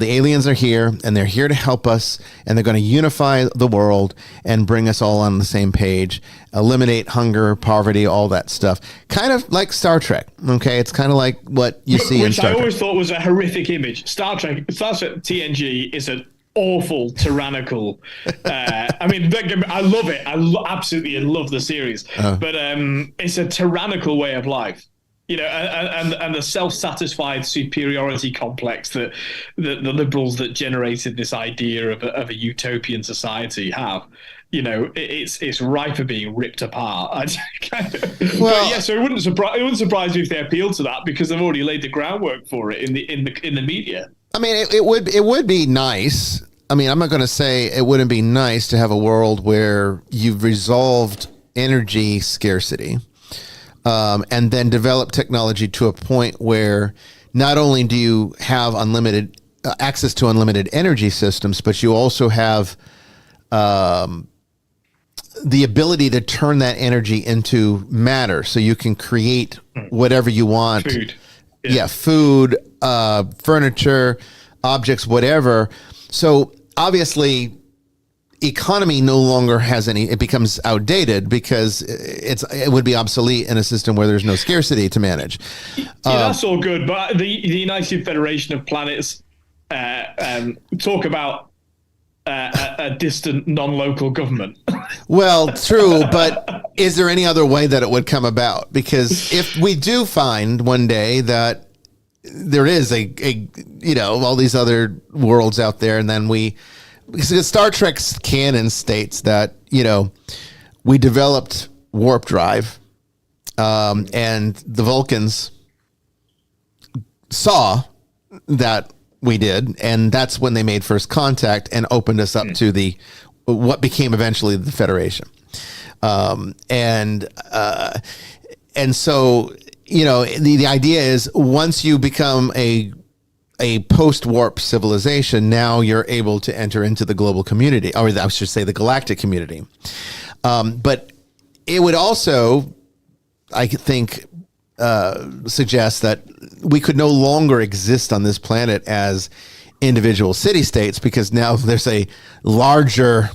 A: aliens are here and they're here to help us, and they're going to unify the world and bring us all on the same page, eliminate hunger, poverty, all that stuff. Kind of like Star Trek. Okay. It's kind of like what you see in Star Trek.
C: Which I always thought was a horrific image. Star Trek TNG is an awful, tyrannical. I love it. I absolutely love the series, but it's a tyrannical way of life. And the self-satisfied superiority complex that the liberals that generated this idea of a utopian society have. It's ripe for being ripped apart. So it wouldn't surprise me if they appealed to that, because they've already laid the groundwork for it in the media.
A: I mean, it would be nice. I mean, I'm not going to say it wouldn't be nice to have a world where you've resolved energy scarcity, and then develop technology to a point where not only do you have unlimited access to unlimited energy systems, but you also have the ability to turn that energy into matter, so you can create whatever you want.
C: Food.
A: Food, furniture, objects, whatever. So obviously economy no longer has any, it becomes outdated, because it would be obsolete in a system where there's no scarcity to manage.
C: That's all good, but the United Federation of Planets talk about a distant non-local government.
A: Well, true, but is there any other way that it would come about? Because if we do find one day that there is all these other worlds out there, and then because Star Trek's canon states that, we developed warp drive, and the Vulcans saw that we did, and that's when they made first contact and opened us up to what became eventually the Federation. And so, the idea is, once you become a post-warp civilization, now you're able to enter into the global community, or I should say the galactic community. But it would also, I think, suggest that we could no longer exist on this planet as individual city-states, because now there's a larger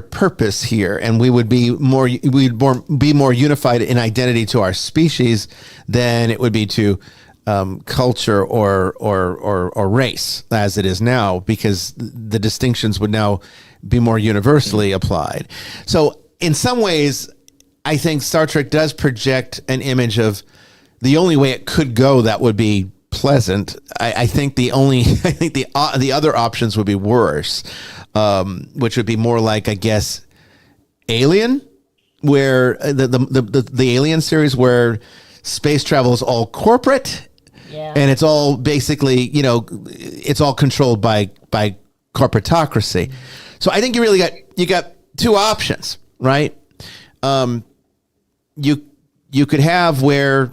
A: purpose here, and we'd be more unified in identity to our species than it would be to culture or race as it is now, because the distinctions would now be more universally applied. So in some ways, I think Star Trek does project an image of the only way it could go that would be pleasant. I think the other options would be worse, which would be more like, I guess, Alien, where the Alien series, where space travel is all corporate, and it's all basically, it's all controlled by corporatocracy. So I think you got two options, right? You could have where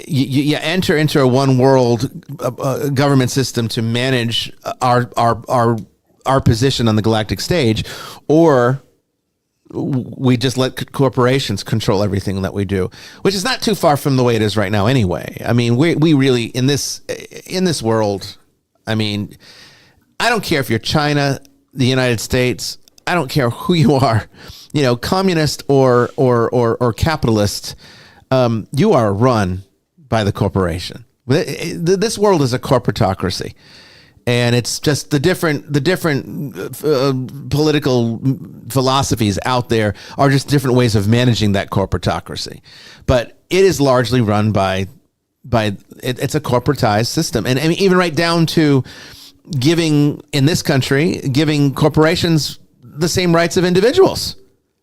A: you enter into a one world government system to manage our position on the galactic stage, or we just let corporations control everything that we do, which is not too far from the way it is right now anyway. I mean, we really, in this world, I mean, I don't care if you're China, the United States, I don't care who you are, communist or capitalist, you are run by the corporation. This world is a corporatocracy. And it's just the different political philosophies out there are just different ways of managing that corporatocracy. But it is largely run by it's a corporatized system. And I mean, even right down to giving corporations the same rights of individuals.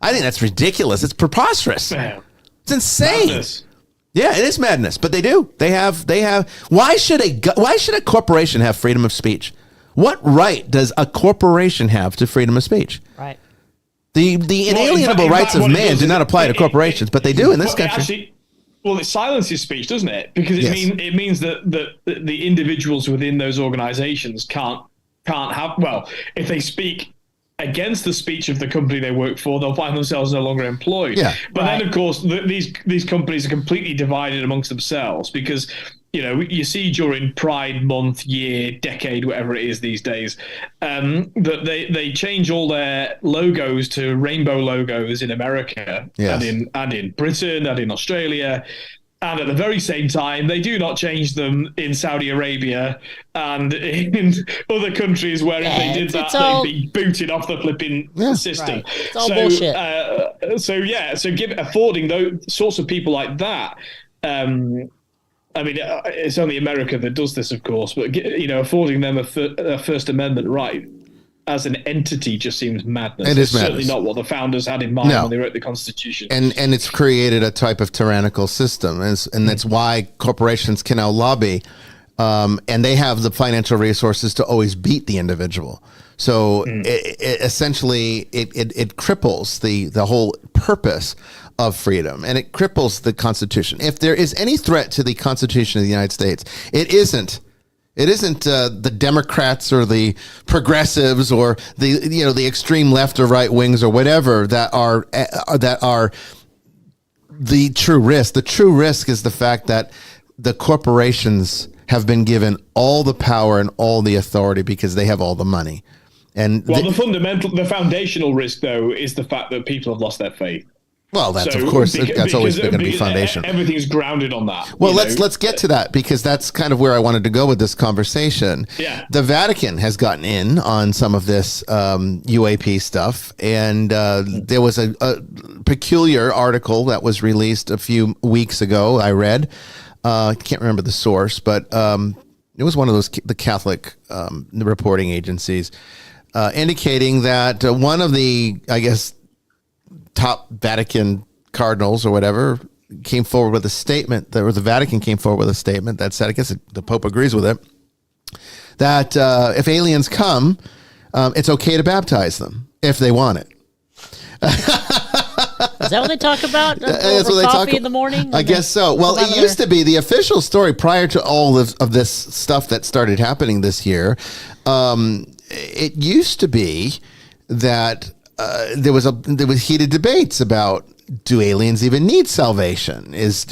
A: I think that's ridiculous. It's preposterous.
C: Man.
A: It's insane.
C: Madness.
A: Yeah, it is madness, but they do. They have. Why should a corporation have freedom of speech? What right does a corporation have to freedom of speech?
B: Right.
A: The inalienable rights of man do not apply to corporations, but they do in this country.
C: It silences speech, doesn't it? Because it means that the individuals within those organizations can't have. Well, if they speak against the speech of the company they work for, they'll find themselves no longer employed.
A: Yeah.
C: But then, of course, these companies are completely divided amongst themselves because, you see during Pride Month, year, decade, whatever it is these days, that they change all their logos to rainbow logos in America and in Britain and in Australia. And at the very same time, they do not change them in Saudi Arabia and in other countries where if they did that, they'd be booted off the flipping system.
B: Right. It's all bullshit.
C: Affording those sorts of people like that. It's only America that does this, of course, but affording them a First Amendment right as an entity just seems madness.
A: It's
C: certainly not what the founders had in mind when they wrote the Constitution.
A: And it's created a type of tyrannical system, and that's why corporations can now lobby, and they have the financial resources to always beat the individual. So it essentially cripples the whole purpose of freedom, and it cripples the Constitution. If there is any threat to the Constitution of the United States, it isn't the Democrats or the progressives or the extreme left or right wings or whatever that are the true risk. The true risk is the fact that the corporations have been given all the power and all the authority because they have all the money. And
C: the foundational risk, though, is the fact that people have lost their faith.
A: Well, that's always going to be foundational.
C: Everything's grounded on that.
A: Well, let's get to that because that's kind of where I wanted to go with this conversation.
C: Yeah.
A: The Vatican has gotten in on some of this UAP stuff, and there was a peculiar article that was released a few weeks ago. I read, I can't remember the source, but it was one of the Catholic reporting agencies indicating that one of the, I guess, top Vatican cardinals or whatever came forward with a statement the Vatican came forward with a statement that said, I guess the Pope agrees with it, that if aliens come, it's okay to baptize them if they want it.
B: Is that what they talk about?
A: That's what they talk about
B: in the morning?
A: I guess so. Well, it used to be the official story prior to all of this stuff that started happening this year. It used to be that there was heated debates about, do aliens even need salvation? Is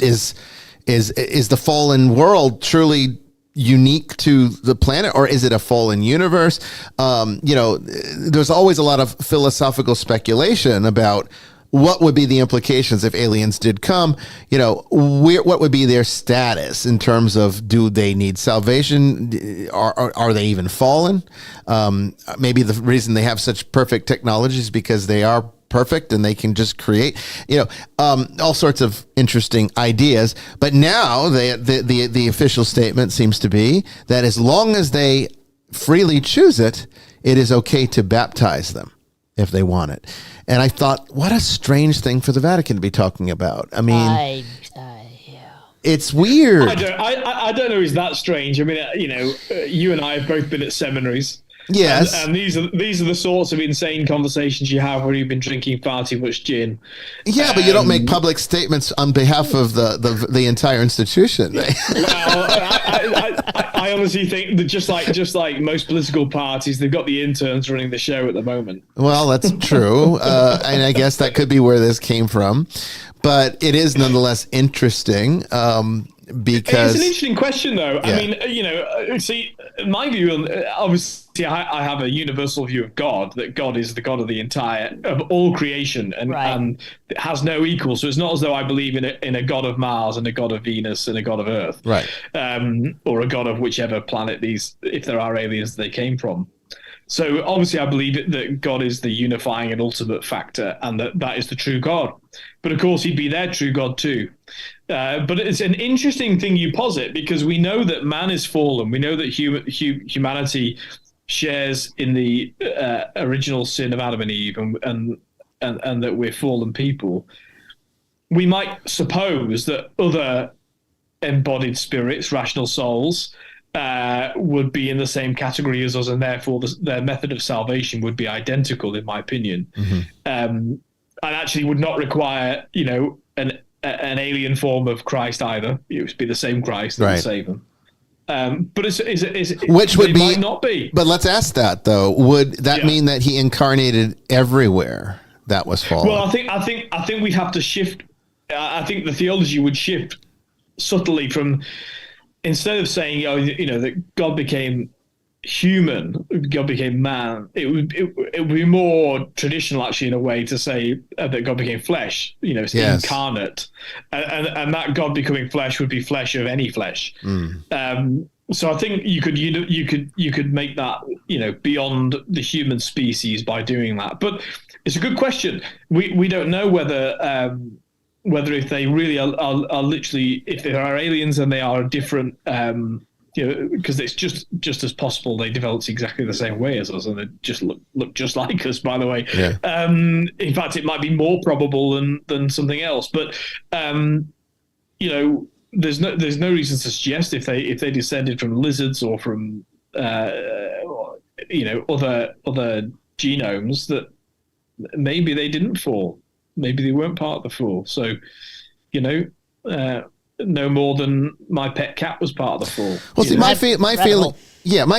A: the fallen world truly unique to the planet, or is it a fallen universe? There's always a lot of philosophical speculation about what would be the implications if aliens did come. What would be their status in terms of, do they need salvation? Are they even fallen? Maybe the reason they have such perfect technology is because they are perfect and they can just create, all sorts of interesting ideas. But now the official statement seems to be that as long as they freely choose it, it is okay to baptize them if they want it. And I thought, what a strange thing for the Vatican to be talking about. I mean, it's weird.
C: I don't know. Is that strange? I mean, you and I have both been at seminaries.
A: Yes,
C: and these are the sorts of insane conversations you have when you've been drinking far too much gin.
A: Yeah, but you don't make public statements on behalf of the entire institution.
C: Well, I honestly think that just like most political parties, they've got the interns running the show at the moment.
A: Well, that's true, and I guess that could be where this came from, but it is nonetheless interesting. Because
C: it's an interesting question, though. Yeah. I mean, see, my view, obviously, I have a universal view of God, that God is the God of all creation, and has no equal. So it's not as though I believe in a God of Mars and a God of Venus and a God of Earth,
A: right?
C: Or a God of whichever planet if there are aliens they came from. So obviously, I believe that God is the unifying and ultimate factor, and that is the true God. But of course, he'd be their true God too. But it's an interesting thing you posit, because we know that man is fallen. We know that humanity shares in the original sin of Adam and Eve, and that we're fallen people. We might suppose that other embodied spirits, rational souls, would be in the same category as us, and therefore their method of salvation would be identical, in my opinion, and actually would not require, an alien form of Christ either. It would be the same Christ that would save them. But
A: which would
C: might not be.
A: But let's ask that though. Would that mean that he incarnated everywhere that was fallen?
C: Well, I think we'd have to shift. I think the theology would shift subtly from, instead of saying, that God became human, God became man, it would be more traditional, actually, in a way, to say that God became flesh. It's incarnate, and that God becoming flesh would be flesh of any flesh. So I think you could make that beyond the human species by doing that. But it's a good question. We don't know whether if they really are literally, if there are aliens and they are different, because it's just as possible they developed exactly the same way as us, and they just look just like us, by the way. Yeah. In fact, it might be more probable than something else. But there's no reason to suggest if they descended from lizards or from other genomes, that maybe they didn't fall. Maybe they weren't part of the fall. So, no more than my pet cat was part of the fall.
A: Well, see, my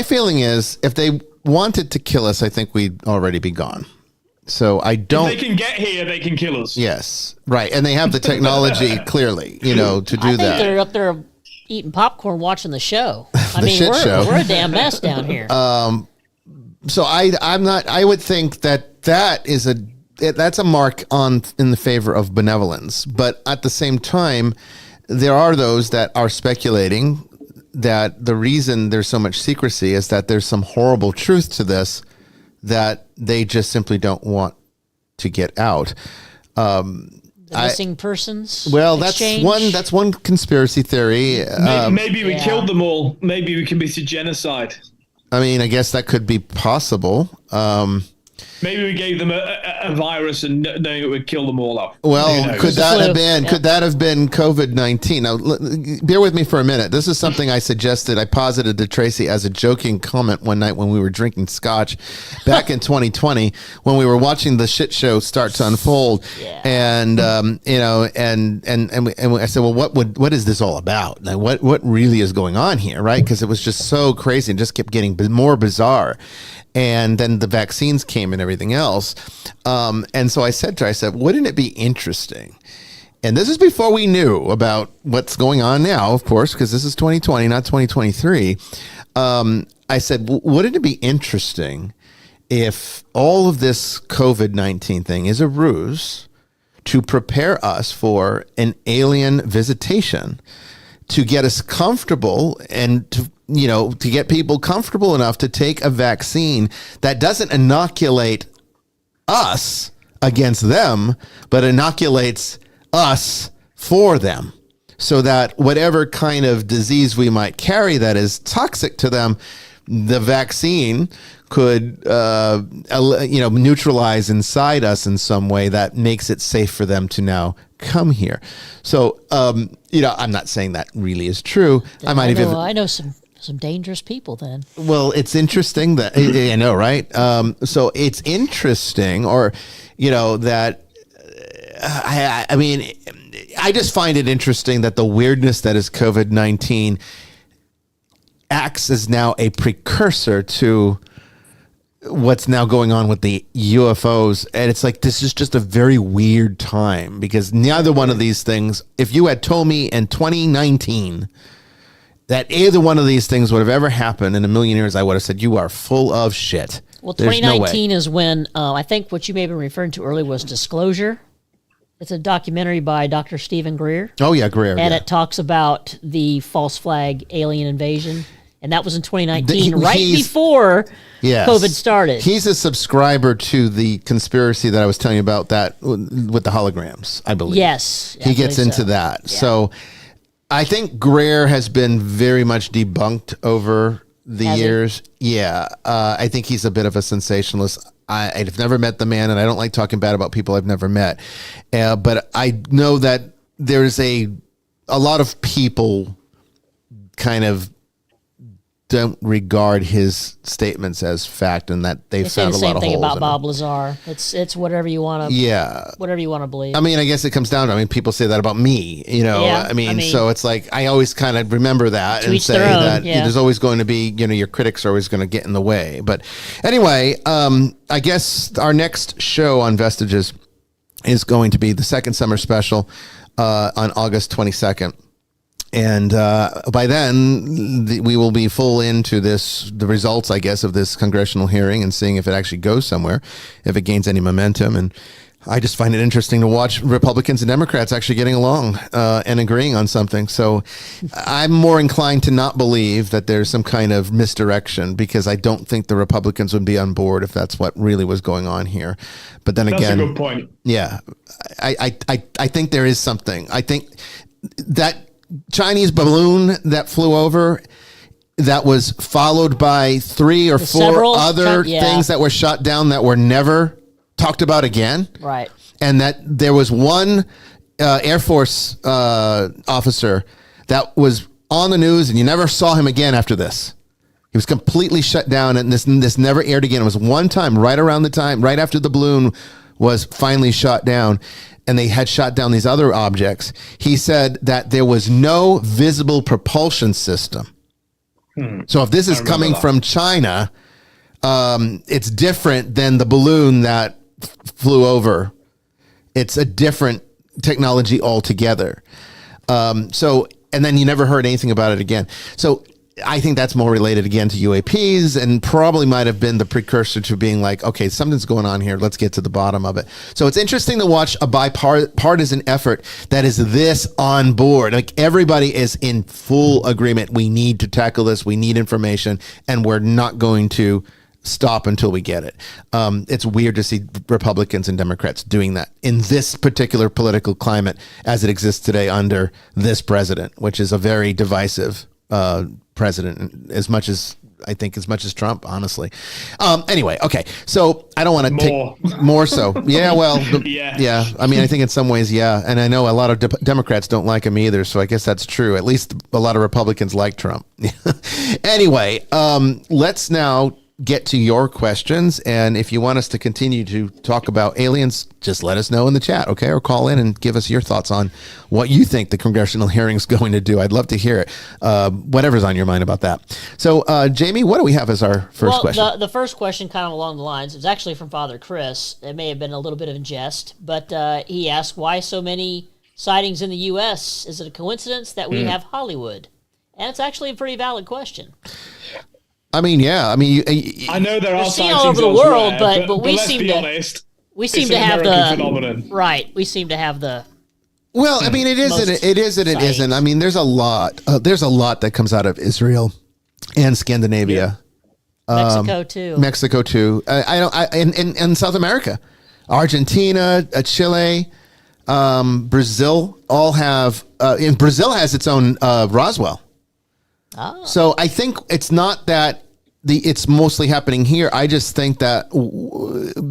A: feeling is, if they wanted to kill us, I think we'd already be gone. So I don't.
C: If they can get here, they can kill us.
A: Yes, right, and they have the technology clearly, to do that.
B: I think they're up there eating popcorn, watching the show. We're a damn mess down here.
A: So I'm not. I would think that is that's a mark in the favor of benevolence, but at the same time, there are those that are speculating that the reason there's so much secrecy is that there's some horrible truth to this that they just simply don't want to get out.
B: Missing persons.
A: Well,
B: exchange.
A: that's one conspiracy theory.
C: Maybe we killed them all. Maybe we committed genocide.
A: I mean, I guess that could be possible.
C: Maybe we gave them a virus and knowing it would kill them all off.
A: Well, could that have been COVID-19? Now, bear with me for a minute. This is something I posited to Tracy as a joking comment one night when we were drinking scotch back in 2020, when we were watching the shit show start to unfold. Yeah. And, I said, well, what is this all about? Now, what really is going on here? Right. Because it was just so crazy and just kept getting more bizarre. And then the vaccines came and everything else. And so I said to her, wouldn't it be interesting? And this is before we knew about what's going on now, of course, because this is 2020, not 2023. I said, wouldn't it be interesting if all of this COVID-19 thing is a ruse to prepare us for an alien visitation, to get us comfortable and to get people comfortable enough to take a vaccine that doesn't inoculate us against them, but inoculates us for them, so that whatever kind of disease we might carry that is toxic to them, the vaccine could neutralize inside us in some way that makes it safe for them to now come here. So I'm not saying that really is true.
B: I know some dangerous people then.
A: Well, it's interesting that I know, right? So it's interesting, that I just find it interesting that the weirdness that is COVID-19 acts as now a precursor to what's now going on with the UFOs. And it's like, this is just a very weird time, because neither one of these things, if you had told me in 2019 that either one of these things would have ever happened in a million years, I would have said, you are full of shit.
B: Well, 2019 is when I think what you may have been referring to earlier was Disclosure. It's a documentary by Dr. Stephen Greer.
A: Oh, yeah, Greer.
B: And it talks about the false flag alien invasion. And that was in 2019, right before COVID started.
A: He's a subscriber to the conspiracy that I was telling you about, that with the holograms, I believe.
B: Yes.
A: He gets into that. Yeah. So I think Greer has been very much debunked over the years. Yeah. I think he's a bit of a sensationalist. I've never met the man, and I don't like talking bad about people I've never met. But I know that there's a lot of people kind of don't regard his statements as fact, and that they've found a lot of holes.
B: Same thing about Bob Lazar. It's whatever you want to. Whatever you want to believe.
A: I mean, I guess it comes down to. I mean, people say that about me. You know. Yeah, I mean, so it's like I always kind of remember that and say that there's always going to be. You know, your critics are always going to get in the way. But anyway, I guess our next show on Vestiges is going to be the second summer special on August 22nd. And by then, we will be full into the results, I guess, of this congressional hearing and seeing if it actually goes somewhere, if it gains any momentum. And I just find it interesting to watch Republicans and Democrats actually getting along and agreeing on something. So I'm more inclined to not believe that there's some kind of misdirection, because I don't think the Republicans would be on board if that's what really was going on here. But then again,
C: that's a good point.
A: Yeah, I think there is something. I think that Chinese balloon that flew over, that was followed by 3 or 4 other things that were shot down that were never talked about again.
B: Right.
A: And that there was one Air Force officer that was on the news, and you never saw him again after this. He was completely shut down, and this never aired again. It was one time, right after the balloon was finally shot down, and they had shot down these other objects. He said that there was no visible propulsion system. So if this is coming from China, it's different than the balloon that flew over. It's a different technology altogether. And then you never heard anything about it again. So I think that's more related again to UAPs, and probably might have been the precursor to being like, okay, something's going on here. Let's get to the bottom of it. So it's interesting to watch a bipartisan effort that is this on board. Like, everybody is in full agreement. We need to tackle this. We need information, and we're not going to stop until we get it. It's weird to see Republicans and Democrats doing that in this particular political climate as it exists today under this president, which is a very divisive president, as much as Trump, honestly. Anyway, okay. So I don't want to take more so. Yeah, well, yeah. I mean, I think in some ways, yeah. And I know a lot of Democrats don't like him either. So I guess that's true. At least a lot of Republicans like Trump. Anyway, let's now get to your questions. And if you want us to continue to talk about aliens, just let us know in the chat, okay? Or call in and give us your thoughts on what you think the congressional hearing is going to do. I'd love to hear it. Whatever's on your mind about that. So, Jamie, what do we have as our first question?
B: The first question, kind of along the lines, is actually from Father Chris. It may have been a little bit of a jest, but he asked, why so many sightings in the U.S.? Is it a coincidence that we have Hollywood? And it's actually a pretty valid question.
A: I mean, yeah. I mean,
C: I know there are sightings
B: all over the world,
C: but
B: we
C: let's
B: seem
C: be
B: to
C: honest,
B: we seem to have the phenomenon. Right. We seem to have the.
A: Well, I mean, it is and it isn't. I mean, there's a lot. There's a lot that comes out of Israel and Scandinavia,
B: Mexico too.
A: In South America, Argentina, Chile, Brazil, all have. And Brazil has its own Roswell. Oh. So I think it's not that it's mostly happening here. I just think that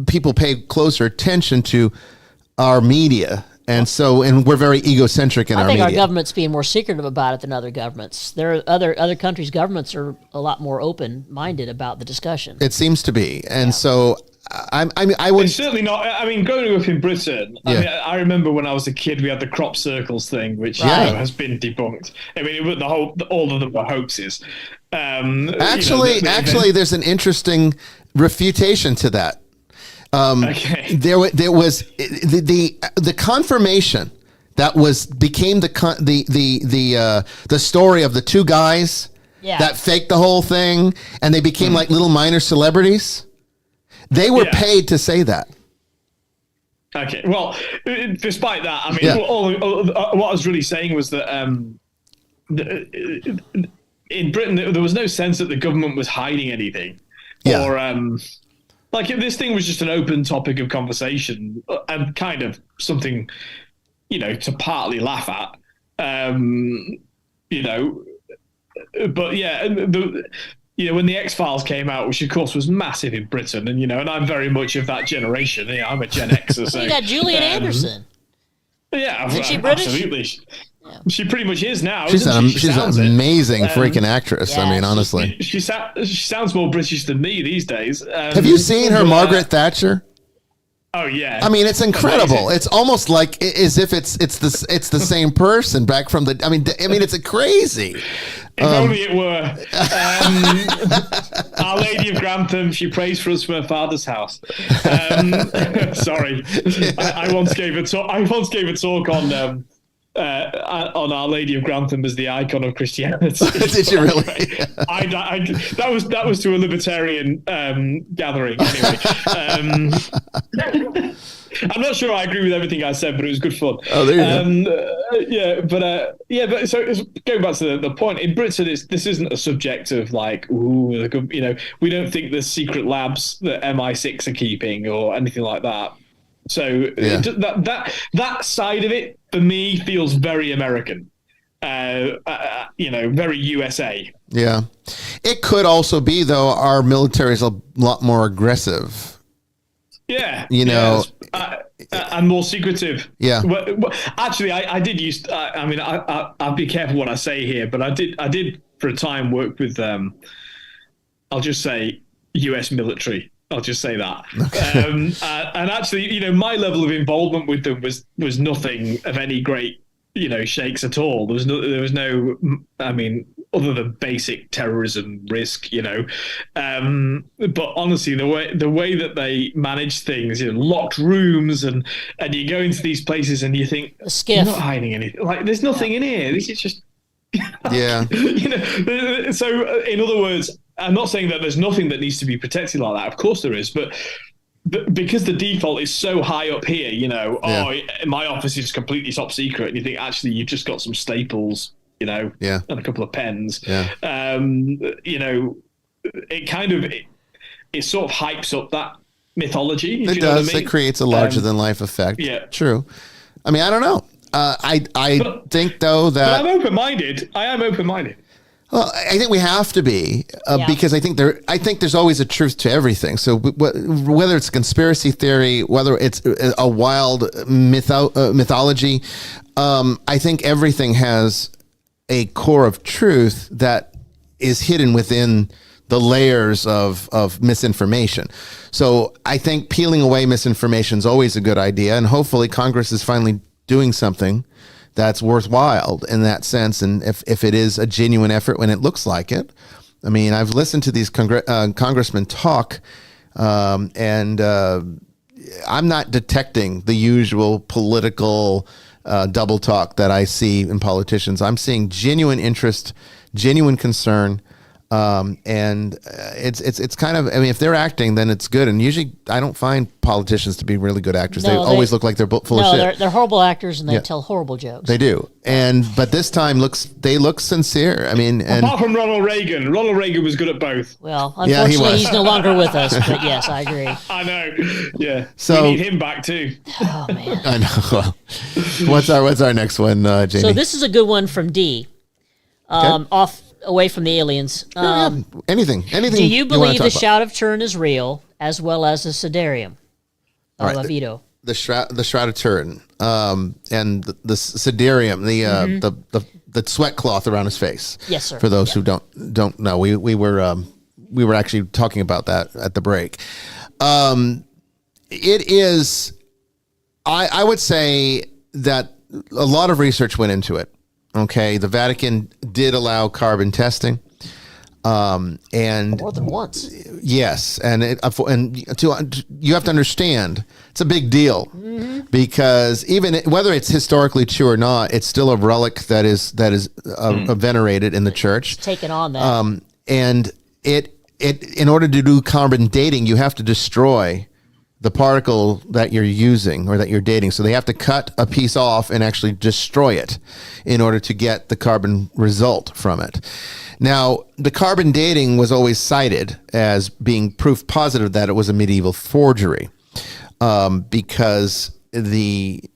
A: people pay closer attention to our media. And we're very egocentric in our media.
B: I think our government's being more secretive about it than other governments. There are other countries' governments are a lot more open-minded about the discussion.
A: It seems to be. And so I would
C: certainly not. I mean, growing up in Britain, I remember when I was a kid, we had the crop circles thing, which has been debunked. I mean, all of them were hoaxes.
A: Actually, there's an interesting refutation to that. There was the confirmation that became the story of the two guys that faked the whole thing, and they became like little minor celebrities. They were paid to say that.
C: Okay, well, despite that, I mean, what I was really saying was that in Britain, there was no sense that the government was hiding anything. Yeah. Or, like, this thing was just an open topic of conversation and kind of something, to partly laugh at. But yeah, when the X-Files came out, which of course was massive in Britain, and and I'm very much of that generation. I'm a Gen Xer. So
B: you got Gillian Anderson.
C: Yeah,
B: is she British?
C: Absolutely. Yeah. She pretty much is now.
A: She's an amazing freaking actress. Yeah, I mean, honestly,
C: she sounds more British than me these days.
A: Have you seen her Margaret Thatcher?
C: Oh yeah.
A: I mean, it's incredible. Amazing. It's almost like as if it's the same person back from the. I mean, it's crazy.
C: If only it were. Our Lady of Grantham, she prays for us from her father's house. Sorry, I once gave a talk on Our Lady of Grantham as the icon of Christianity.
A: Did you really?
C: That was to a libertarian gathering. Anyway, I'm not sure I agree with everything I said, but it was good fun.
A: Oh, there you
C: go. But so going back to the point, in Britain, this isn't a subject of like, we don't think there's secret labs that MI6 are keeping or anything like that. So that side of it for me feels very American, very USA.
A: Yeah, it could also be though our military is a lot more aggressive.
C: Yeah,
A: and
C: more secretive.
A: Yeah.
C: Well, actually, I did use. I'll be careful what I say here, but I did for a time work with. I'll just say U.S. military. I'll just say that. Okay. And actually, my level of involvement with them was nothing of any great, shakes at all. There was no. I mean, other than basic terrorism risk, but honestly, the way that they manage things, locked rooms, and you go into these places and you think you're not hiding anything. Like, there's nothing in here. This is just.
A: Yeah.
C: So in other words, I'm not saying that there's nothing that needs to be protected like that. Of course there is, but because the default is so high up here, my office is completely top secret, and you think actually you've just got some staples, and a couple of pens.
A: Yeah.
C: It kind of it sort of hypes up that mythology.
A: It does. I mean? It creates a larger than life effect.
C: Yeah.
A: True. I mean, I don't know. I think though that
C: but I'm open-minded. I am open-minded.
A: Well, I think we have to be because I think there's always a truth to everything. So whether it's a conspiracy theory, whether it's a wild mythology, I think everything has a core of truth that is hidden within the layers of misinformation. So I think peeling away misinformation is always a good idea, and hopefully Congress is finally doing something that's worthwhile in that sense. And if it is a genuine effort when it looks like it, I mean, I've listened to these congressmen talk, and I'm not detecting the usual political double talk that I see in politicians. I'm seeing genuine interest, genuine concern. And it's kind of, I mean, if they're acting, then it's good. And usually I don't find politicians to be really good actors. They always look like they're full of shit.
B: They're horrible actors, and they tell horrible jokes.
A: They do. But this time they look sincere. I mean,
C: apart from Ronald Reagan was good at both.
B: Well, unfortunately, he's no longer with us, but yes, I agree.
C: I know. Yeah.
A: So
C: we need him back too.
B: Oh man.
A: I know. Well, what's our next one, Jamie?
B: So this is a good one from D. Away from the aliens.
A: Anything.
B: Do you believe the Shroud of Turin is real, as well as the Sidarium of Oviedo?
A: The Shroud of Turin, and the Sidarium, the sweat cloth around his face.
B: Yes, sir.
A: For those who don't know, we were actually talking about that at the break. It is. I would say that a lot of research went into it. Okay, the Vatican did allow carbon testing. And
B: more than once.
A: Yes, and you have to understand it's a big deal because even whether it's historically true or not, it's still a relic that is venerated in the church.
B: It's taken on that,
A: and it in order to do carbon dating, you have to destroy the particle that you're using or that you're dating. So they have to cut a piece off and actually destroy it in order to get the carbon result from it. Now, the carbon dating was always cited as being proof positive that it was a medieval forgery, because it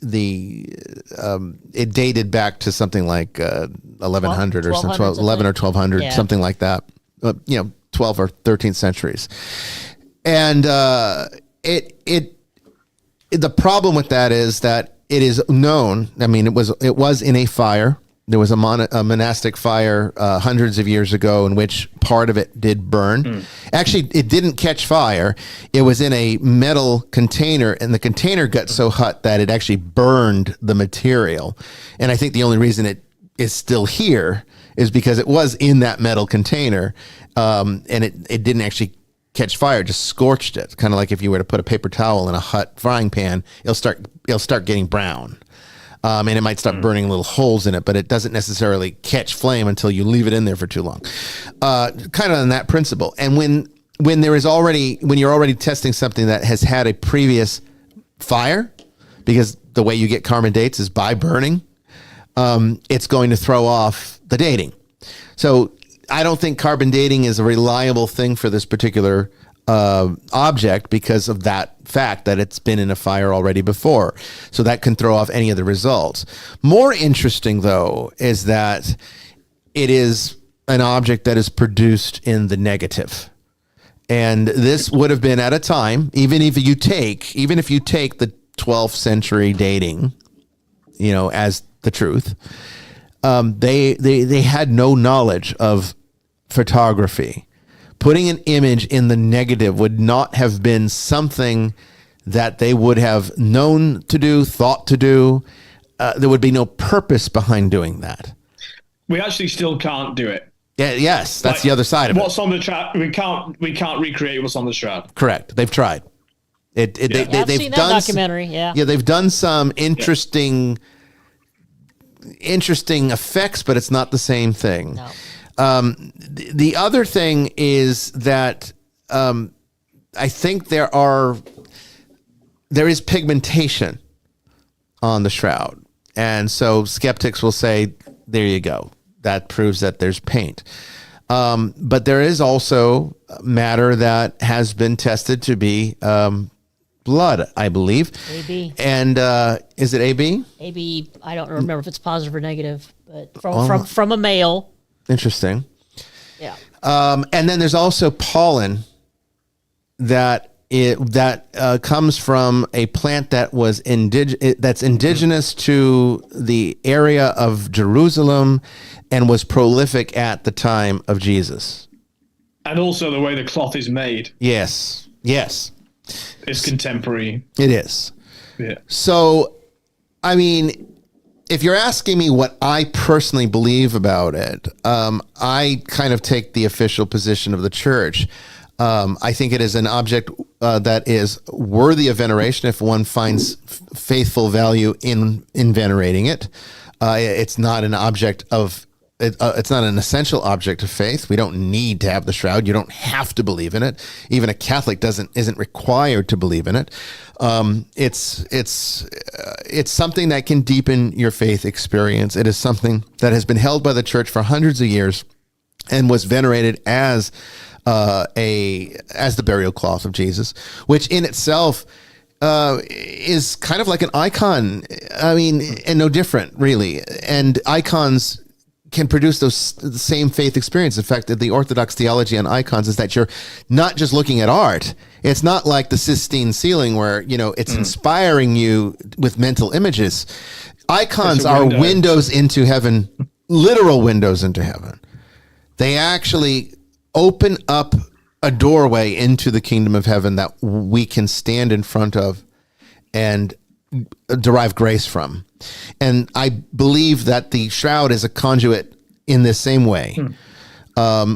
A: dated back to something like 1100 or 11 or 1200, something like that. 12 or 13th centuries, and the problem with that is that it is known. I mean, it was in a fire. There was a monastic fire hundreds of years ago in which part of it did burn. Actually, it didn't catch fire. It was in a metal container, and the container got so hot that it actually burned the material. And I think the only reason it is still here is because it was in that metal container, and it didn't actually catch fire, just scorched it. Kind of like if you were to put a paper towel in a hot frying pan, it'll start getting brown. And it might start burning little holes in it, but it doesn't necessarily catch flame until you leave it in there for too long. Kind of on that principle. And when you're already testing something that has had a previous fire, because the way you get carbon dates is by burning, it's going to throw off the dating. So I don't think carbon dating is a reliable thing for this particular object because of that fact that it's been in a fire already before. So that can throw off any of the results. More interesting, though, is that it is an object that is produced in the negative. And this would have been at a time, even if you take the 12th century dating, as the truth, they had no knowledge of photography. Putting an image in the negative would not have been something that they would have known to do, thought to do. There would be no purpose behind doing that.
C: We actually still can't do it.
A: Yeah, yes, that's the other side of it.
C: What's on the shroud? We can't recreate what's on the shroud.
A: Correct. They've tried.
B: I've seen that documentary. Yeah,
A: they've done some interesting effects, but it's not the same thing.
B: No.
A: The other thing is that I think there is pigmentation on the shroud. And so skeptics will say, there you go. That proves that there's paint. But there is also matter that has been tested to be blood, I believe.
B: AB.
A: And is it AB?
B: AB, I don't remember if it's positive or negative, but from a male. Interesting.
A: Yeah. And then there's also pollen that comes from a plant that was that's indigenous to the area of Jerusalem and was prolific at the time of Jesus.
C: And also the way the cloth is made.
A: Yes.
C: It's contemporary.
A: It is.
C: Yeah.
A: So, I mean, if you're asking me what I personally believe about it, I kind of take the official position of the church. I think it is an object that is worthy of veneration if one finds faithful value in venerating it. It's not an object of it's not an essential object of faith. We don't need to have the shroud. You don't have to believe in it. Even a Catholic isn't required to believe in it. It's something that can deepen your faith experience. It is something that has been held by the church for hundreds of years and was venerated as the burial cloth of Jesus, which in itself is kind of like an icon. I mean, and no different really. And icons can produce the same faith experience. In fact, the Orthodox theology on icons is that you're not just looking at art. It's not like the Sistine ceiling where, it's inspiring you with mental images. Icons are windows into heaven, literal windows into heaven. They actually open up a doorway into the kingdom of heaven that we can stand in front of and derive grace from. And I believe that the shroud is a conduit in this same way.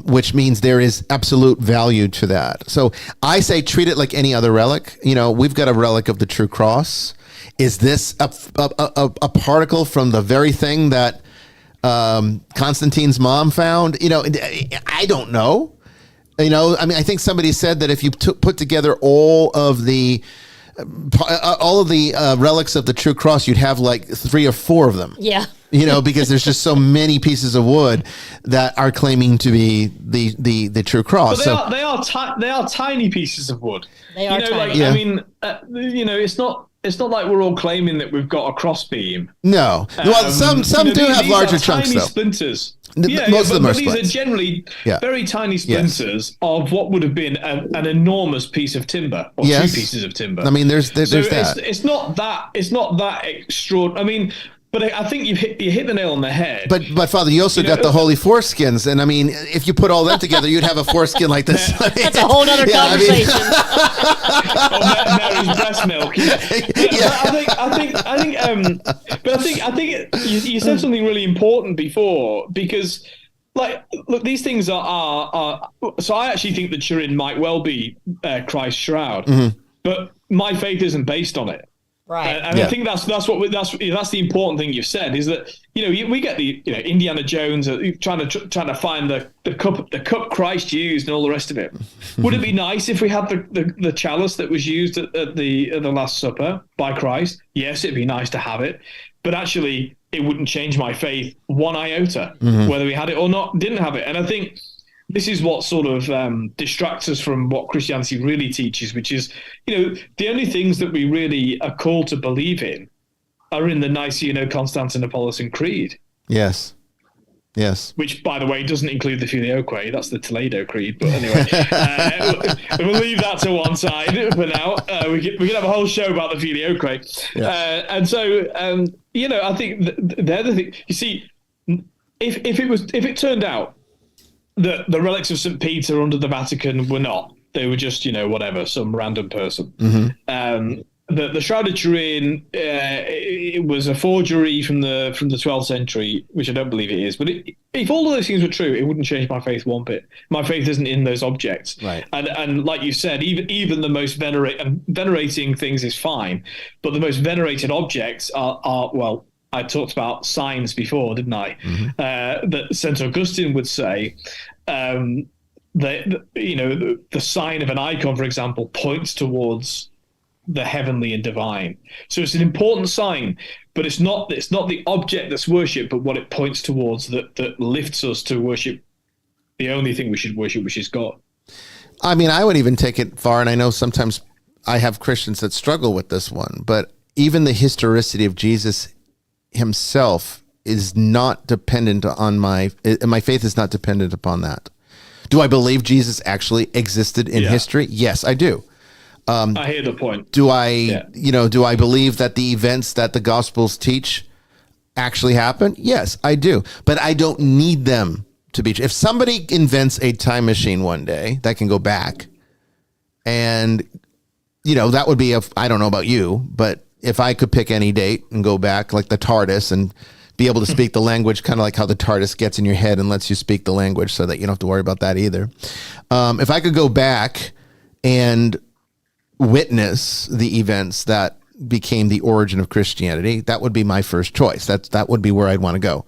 A: which means there is absolute value to that. So I say treat it like any other relic. We've got a relic of the true cross. Is this a particle from the very thing that Constantine's mom found? I don't know. I think somebody said that if you put together all of the relics of the true cross, you'd have like 3 or 4 of them.
B: Yeah.
A: Because there's just so many pieces of wood that are claiming to be the true cross.
C: But they are tiny pieces of wood.
B: They are tiny.
A: Yeah.
C: I mean, it's not like we're all claiming that we've got a crossbeam.
A: No. Well, some do have larger chunks,
C: tiny
A: though.
C: Splinters.
A: Most of them are
C: these
A: splints.
C: are generally very tiny splinters of what would have been an enormous piece of timber or 2 pieces of timber.
A: I mean, there's that.
C: It's not that extraordinary. I mean, but I think you hit the nail on the head.
A: But Father, you also got the holy foreskins, and I mean, if you put all that together, you'd have a foreskin like this.
B: That's a whole other conversation.
C: Mary's breast milk. I think you said something really important before, because look, these things are so I actually think the Turin might well be Christ's shroud, but my faith isn't based on it.
B: Right.
C: And I think that's the important thing you've said, is that we get the Indiana Jones trying to find the cup Christ used and all the rest of it. Would it be nice if we had the chalice that was used at the Last Supper by Christ? Yes, it'd be nice to have it, but actually it wouldn't change my faith one iota whether we had it or not, didn't have it. And I think this is what sort of distracts us from what Christianity really teaches, which is, the only things that we really are called to believe in are in the Niceno-Constantinopolitan Creed.
A: Yes.
C: Which, by the way, doesn't include the Filioque. That's the Toledo Creed. But anyway, we'll leave that to one side for now. We can have a whole show about the Filioque. Yeah. And so, I think the other thing, you see, if it turned out the relics of St. Peter under the Vatican were not. They were just, whatever, some random person. The Shroud of Turin, it was a forgery from the 12th century, which I don't believe it is. But if all of those things were true, it wouldn't change my faith one bit. My faith isn't in those objects.
A: Right.
C: And like you said, even the most venerating things is fine, but the most venerated objects are well, I talked about signs before, didn't I? That St. Augustine would say that the sign of an icon, for example, points towards the heavenly and divine. So it's an important sign, but it's not the object that's worshipped, but what it points towards that lifts us to worship the only thing we should worship, which is God.
A: I mean, I would even take it far, and I know sometimes I have Christians that struggle with this one, but even the historicity of Jesus himself is not dependent on my faith is not dependent upon that. Do I believe Jesus actually existed in history? Yes, I do.
C: I hear the point.
A: Do I believe that the events that the Gospels teach actually happen? Yes, I do. But I don't need them to be. If somebody invents a time machine one day that can go back, and that would be I don't know about you, but if I could pick any date and go back, like the TARDIS, and be able to speak the language, kind of like how the TARDIS gets in your head and lets you speak the language so that you don't have to worry about that either. If I could go back and witness the events that became the origin of Christianity, that would be my first choice. That would be where I'd want to go.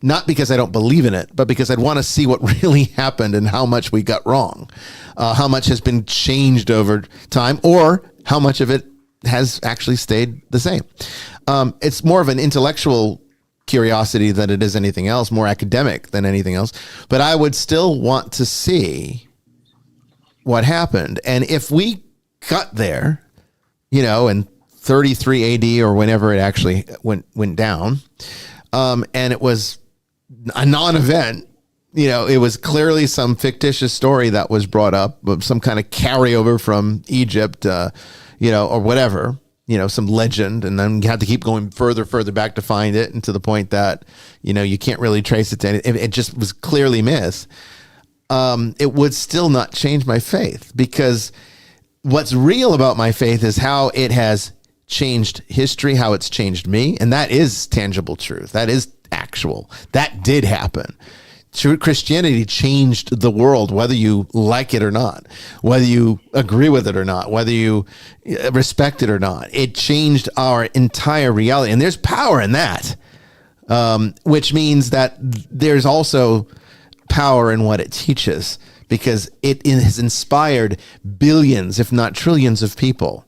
A: Not because I don't believe in it, but because I'd want to see what really happened and how much we got wrong, how much has been changed over time, or how much of it has actually stayed the same. It's more of an intellectual curiosity than it is anything else, more academic than anything else. But I would still want to see what happened. And if we got there, in 33 AD or whenever it actually went down, and it was a non-event, it was clearly some fictitious story that was brought up, some kind of carryover from Egypt, or whatever, some legend, and then you have to keep going further back to find it, and to the point that, you can't really trace it to anything. It just was clearly myth. It would still not change my faith, because what's real about my faith is how it has changed history, how it's changed me, and that is tangible truth. That is actual. That did happen. Christianity changed the world, whether you like it or not, whether you agree with it or not, whether you respect it or not. It changed our entire reality. And there's power in that, which means that there's also power in what it teaches, because it has inspired billions, if not trillions of people,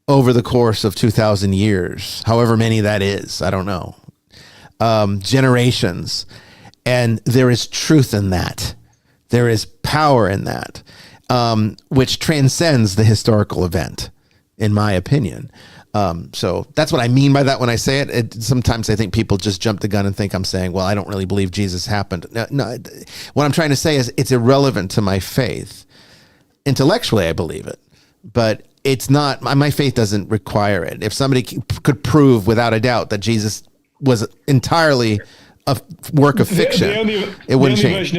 A: over the course of 2,000 years, however many that is, I don't know. Generations. And there is truth in that. There is power in that, which transcends the historical event, in my opinion. So that's what I mean by that when I say it. Sometimes I think people just jump the gun and think I'm saying, well, I don't really believe Jesus happened. No, what I'm trying to say is it's irrelevant to my faith. Intellectually, I believe it, but it's not, my faith doesn't require it. If somebody could prove without a doubt that Jesus was entirely a work of fiction, it wouldn't change.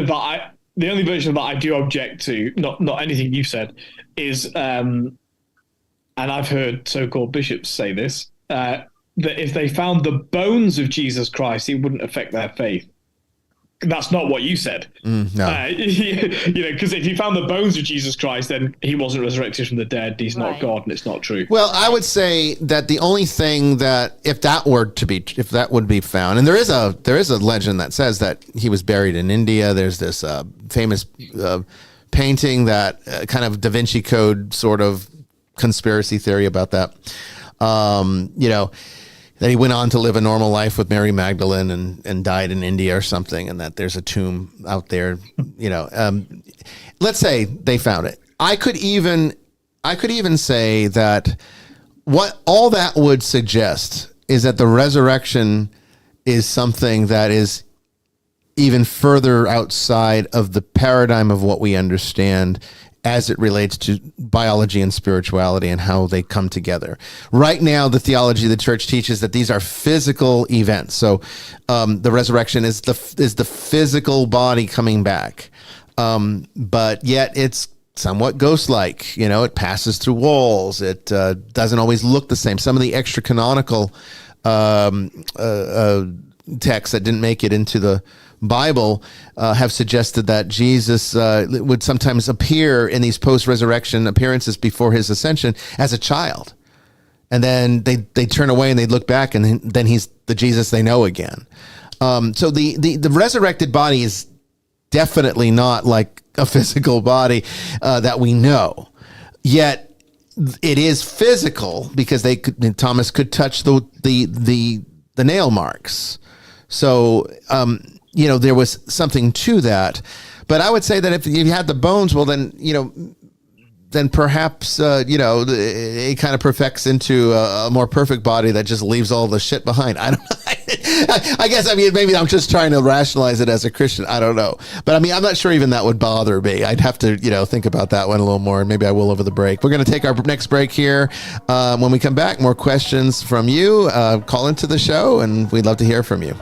C: The only version of that I do object to, not anything you've said, is, and I've heard so-called bishops say this, that if they found the bones of Jesus Christ, it wouldn't affect their faith. That's not what you said.
A: No.
C: Because if you found the bones of Jesus Christ, then he wasn't resurrected from the dead. He's not God, and it's not true.
A: Well, I would say that the only thing that, if that would be found, and there is a legend that says that he was buried in India. There's this famous painting that kind of Da Vinci Code sort of conspiracy theory about that. That he went on to live a normal life with Mary Magdalene and died in India or something, and that there's a tomb out there. Let's say they found it. I could even say that what all that would suggest is that the resurrection is something that is even further outside of the paradigm of what we understand as it relates to biology and spirituality and how they come together. Right now, the theology of the church teaches that these are physical events. So the resurrection is the physical body coming back. But yet it's somewhat ghost-like. It passes through walls. It doesn't always look the same. Some of the extra canonical texts that didn't make it into the Bible have suggested that Jesus would sometimes appear in these post-resurrection appearances before his ascension as a child. And then they turn away and they look back, and then he's the Jesus they know again. So the resurrected body is definitely not like a physical body that we know. Yet it is physical because Thomas could touch the nail marks. So there was something to that, but I would say that if you had the bones, well, then perhaps, it kind of perfects into a more perfect body that just leaves all the shit behind. I don't know. I guess, maybe I'm just trying to rationalize it as a Christian. I don't know. But I'm not sure even that would bother me. I'd have to, think about that one a little more. Maybe I will over the break. We're going to take our next break here. When we come back, more questions from you. Call into the show, and we'd love to hear from you.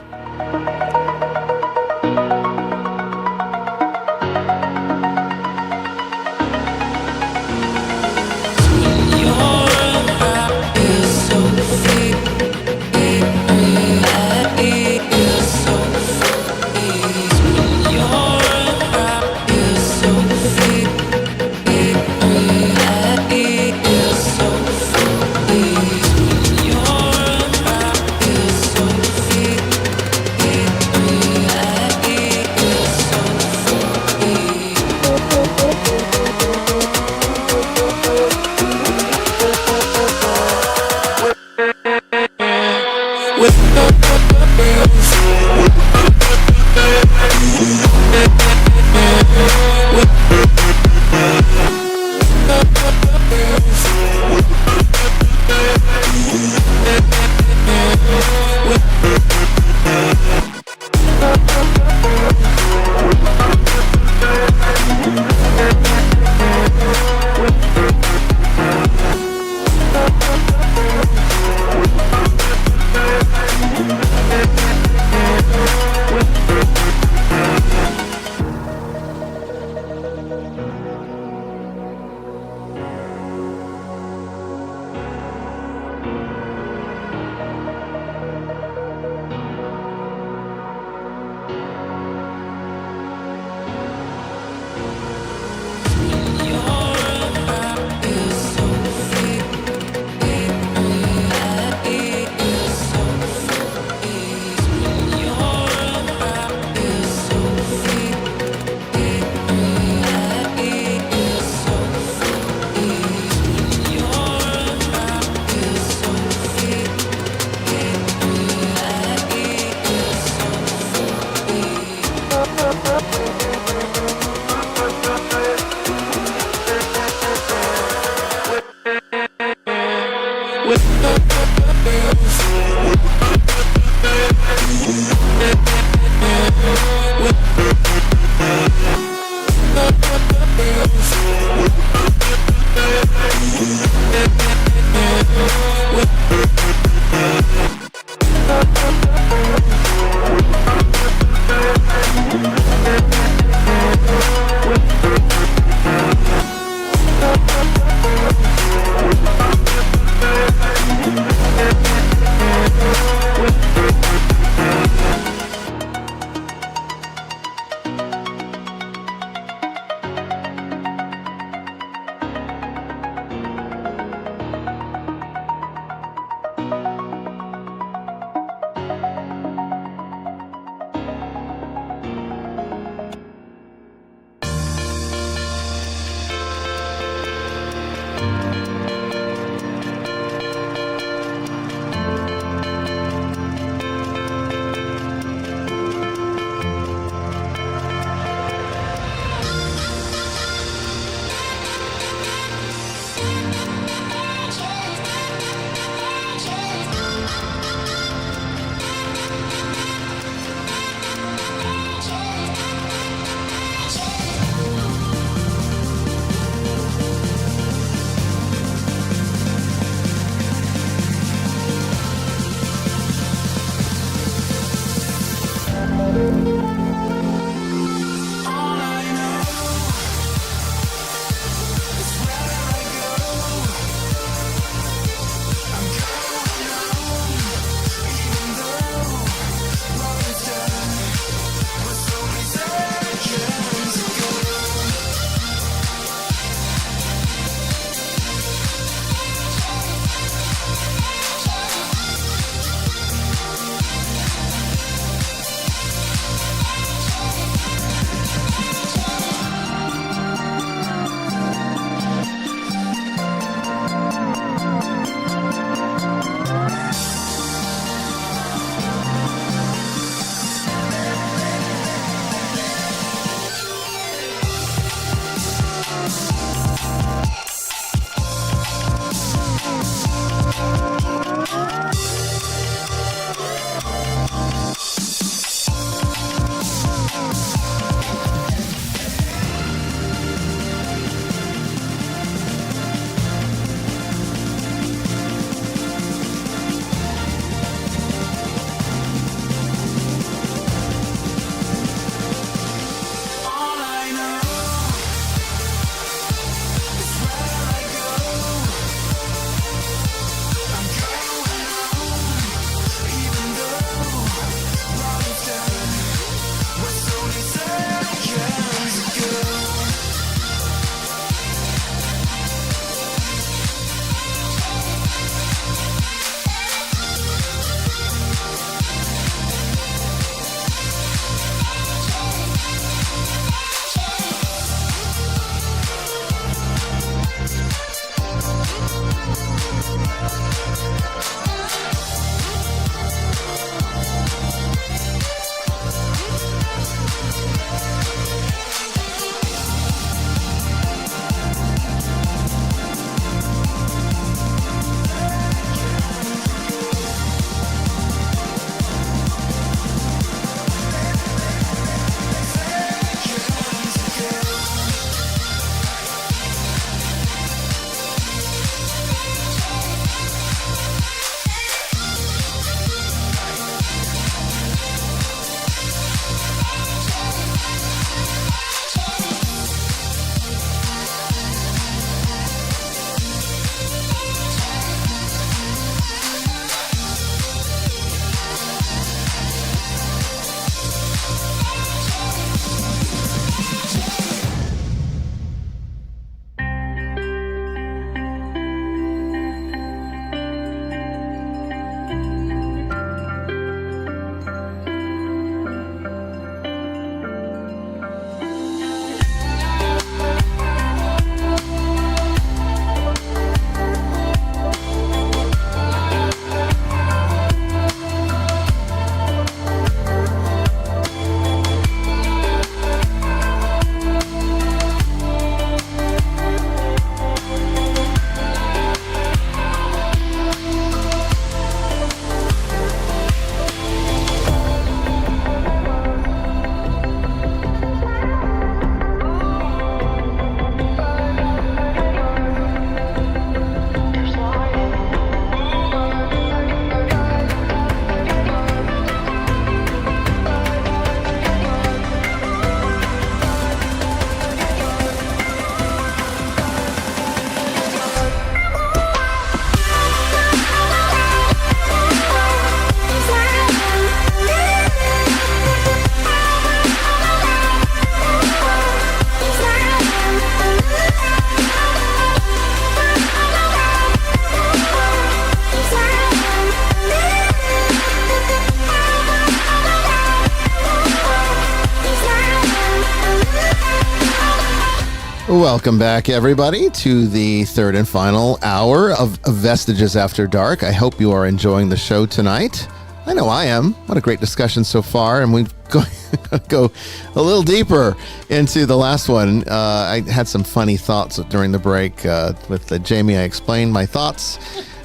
A: Welcome back, everybody, to the third and final hour of Vestiges After Dark. I hope you are enjoying the show tonight. I know I am. What a great discussion so far, and we're going to go a little deeper into the last one. I had some funny thoughts during the break with Jamie. I explained my thoughts.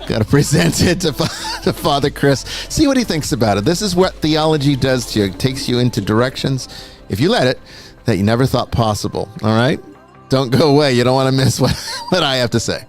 A: Got to present it to Father Chris. See what he thinks about it. This is what theology does to you. It takes you into directions, if you let it, that you never thought possible. All right? Don't go away. You don't want to miss what I have to say.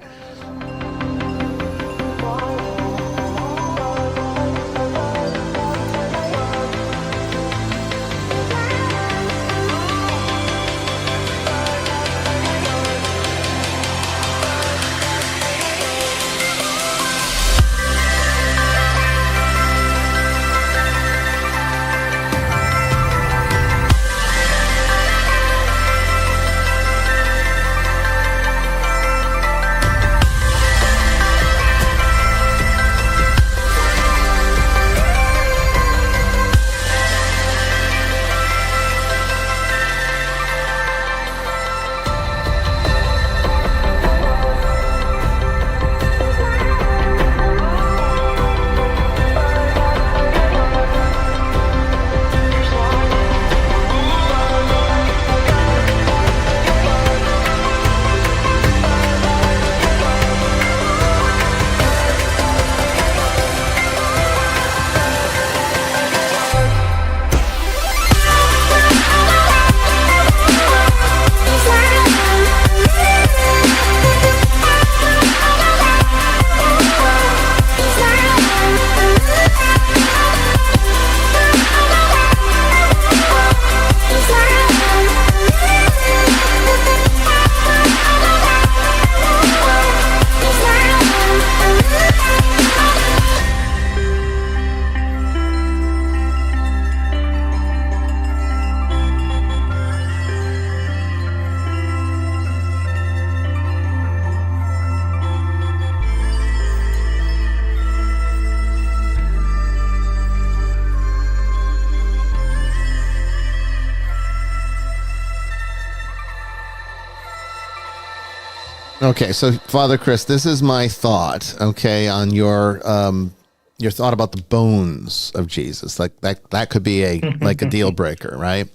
A: Okay, so Father Chris, this is my thought, okay, on your thought about the bones of Jesus. Like that could be a deal breaker, right?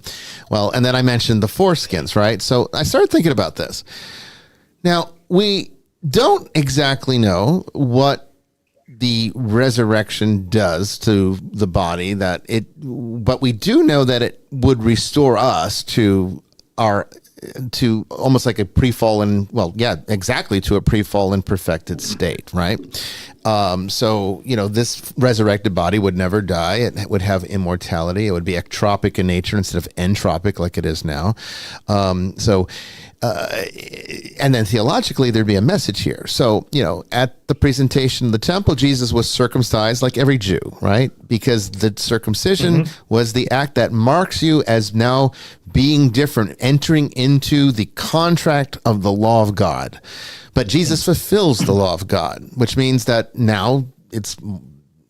A: Well, and then I mentioned the foreskins, right? So I started thinking about this. Now, we don't exactly know what the resurrection does to the body, but we do know that it would restore us to almost like a pre-fallen, to a pre-fallen perfected state, right? So, this resurrected body would never die. It would have immortality. It would be ectropic in nature instead of entropic like it is now. And then theologically, there'd be a message here. So, at the presentation of the temple, Jesus was circumcised like every Jew, right? Because the circumcision was the act that marks you as now being different, entering into the contract of the law of God. But Jesus fulfills the law of God, which means that now it's,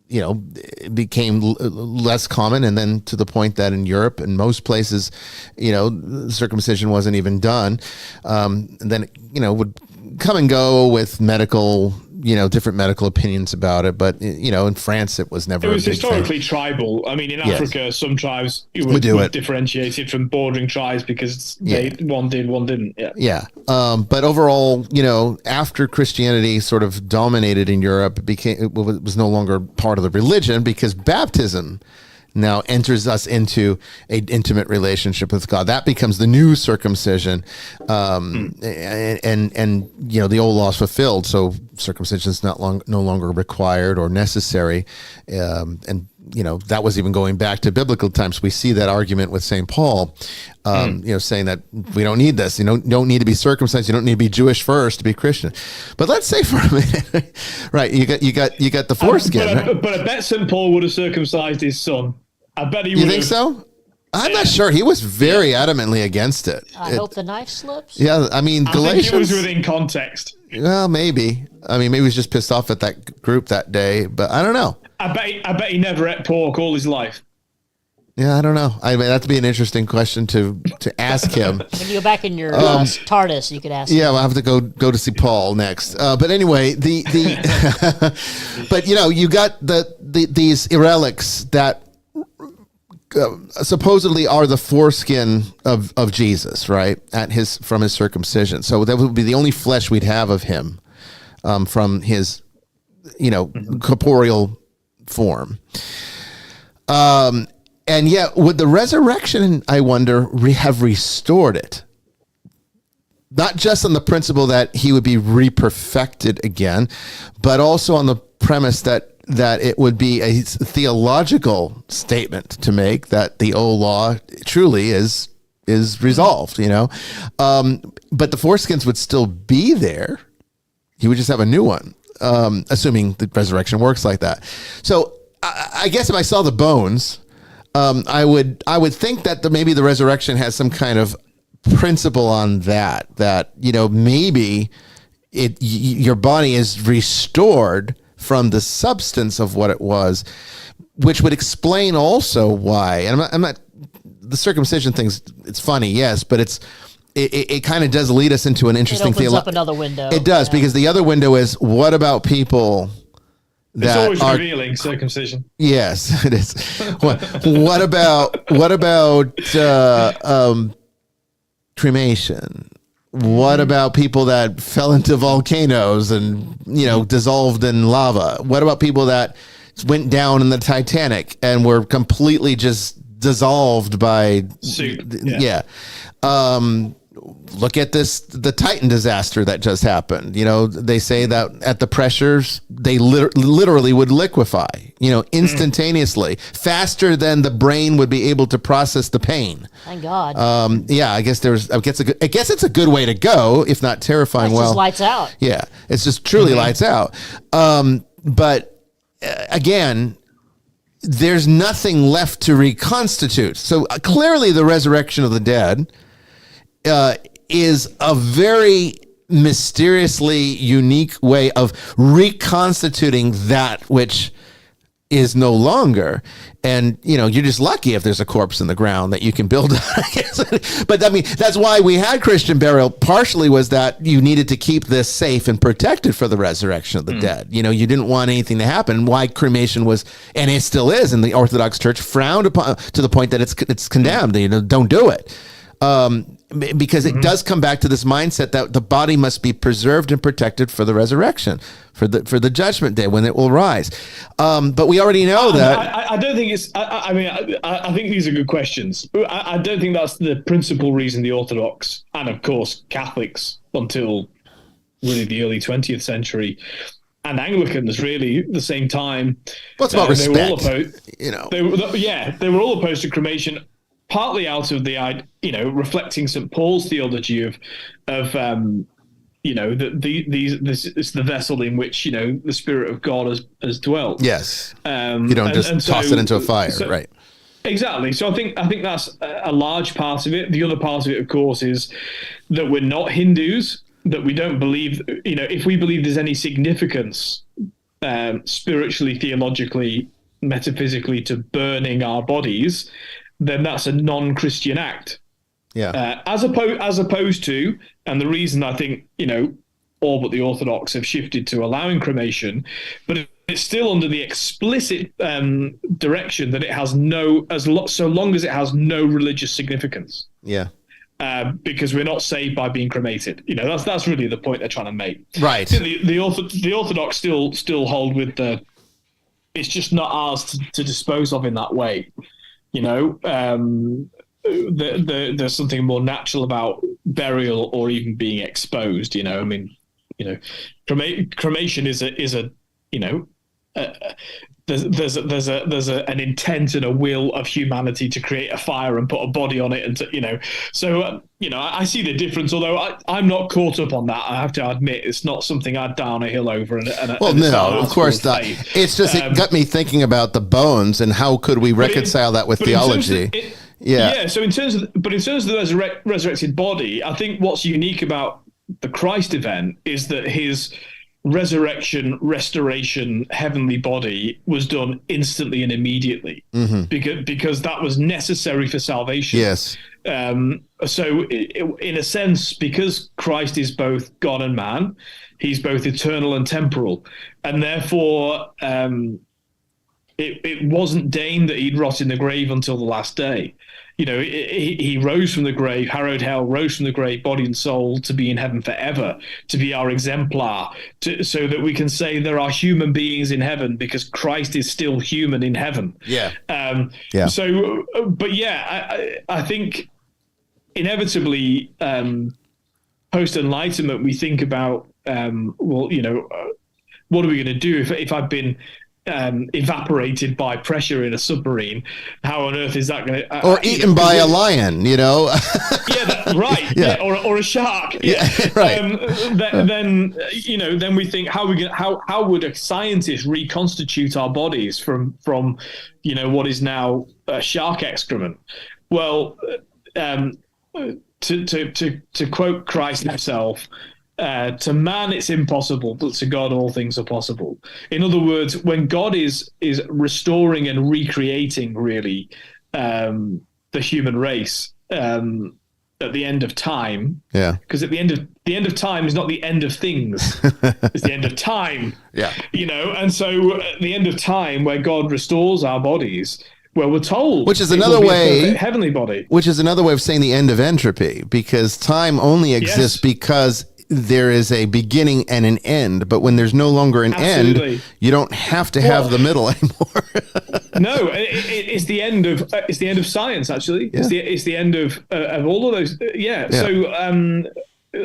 A: it became less common. And then to the point that in Europe and most places, circumcision wasn't even done. And then, would come and go with medical, different medical opinions about it. But, in France, it was never.
C: It was historically tribal. I mean, in Africa, some tribes would differentiated from bordering tribes because one did, one didn't.
A: Yeah. But overall, after Christianity sort of dominated in Europe, it was no longer part of the religion because baptism now enters us into an intimate relationship with God. That becomes the new circumcision. And the old law is fulfilled. So circumcision is no longer required or necessary. That was even going back to biblical times. We see that argument with St. Paul, saying that we don't need this. You don't need to be circumcised. You don't need to be Jewish first to be Christian. But let's say for a minute, right? You got the foreskin.
C: But I bet St. Paul would have circumcised his son. I bet he would.
A: You think so? I'm not sure. He was very adamantly against it.
B: I hope the knife slips.
A: Yeah, I mean, Galatians.
C: I think it was within context.
A: Well, maybe. I mean, maybe he was just pissed off at that group that day, but I don't know.
C: I bet he never ate pork all his life.
A: Yeah, I don't know. I mean, that'd be an interesting question to ask him.
B: When you go back in your TARDIS, you could ask him.
A: Yeah, we'll have to go to see Paul next. But anyway, but you got these relics that supposedly are the foreskin of Jesus, right? From his circumcision. So that would be the only flesh we'd have of him from his, corporeal form. And yet, would the resurrection, I wonder, have restored it? Not just on the principle that he would be re-perfected again, but also on the premise that it would be a theological statement to make that the old law truly is resolved, But the foreskins would still be there. He would just have a new one, assuming the resurrection works like that. So I guess if I saw the bones, I would think that maybe the resurrection has some kind of principle on that maybe your body is restored from the substance of what it was, which would explain also why. And I'm not the circumcision thing's, it's funny, yes, but it kind of does lead us into an interesting
B: thing. It opens up another window.
A: It does, because the other window is, what about people
C: that it's always revealing circumcision?
A: Yes, it is. What about cremation? What about people that fell into volcanoes and, dissolved in lava? What about people that went down in the Titanic and were completely just dissolved by
C: soup?
A: Yeah. Look at the Titan disaster that just happened. They say that at the pressures, they literally would liquefy, instantaneously, faster than the brain would be able to process the pain.
B: Thank God.
A: I guess it's a good way to go, if not terrifying.
B: It's just lights out.
A: Yeah, it's just truly lights out. But again, there's nothing left to reconstitute. So clearly the resurrection of the dead is a very mysteriously unique way of reconstituting that which is no longer. And, you're just lucky if there's a corpse in the ground that you can build. But I mean, that's why we had Christian burial. Partially was that you needed to keep this safe and protected for the resurrection of the dead. You didn't want anything to happen. Why cremation was, and it still is in the Orthodox Church, frowned upon to the point that it's condemned. Don't do it. Because it does come back to this mindset that the body must be preserved and protected for the resurrection, for the judgment day when it will rise. But we already know that.
C: I don't think it's. I think these are good questions. I don't think that's the principal reason the Orthodox and of course Catholics until really the early 20th century and Anglicans really at the same time.
A: What's about respect?
C: They were all opposed. They were all opposed to cremation. Partly out of the, reflecting St. Paul's theology of this is the vessel in which the Spirit of God has dwelt.
A: Yes, you don't just toss it into a fire, right?
C: Exactly. So I think that's a large part of it. The other part of it, of course, is that we're not Hindus. That we don't believe. If we believe there's any significance spiritually, theologically, metaphysically to burning our bodies, then that's a non-Christian act.
A: Yeah.
C: As opposed to, and the reason I think, all but the Orthodox have shifted to allowing cremation, but it's still under the explicit direction that it has so long as it has no religious significance.
A: Yeah.
C: Because we're not saved by being cremated. That's really the point they're trying to make.
A: Right.
C: The Orthodox still hold with it's just not ours to dispose of in that way. There's something more natural about burial or even being exposed. Cremation is there's an intent and a will of humanity to create a fire and put a body on it, and I see the difference. Although I'm not caught up on that, I have to admit it's not something I'd down a hill over.
A: Of course not. It's just it got me thinking about the bones and how could we reconcile that with theology.
C: So in terms of the resurrected body, I think what's unique about the Christ event is that his resurrection, restoration, heavenly body was done instantly and immediately, because that was necessary for salvation.
A: Yes.
C: So in a sense, because Christ is both God and man, he's both eternal and temporal, and therefore it wasn't deigned that he'd rot in the grave until the last day. He rose from the grave, harrowed hell, rose from the grave, body and soul, to be in heaven forever, to be our exemplar, so that we can say there are human beings in heaven because Christ is still human in heaven.
A: Yeah.
C: So, but I think inevitably, post-Enlightenment, we think about, what are we going to do if I've been evaporated by pressure in a submarine? How on earth is that going to
A: or eaten by a lion,
C: right.
A: Yeah.
C: Or a shark,
A: right.
C: Then we think how would a scientist reconstitute our bodies from what is now shark excrement? Well, to quote Christ himself, to man it's impossible, but to God all things are possible. In other words, when God is restoring and recreating really the human race at the end of time, because at the end of time is not the end of things, it's the end of time. And so at the end of time, where God restores our bodies, well, we're told,
A: which is another way,
C: heavenly body,
A: which is another way of saying the end of entropy, because time only exists because there is a beginning and an end, but when there's no longer an end, you don't have to have the middle anymore.
C: No, it's the end of science. Actually, it's the end of all of those.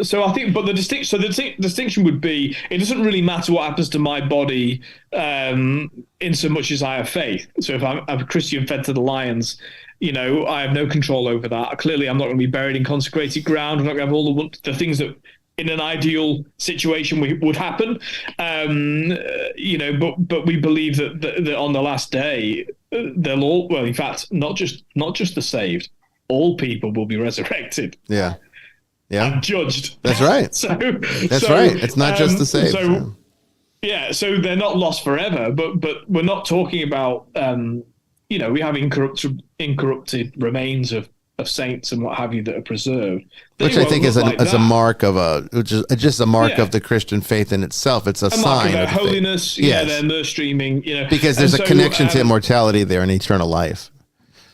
C: So I think, but the distinction would be, it doesn't really matter what happens to my body, in so much as I have faith. So if I'm a Christian fed to the lions, I have no control over that. Clearly, I'm not going to be buried in consecrated ground. I'm not going to have all the things that in an ideal situation would happen. But we believe that on the last day, they'll all, well, in fact, not just the saved, all people will be resurrected.
A: Yeah. And
C: judged.
A: That's right. That's right. It's not just the saved.
C: Yeah, so they're not lost forever, but we're not talking about we have incorrupted remains of saints and what have you that are preserved.
A: Which I think is a mark of just a mark of the Christian faith in itself. It's a sign
C: mark of their
A: of
C: holiness.
A: Faith. Yes.
C: They're nurse streaming.
A: Because there's a connection to immortality there and eternal life.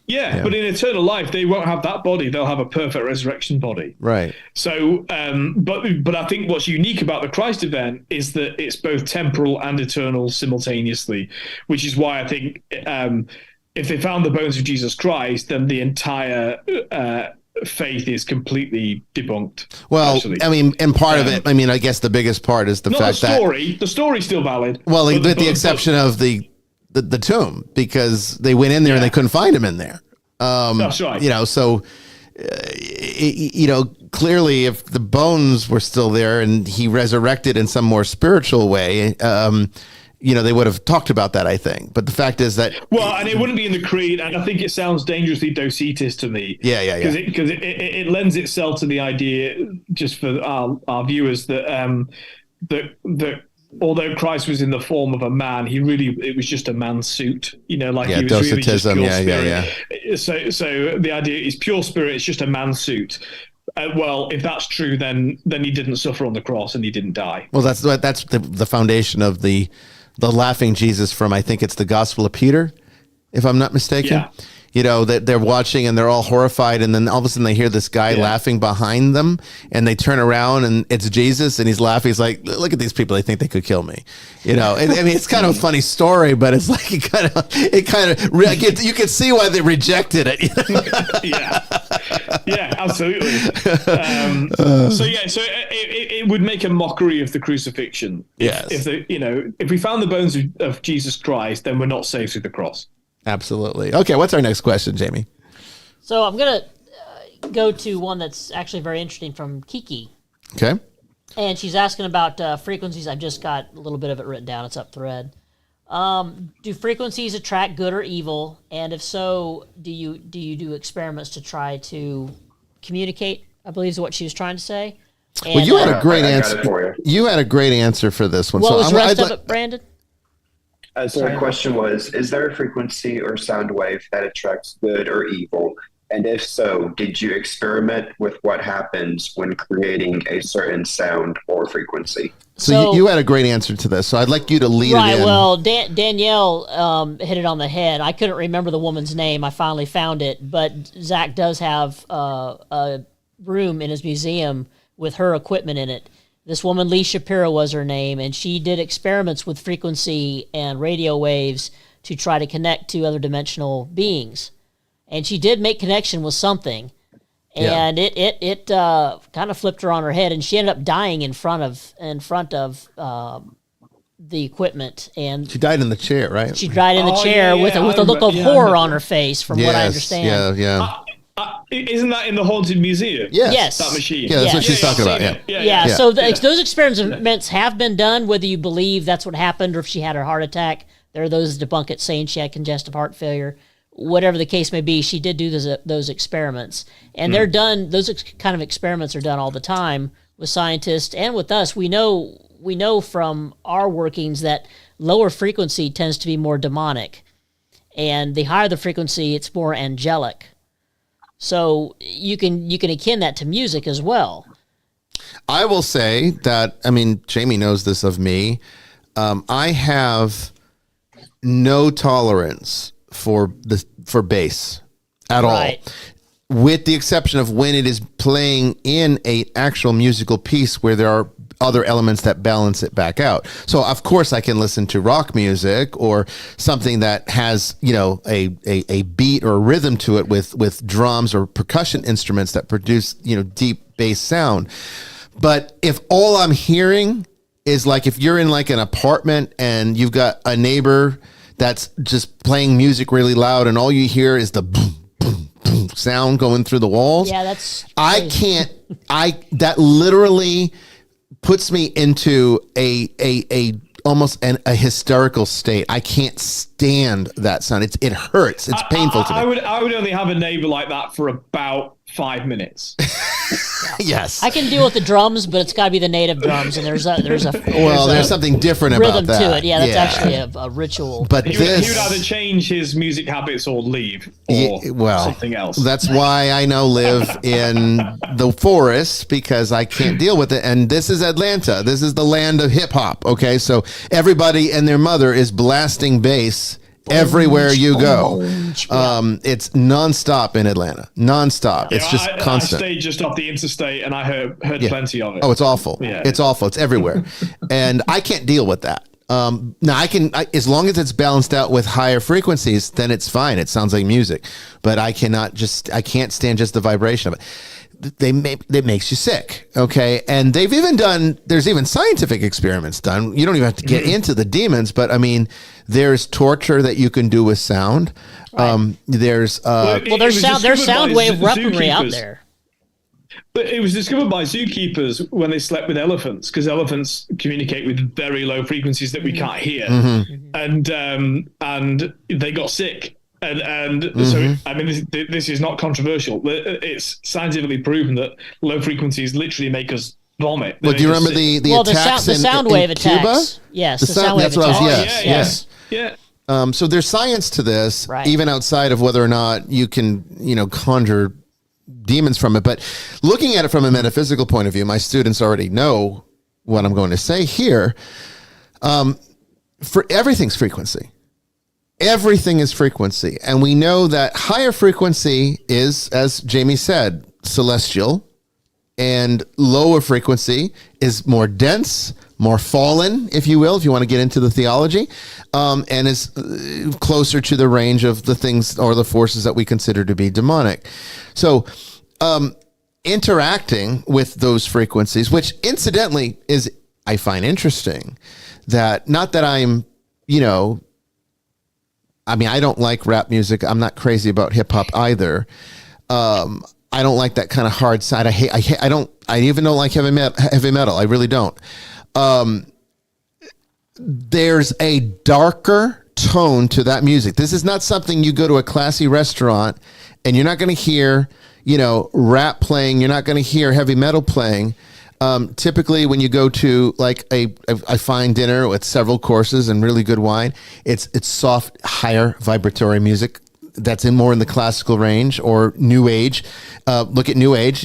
C: Yeah, but in eternal life, they won't have that body. They'll have a perfect resurrection body.
A: Right.
C: So, but I think what's unique about the Christ event is that it's both temporal and eternal simultaneously, which is why I think if they found the bones of Jesus Christ, then the entire faith is completely debunked.
A: Well,
C: actually.
A: I mean, and part of it, I mean, I guess the biggest part is the fact that
C: the story's still valid.
A: Well, with the exception of the tomb, because they went in there and they couldn't find him in there.
C: That's right.
A: So clearly, if the bones were still there and he resurrected in some more spiritual way, they would have talked about that, I think. But the fact is that...
C: Well, and it wouldn't be in the creed, and I think it sounds dangerously Docetus to me.
A: Yeah.
C: Because it lends itself to the idea, just for our viewers, that although Christ was in the form of a man, it was just a man's suit, he was really just pure spirit. So the idea is pure spirit, it's just a man's suit. Well, if that's true, then he didn't suffer on the cross and he didn't die.
A: Well, that's the foundation of the laughing Jesus from, I think it's the Gospel of Peter, if I'm not mistaken. Yeah. That they're watching and they're all horrified, and then all of a sudden they hear this guy laughing behind them, and they turn around and it's Jesus, and he's laughing. He's like, "Look at these people! They think they could kill me." And, I mean, it's kind of a funny story, but it's like it kind of you can see why they rejected it.
C: Yeah, absolutely. So it would make a mockery of the crucifixion. If we found the bones of Jesus Christ, then we're not saved through the cross.
A: Absolutely. Okay, what's our next question, Jamie?
B: So I'm going to go to one that's actually very interesting from Kiki.
A: Okay.
B: And she's asking about frequencies. I've just got a little bit of it written down. It's up thread. Do frequencies attract good or evil? And if so, do you do experiments to try to communicate? I believe is what she was trying to say. And,
A: well, you had a great answer. You had a great answer for this one.
B: What was the rest of it, Brandon?
D: So the question was, is there a frequency or sound wave that attracts good or evil? And if so, did you experiment with what happens when creating a certain sound or frequency?
A: So you had a great answer to this. So I'd like you to lead it in.
B: Right, well, Danielle hit it on the head. I couldn't remember the woman's name. I finally found it. But Zach does have a room in his museum with her equipment in it. This woman, Lee Shapiro was her name, and she did experiments with frequency and radio waves to try to connect to other dimensional beings. And she did make connection with something, and it kind of flipped her on her head, and she ended up dying in front of the equipment. And
A: she died in the chair, right?
B: She died in the chair with a look of horror on her face, from what I understand.
C: Isn't that in the Haunted Museum?
B: Yes.
C: That machine.
A: Yeah, that's what she's talking about.
B: Yeah. So those experiments have been done, whether you believe that's what happened or if she had her heart attack. There are those that debunk it, saying she had congestive heart failure. Whatever the case may be, she did do those experiments. And they're done, those kind of experiments are done all the time with scientists and with us. We know from our workings that lower frequency tends to be more demonic. And the higher the frequency, it's more angelic. So you can akin that to music as well.
A: I will say that, I mean, Jamie knows this of me. I have no tolerance for bass at all, with the exception of when it is playing in a actual musical piece where there are other elements that balance it back out. So of course I can listen to rock music or something that has, a beat or a rhythm to it with drums or percussion instruments that produce, deep bass sound. But if all I'm hearing is like, if you're in like an apartment and you've got a neighbor that's just playing music really loud and all you hear is the boom, boom, boom sound going through the walls.
B: Yeah, that's
A: crazy. That literally puts me into a almost a hysterical state. I can't stand that sound. It hurts. It's painful to me.
C: I would only have a neighbor like that for about 5 minutes.
A: Yes.
B: I can deal with the drums, but it's got to be the native drums, and there's
A: something different
B: rhythm
A: about that.
B: to it. Yeah, that's actually a ritual.
A: But
C: he would either change his music habits or leave, or something else.
A: That's why I now live in the forest, because I can't deal with it. And this is Atlanta. This is the land of hip hop. Okay, so everybody and their mother is blasting bass everywhere you go. It's nonstop in Atlanta. Nonstop. It's just constant.
C: I stayed just off the interstate, and I heard plenty of it.
A: Oh, it's awful. Yeah. It's awful. It's everywhere. And I can't deal with that. Now as long as it's balanced out with higher frequencies, then it's fine. It sounds like music, but I can't stand just the vibration of it. It makes you sick. Okay. And there's even scientific experiments done. You don't even have to get into the demons, but I mean, there's torture that you can do with sound. Right. There's
B: sound wave weaponry out there.
C: But it was discovered by zookeepers when they slept with elephants, because elephants communicate with very low frequencies that we can't hear, and they got sick. And so, I mean, this is not controversial. It's scientifically proven that low frequencies literally make us vomit.
A: Well, do you remember the attacks
B: the sound wave
A: in Cuba?
B: Attacks. Yes, the sound wave
A: attacks.
B: Yes.
C: Yeah.
A: So there's science to this,
B: right,
A: even outside of whether or not you can, conjure demons from it. But looking at it from a metaphysical point of view, my students already know what I'm going to say here. For everything's frequency. Everything is frequency. And we know that higher frequency is, as Jamie said, celestial, and lower frequency is more dense, more fallen, if you will, if you want to get into the theology, and is closer to the range of the things or the forces that we consider to be demonic. So interacting with those frequencies, which incidentally is, I find interesting, that not that I'm, I don't like rap music. I'm not crazy about hip hop either. I don't like that kind of hard side. I even don't like heavy metal. I really don't. There's a darker tone to that music. This is not something you go to a classy restaurant and you're not going to hear, rap playing. You're not going to hear heavy metal playing. Typically when you go to like a fine dinner with several courses and really good wine, it's soft, higher vibratory music that's more in the classical range or new age. Look at new age,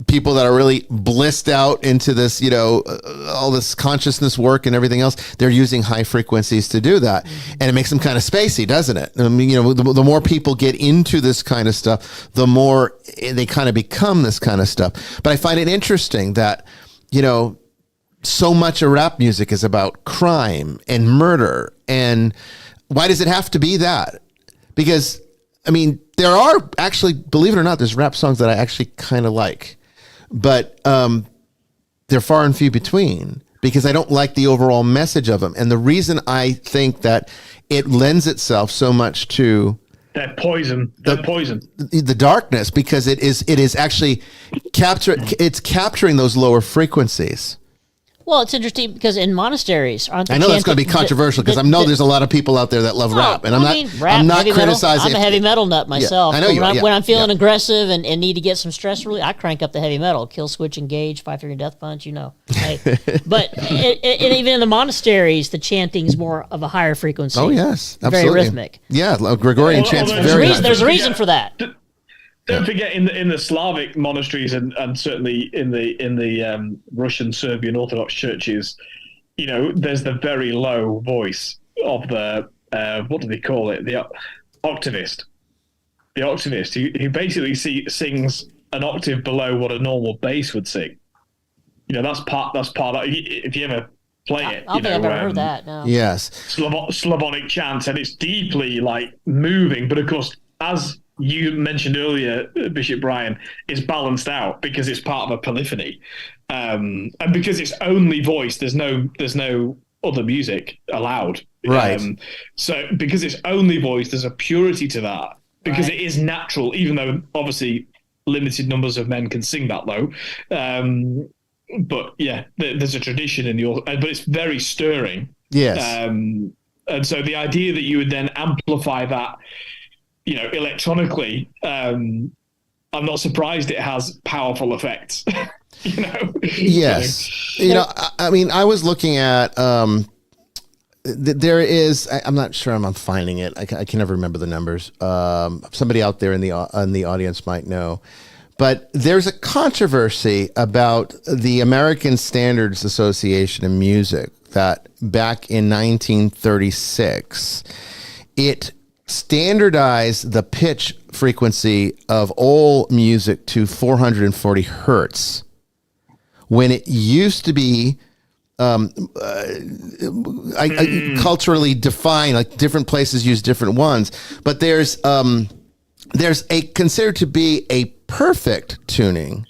A: people that are really blissed out into this, all this consciousness work and everything else. They're using high frequencies to do that. And it makes them kind of spacey, doesn't it? I mean, the more people get into this kind of stuff, the more they kind of become this kind of stuff. But I find it interesting that, so much of rap music is about crime and murder. And why does it have to be that? Because, there are actually, believe it or not, there's rap songs that I actually kind of like, but they're far and few between because I don't like the overall message of them. And the reason I think that it lends itself so much to
C: that poison,
A: the darkness, because it is actually capturing those lower frequencies.
B: Well, it's interesting because in monasteries,
A: I know that's going to be controversial because I know there's a lot of people out there that love rap, and I'm not criticizing.
B: I'm a heavy metal nut myself.
A: Yeah, I know you are.
B: When I'm feeling aggressive and need to get some stress relief, I crank up the heavy metal, Kill Switch Engage, 5-Finger Death Punch, Hey. But even in the monasteries, the chanting's more of a higher frequency.
A: Oh yes, absolutely.
B: Very rhythmic.
A: Yeah, Gregorian chants very.
B: There's a reason for that.
C: Don't forget, in the Slavic monasteries and certainly in the Russian Serbian Orthodox churches, there's the very low voice of the what do they call it? The octavist. The octavist who basically sings an octave below what a normal bass would sing. That's part of if you ever play it.
B: I don't think I've ever heard that. No.
A: Yes.
C: Slavonic chant, and it's deeply moving, but of course, as you mentioned earlier, Bishop Bryan, is balanced out because it's part of a polyphony, and because it's only voice. There's no other music allowed.
A: Right.
C: So because it's only voice, there's a purity to that because it is natural, even though obviously limited numbers of men can sing that low. But yeah, there's a tradition but it's very stirring.
A: Yes.
C: And so the idea that you would then amplify that, electronically, I'm not surprised it has powerful effects.
A: Yes. I mean, I was looking at, there is, I'm not sure I'm finding it. I can never remember the numbers. Somebody out there in the audience might know, but there's a controversy about the American Standards Association of Music that back in 1936, it standardized the pitch frequency of all music to 440 hertz when it used to be culturally defined, like different places use different ones, but there's a considered to be a perfect tuning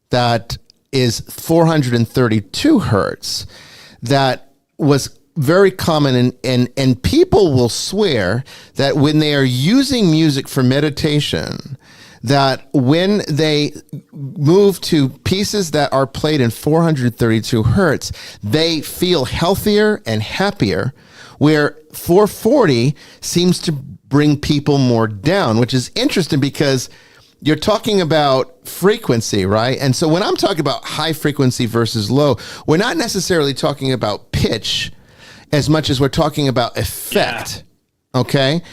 A: that is 432 hertz that was very common, and people will swear that when they are using music for meditation, that when they move to pieces that are played in 432 hertz, they feel healthier and happier, where 440 seems to bring people more down, which is interesting because you're talking about frequency, right? And so when I'm talking about high frequency versus low, we're not necessarily talking about pitch as much as we're talking about effect, okay?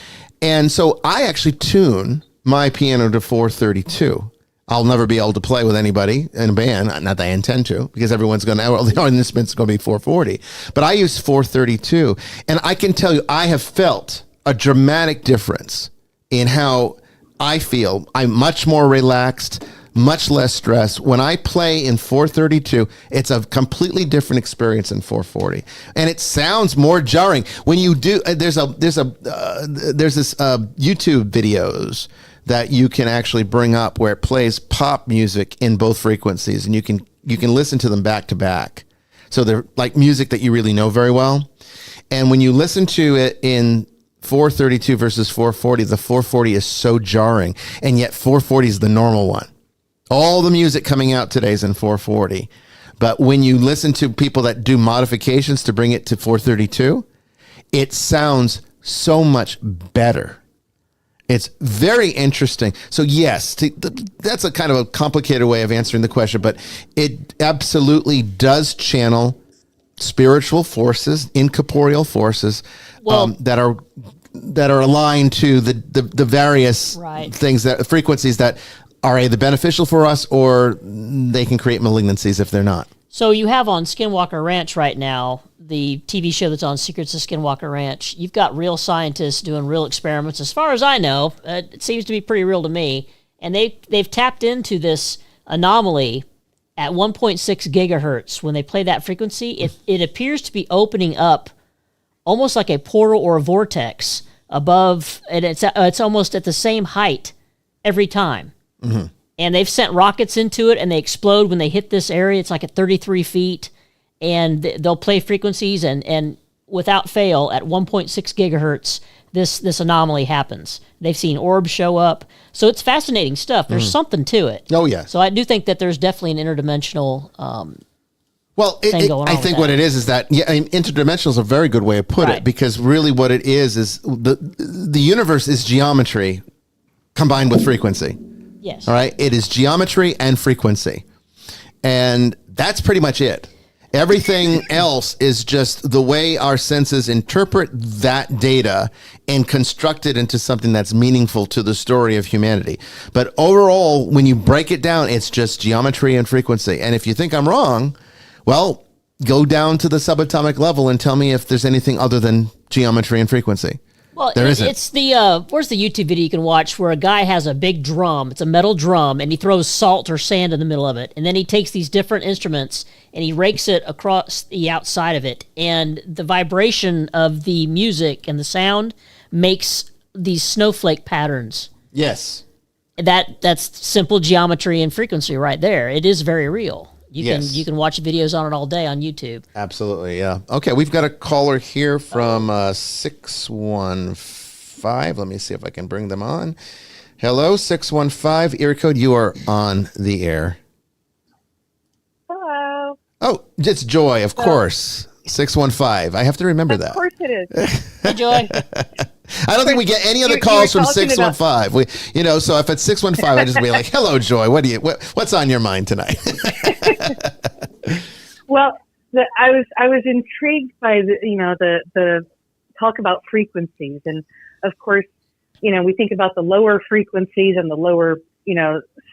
A: And so I actually tune my piano to 432. I'll never be able to play with anybody in a band, not that I intend to, because everyone's going to, all the instruments are going to be 440. But I use 432, and I can tell you I have felt a dramatic difference in how I feel. I'm much more relaxed, much less stress. When I play in 432, it's a completely different experience than 440, and it sounds more jarring when you do. There's this YouTube videos that you can actually bring up where it plays pop music in both frequencies, and you can listen to them back to back. So they're like music that you really know very well, and when you listen to it in 432 versus 440, the 440 is so jarring, and yet 440 is the normal one. All the music coming out today is in 440. But when you listen to people that do modifications to bring it to 432, it sounds so much better. It's very interesting. So yes, that's a kind of a complicated way of answering the question, but it absolutely does channel spiritual forces, incorporeal forces, that are aligned to the various things, that frequencies that are either beneficial for us or they can create malignancies if they're not.
B: So you have on Skinwalker Ranch right now, the TV show that's on Secrets of Skinwalker Ranch, you've got real scientists doing real experiments. As far as I know, it seems to be pretty real to me. And they've tapped into this anomaly at 1.6 gigahertz. When they play that frequency, it appears to be opening up almost like a portal or a vortex above, and it's almost at the same height every time. Mm-hmm. And they've sent rockets into it, and they explode when they hit this area. It's like at 33 feet, and they'll play frequencies, and without fail, at 1.6 gigahertz, this anomaly happens. They've seen orbs show up. So it's fascinating stuff. There's something to it.
A: Oh, yeah.
B: So I do think that there's definitely an interdimensional thing going on.
A: I think what it is that, interdimensional is a very good way to put it, because really what it is the universe is geometry combined with frequency.
B: Yes.
A: All right. It is geometry and frequency. And that's pretty much it. Everything else is just the way our senses interpret that data and construct it into something that's meaningful to the story of humanity. But overall, when you break it down, it's just geometry and frequency. And if you think I'm wrong, well, go down to the subatomic level and tell me if there's anything other than geometry and frequency.
B: Well,
A: there isn't.
B: It's where's the YouTube video you can watch where a guy has a big drum, it's a metal drum, and he throws salt or sand in the middle of it, and then he takes these different instruments and he rakes it across the outside of it, and the vibration of the music and the sound makes these snowflake patterns.
A: Yes.
B: That's simple geometry and frequency right there. It is very real. You can watch videos on it all day on YouTube.
A: Absolutely, yeah. Okay, we've got a caller here from 615. Let me see if I can bring them on. Hello, 615, area code. You are on the air.
F: Hello.
A: Oh, it's Joy, of course. 615. I have to remember that.
F: Of course it is.
B: Hey, Joy.
A: I don't think we get any other calls from 615. So if it's 615, I just be like, "Hello, Joy. What's on your mind tonight?"
F: Well, I was intrigued by the talk about frequencies, and of course, we think about the lower frequencies and the lower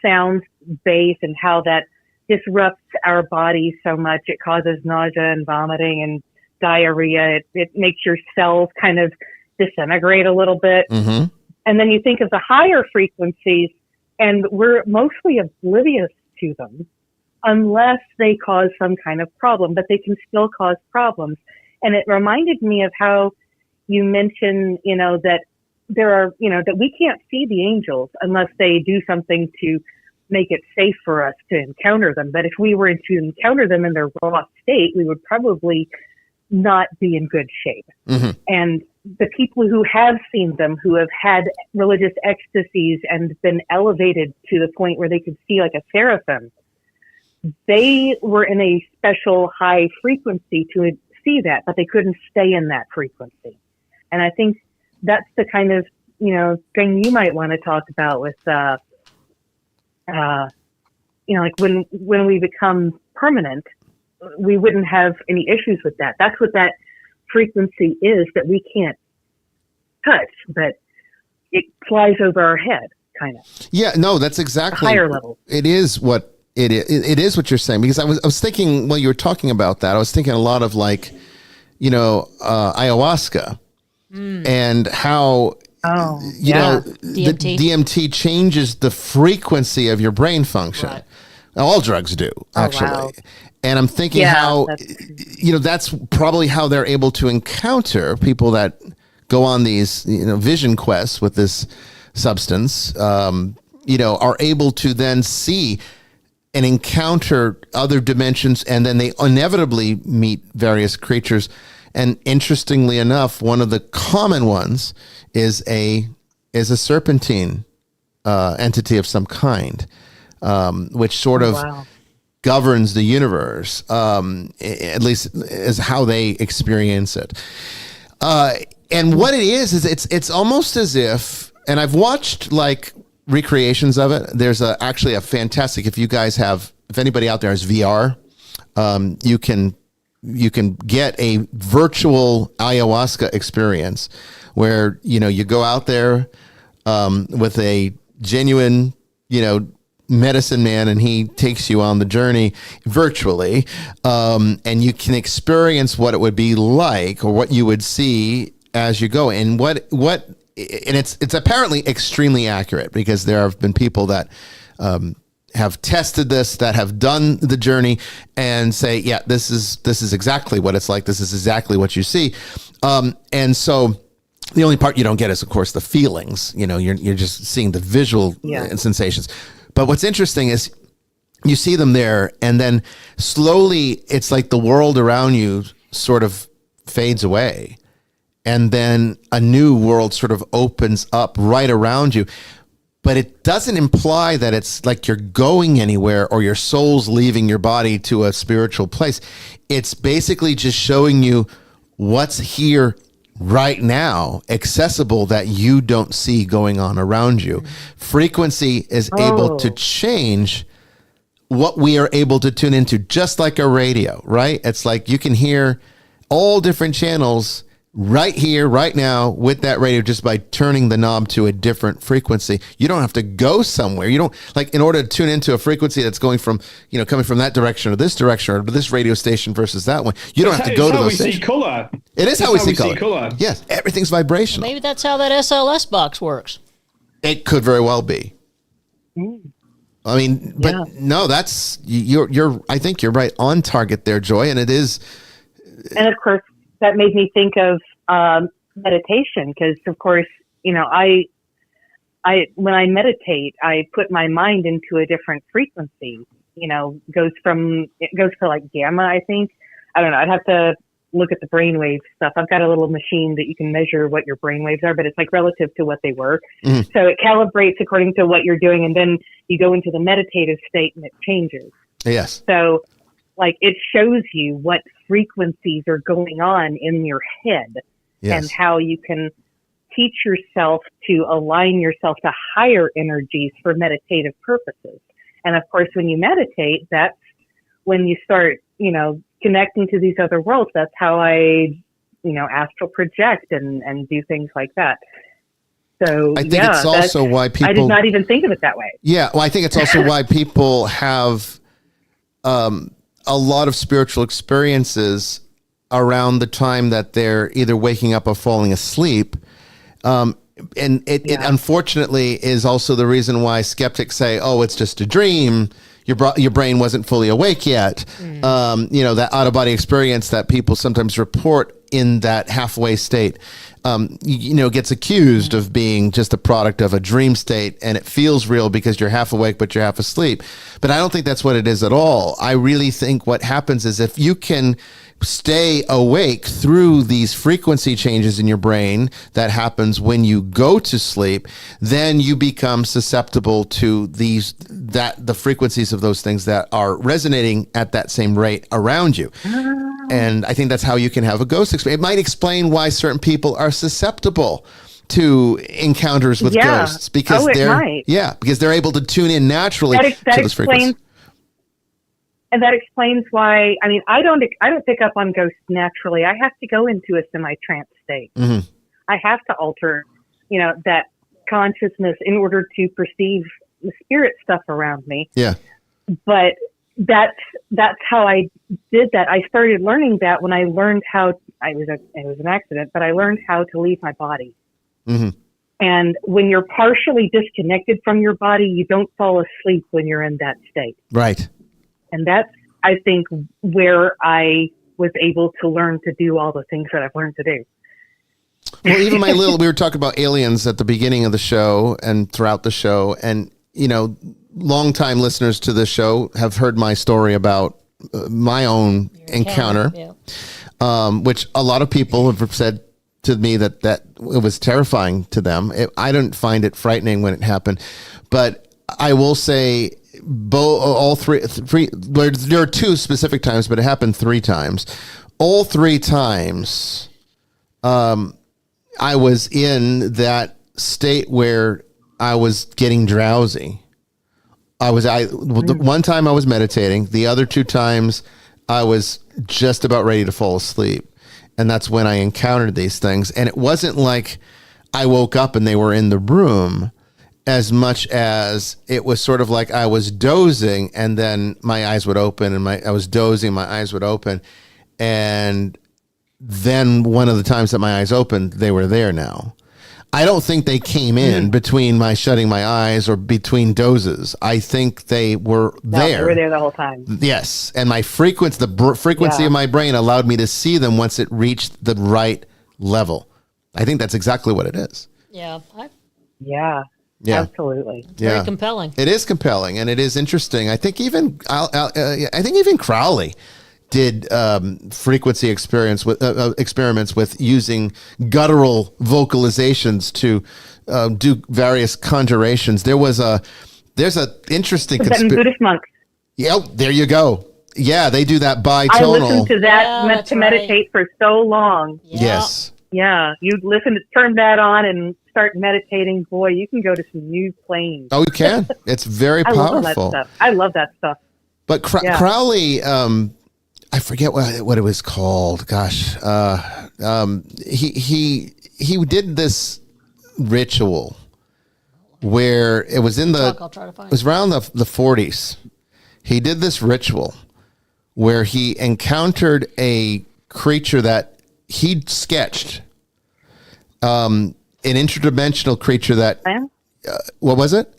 F: sound base and how that disrupts our body so much. It causes nausea and vomiting and diarrhea. It makes your cells kind of disintegrate a little bit.
A: Mm-hmm.
F: And then you think of the higher frequencies, and we're mostly oblivious to them unless they cause some kind of problem, but they can still cause problems. And it reminded me of how you mentioned, that there are, that we can't see the angels unless they do something to make it safe for us to encounter them. But if we were to encounter them in their raw state, we would probably not be in good shape.
A: Mm-hmm.
F: And the people who have seen them, who have had religious ecstasies and been elevated to the point where they could see like a seraphim, they were in a special high frequency to see that, but they couldn't stay in that frequency. And I think that's the kind of, thing you might want to talk about with, like when we become permanent, we wouldn't have any issues with that. That's what that frequency is that we can't touch, but it flies over our head, kind of.
A: Yeah, no, that's exactly
F: a higher level.
A: It is what it is. It is what you're saying, because I was thinking while you were talking about that, I was thinking a lot of like, ayahuasca and how the DMT changes the frequency of your brain function.
B: Right.
A: All drugs do, actually.
F: Wow.
A: And I'm thinking that's probably how they're able to encounter people that go on these, vision quests with this substance, are able to then see and encounter other dimensions, and then they inevitably meet various creatures. And interestingly enough, one of the common ones is a serpentine entity of some kind, which sort of governs the universe, at least is how they experience it. And what it is it's almost as if, and I've watched like recreations of it. There's actually a fantastic, if anybody out there has VR, you can get a virtual ayahuasca experience where, you go out there with a genuine, medicine man, and he takes you on the journey virtually, and you can experience what it would be like, or what you would see as you go. And it's apparently extremely accurate, because there have been people that have tested this, that have done the journey, and say, yeah, this is exactly what it's like. This is exactly what you see. And so the only part you don't get is, of course, the feelings. You're just seeing the visual sensations. But what's interesting is you see them there, and then slowly it's like the world around you sort of fades away, and then a new world sort of opens up right around you. But it doesn't imply that it's like you're going anywhere or your soul's leaving your body to a spiritual place. It's basically just showing you what's here right now, accessible, that you don't see going on around you. Frequency is able to change what we are able to tune into, just like a radio, right? It's like you can hear all different channels right here, right now, with that radio, just by turning the knob to a different frequency. You don't have to go somewhere. You don't, like, in order to tune into a frequency that's going from, coming from that direction or this direction, or this radio station versus that one. You don't have to go to those stations.
C: It's how we see color.
A: It is how we see color. Yes, everything's vibrational.
B: Maybe that's how that SLS box works.
A: It could very well be. I mean, but no, that's you're. I think you're right on target there, Joy, and it is.
F: And of course, that made me think of meditation, because, of course, I when I meditate, I put my mind into a different frequency. It goes to like gamma, I think. I don't know. I'd have to look at the brainwave stuff. I've got a little machine that you can measure what your brainwaves are, but it's like relative to what they were. Mm-hmm. So it calibrates according to what you're doing, and then you go into the meditative state and it changes.
A: Yes.
F: So, like, it shows you what frequencies are going on in your head, and how you can teach yourself to align yourself to higher energies for meditative purposes. And of course, when you meditate, that's when you start, connecting to these other worlds. That's how I, astral project and do things like that. So
A: I think it's also why people...
F: I did not even think of it that way.
A: Yeah, well, I think it's also why people have a lot of spiritual experiences around the time that they're either waking up or falling asleep. And it unfortunately is also the reason why skeptics say, oh, it's just a dream. Your brain wasn't fully awake yet. That out-of-body experience that people sometimes report in that halfway state, gets accused of being just a product of a dream state, and it feels real because you're half awake, but you're half asleep. But I don't think that's what it is at all. I really think what happens is if you can stay awake through these frequency changes in your brain that happens when you go to sleep, then you become susceptible to the frequencies of those things that are resonating at that same rate around you. And I think that's how you can have a ghost experience. It might explain why certain people are susceptible to encounters with ghosts because because they're able to tune in naturally to those frequencies.
F: And that explains why, I don't pick up on ghosts naturally. I have to go into a semi-trance state.
A: Mm-hmm.
F: I have to alter, that consciousness in order to perceive the spirit stuff around me.
A: Yeah.
F: But that's how I did that. I started learning that when I learned it was an accident, but I learned how to leave my body.
A: Mm-hmm.
F: And when you're partially disconnected from your body, you don't fall asleep when you're in that state.
A: Right.
F: And that's, I think, where I was able to learn to do all the things that I've learned to do.
A: Well, even we were talking about aliens at the beginning of the show and throughout the show. And, longtime listeners to this show have heard my story about my own encounter, which a lot of people have said to me that it was terrifying to them. I didn't find it frightening when it happened. But I will say... all three, there are two specific times, but it happened 3 times. All 3 times, I was in that state where I was getting drowsy. One time I was meditating. The other 2 times I was just about ready to fall asleep. And that's when I encountered these things. And it wasn't like I woke up and they were in the room, as much as it was sort of like I was dozing and then my eyes would open and I was dozing, my eyes would open. And then one of the times that my eyes opened, they were there now. I don't think they came in between my shutting my eyes or between dozes. I think they were there.
F: They were there the whole time.
A: Yes. And my frequency of my brain allowed me to see them once it reached the right level. I think that's exactly what it is.
B: Yeah.
F: Yeah.
A: Yeah,
F: absolutely.
B: It's very compelling.
A: It is compelling, and it is interesting. I think even Crowley did frequency experiments with using guttural vocalizations to do various conjurations. There's an interesting
F: Buddhist monks.
A: Yeah, there you go. Yeah, they do that bitonal.
F: I listened to that to meditate for so long.
B: Yeah.
A: Yes.
F: Yeah, you turn that on and start meditating. Boy, you can go to some new planes.
A: Oh, you can. It's very powerful.
F: I love that stuff.
A: But Crowley, I forget what it was called. Gosh, he did this ritual where it was it was around the 40s. He did this ritual where he encountered a creature that he'd sketched, an interdimensional creature that,
F: Lamb?
A: What was it?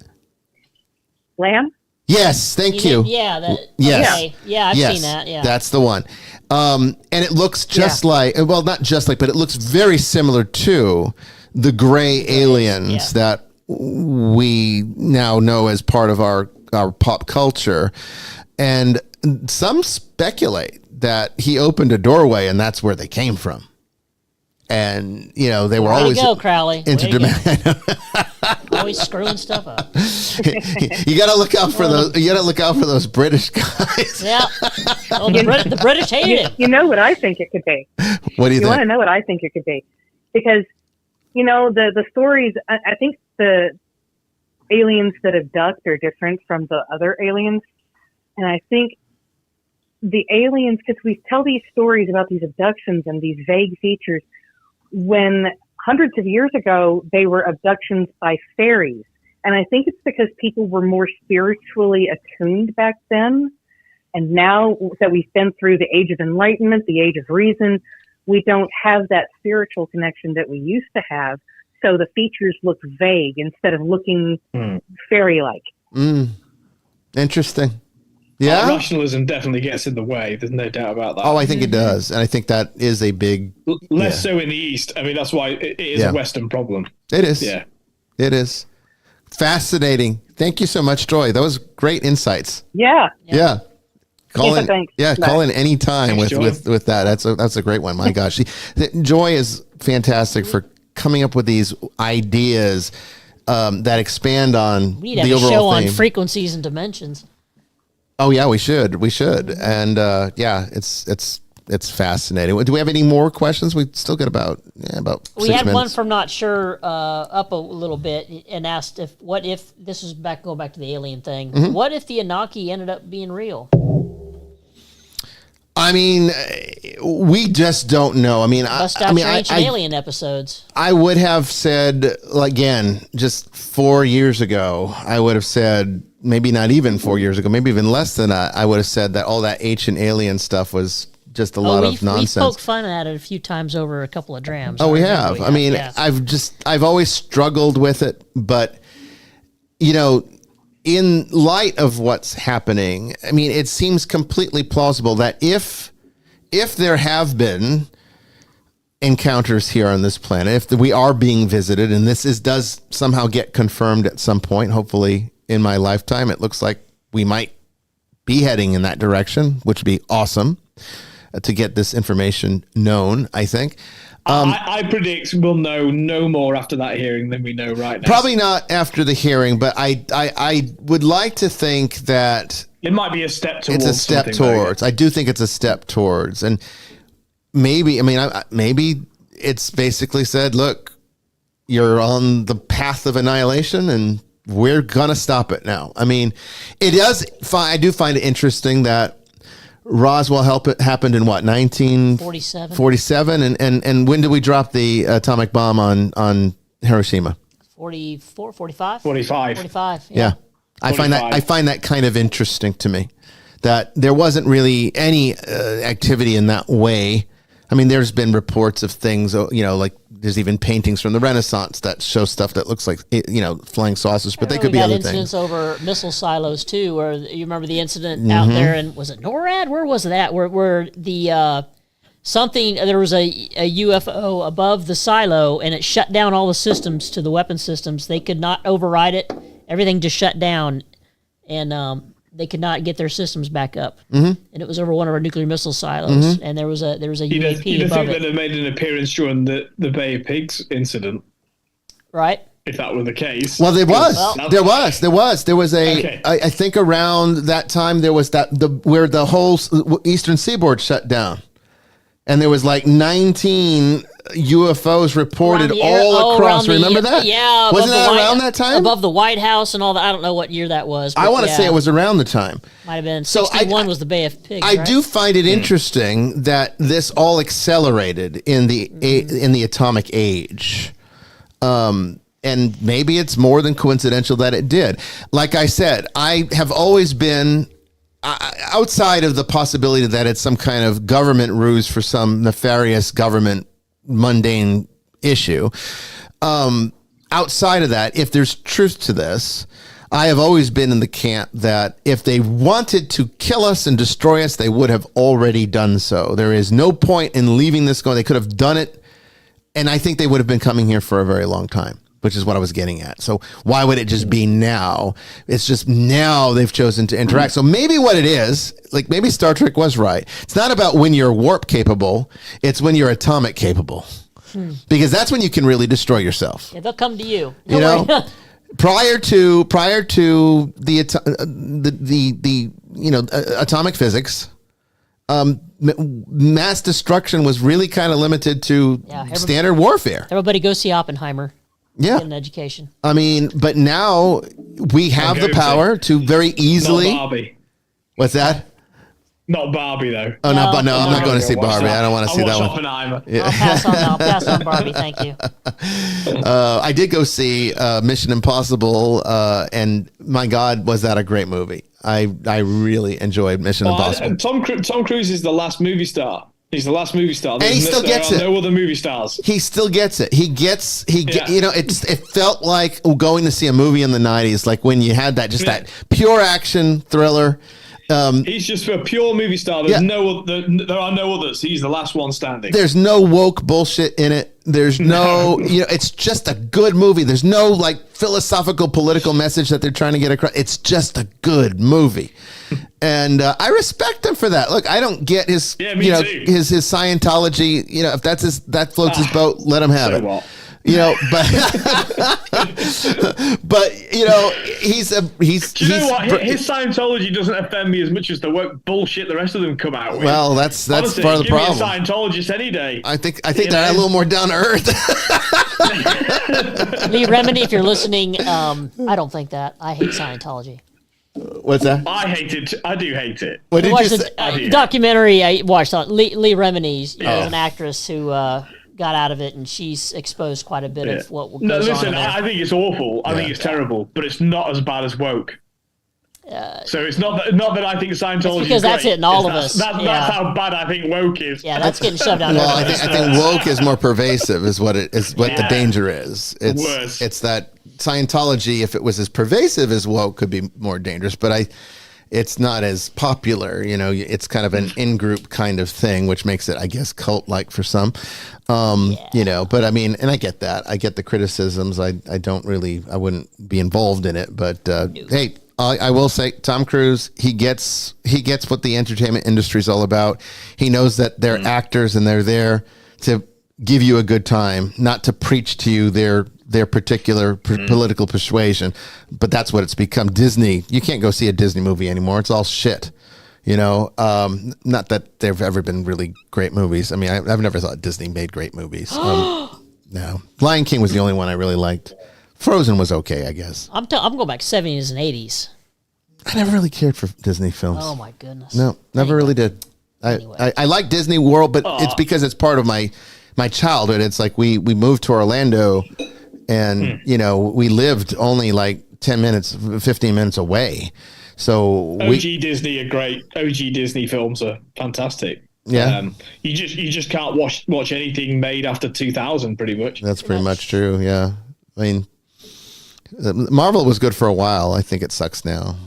F: Lamb?
A: Yes, thank you.
B: Yes.
A: Okay.
B: Yeah, I've seen that. Yeah.
A: That's the one. And it looks just like, well, not just like, but it looks very similar to the gray aliens that we now know as part of our pop culture. And some speculate that he opened a doorway and that's where they came from. And, they were always...
B: Way to go, Crowley. Always screwing stuff up.
A: You got to look out for those. You got to look out for those British guys.
B: Yeah. Well, the British hate it.
F: You know what I think it could be?
A: What do you think?
F: You want to know what I think it could be? Because the stories, I think the aliens that abduct are different from the other aliens. And I think the aliens, because we tell these stories about these abductions and these vague features, when hundreds of years ago, they were abductions by fairies. And I think it's because people were more spiritually attuned back then. And now that we've been through the age of enlightenment, the age of reason, we don't have that spiritual connection that we used to have. So the features look vague instead of looking fairy-like.
A: Interesting. Yeah.
C: Rationalism definitely gets in the way. There's no doubt about that.
A: Oh, I think it does. And I think that is a big...
C: Less so in the East. I mean, that's why it is a Western problem.
A: It is.
C: Yeah.
A: It is. Fascinating. Thank you so much, Joy. That was great insights.
F: Yeah.
A: Call in.
F: Thanks.
A: Yeah, call in any time with that. That's a great one. My gosh. Joy is fantastic for coming up with these ideas that expand on
B: we need to
A: the
B: have a
A: overall
B: show
A: theme.
B: on frequencies and dimensions.
A: Oh yeah, we should. And it's fascinating. Do we have any more questions? We still got about 6 minutes.
B: We had one from Not Sure up a little bit and asked what if this is going back to the alien thing.
A: Mm-hmm.
B: What if the Anunnaki ended up being real?
A: I mean, we just don't know. I mean,
B: ancient alien episodes.
A: I would have said, again, just 4 years ago, I would have said, maybe not even 4 years ago, maybe even less than that, I would have said that all that ancient alien stuff was just a lot of nonsense.
B: We poked fun at it a few times over a couple of drams.
A: Oh, we have. I mean, I've always struggled with it, but, in light of what's happening, I mean, it seems completely plausible that if there have been encounters here on this planet, if we are being visited, and this does somehow get confirmed at some point, hopefully in my lifetime, it looks like we might be heading in that direction, which would be awesome to get this information known, I think.
C: I predict we'll know no more after that hearing than we know right now.
A: Probably not after the hearing, but I would like to think that
C: it might be a step towards.
A: It's a step towards. I do think it's a step towards, and maybe maybe it's basically said, look, you're on the path of annihilation, and we're gonna stop it now. I mean, it does. I do find it interesting that Roswell happened in what, 1947? And when did we drop the atomic bomb on Hiroshima?
B: 44, 45?
C: 45.
A: Yeah. I find that kind of interesting to me, that there wasn't really any activity in that way. I mean, there's been reports of things, like there's even paintings from the Renaissance that show stuff that looks like, flying saucers, but they could be other things.
B: Incidents over missile silos too, where you remember the incident out there, and was it NORAD? Where was that? Where the there was a UFO above the silo, and it shut down all the systems to the weapon systems. They could not override it. Everything just shut down, and they could not get their systems back up. And it was over one of our nuclear missile silos, and there was a UAP
C: you'd
B: above
C: think that it made an appearance during the Bay of Pigs incident,
B: right?
C: If that were the case.
A: Well, there was I think around that time there was where the whole eastern seaboard shut down, and there was like 19 UFOs reported all across. Remember that?
B: Yeah.
A: Wasn't that around that time?
B: Above the White House and all that. I don't know what year that was.
A: I want to say it was around the time.
B: Might have been. 61 was the Bay of Pigs.
A: I do find it interesting that this all accelerated in the atomic age. And maybe it's more than coincidental that it did. Like I said, I have always been outside of the possibility that it's some kind of government ruse for some nefarious government mundane issue. Outside of that, if there's truth to this, I have always been in the camp that if they wanted to kill us and destroy us, they would have already done so. There is no point in leaving this going. They could have done it, and I think they would have been coming here for a very long time, which is what I was getting at. So why would it just be now? It's just now they've chosen to interact. So maybe what it is, like maybe Star Trek was right. It's not about when you're warp capable. It's when you're atomic capable. Because that's when you can really destroy yourself.
B: Yeah, they'll come to you.
A: Prior to the atomic physics, mass destruction was really kind of limited to standard warfare.
B: Everybody go see Oppenheimer.
A: Yeah.
B: Get an education.
A: I mean, but now we have the power to very easily.
C: Not Barbie.
A: What's that?
C: Not Barbie, though.
A: Oh, no, I'm not going to see Barbie. I don't want to see that one.
C: Oppenheimer.
B: Yeah. I'll pass on Barbie. Thank you.
A: I did go see Mission Impossible, and my God, was that a great movie. I really enjoyed Mission Impossible.
C: Tom Cruise is the last movie star. He's the last movie star.
A: And he still gets it.
C: No other movie stars.
A: He still gets it. You know, it felt like going to see a movie in the 90s, like when you had that, that pure action thriller.
C: He's just a pure movie star. There are no others. He's the last one standing.
A: There's no woke bullshit in it. There's no, it's just a good movie. There's no like philosophical political message that they're trying to get across. It's just a good movie. And I respect him for that. Look, I don't get his, his Scientology, if that floats his boat, let him have it. What? But he's. Do
C: you know what? His Scientology doesn't offend me as much as the woke bullshit the rest of them come out with.
A: Well, that's
C: honestly,
A: part of the problem.
C: Give me a Scientologist any day.
A: I think they're a little more down to earth.
B: Lee Remini, if you're listening, I don't think that. I hate Scientology.
A: What's that?
C: I hate it. I do hate it.
A: What did you say?
B: Documentary I watched on Lee Remini is an actress who got out of it, and she's exposed quite a bit of what goes on.
C: Listen, I think it's awful. I think it's terrible, but it's not as bad as woke. So it's not that I think Scientology
B: because that's hitting all of us.
C: That's how bad I think woke is.
B: Yeah, that's getting shoved down.
A: Well, I think woke is more pervasive. Is what the danger is. It's worse. It's that Scientology, if it was as pervasive as woke, could be more dangerous. But it's not as popular. It's kind of an in-group kind of thing, which makes it, I guess, cult-like for some. But I mean, and I get that. I get the criticisms. I wouldn't be involved in it. But hey, I will say, Tom Cruise, he gets what the entertainment industry is all about. He knows that they're actors and they're there to give you a good time, not to preach to you their particular political persuasion. But that's what it's become. Disney, you can't go see a Disney movie anymore. It's all shit. Not that there've ever been really great movies. I mean, I've never thought Disney made great movies. No, Lion King was the only one I really liked. Frozen was okay, I guess.
B: I'm going back 70s and 80s.
A: I never really cared for Disney films.
B: Oh my goodness.
A: No, never really did. I like Disney World, but it's because it's part of my childhood. It's like we moved to Orlando, and we lived only like 10 minutes, 15 minutes away. So
C: OG Disney are great. OG Disney films are fantastic.
A: Yeah.
C: You just can't watch anything made after 2000, pretty much.
A: That's pretty much true. Yeah. I mean, Marvel was good for a while. I think it sucks now.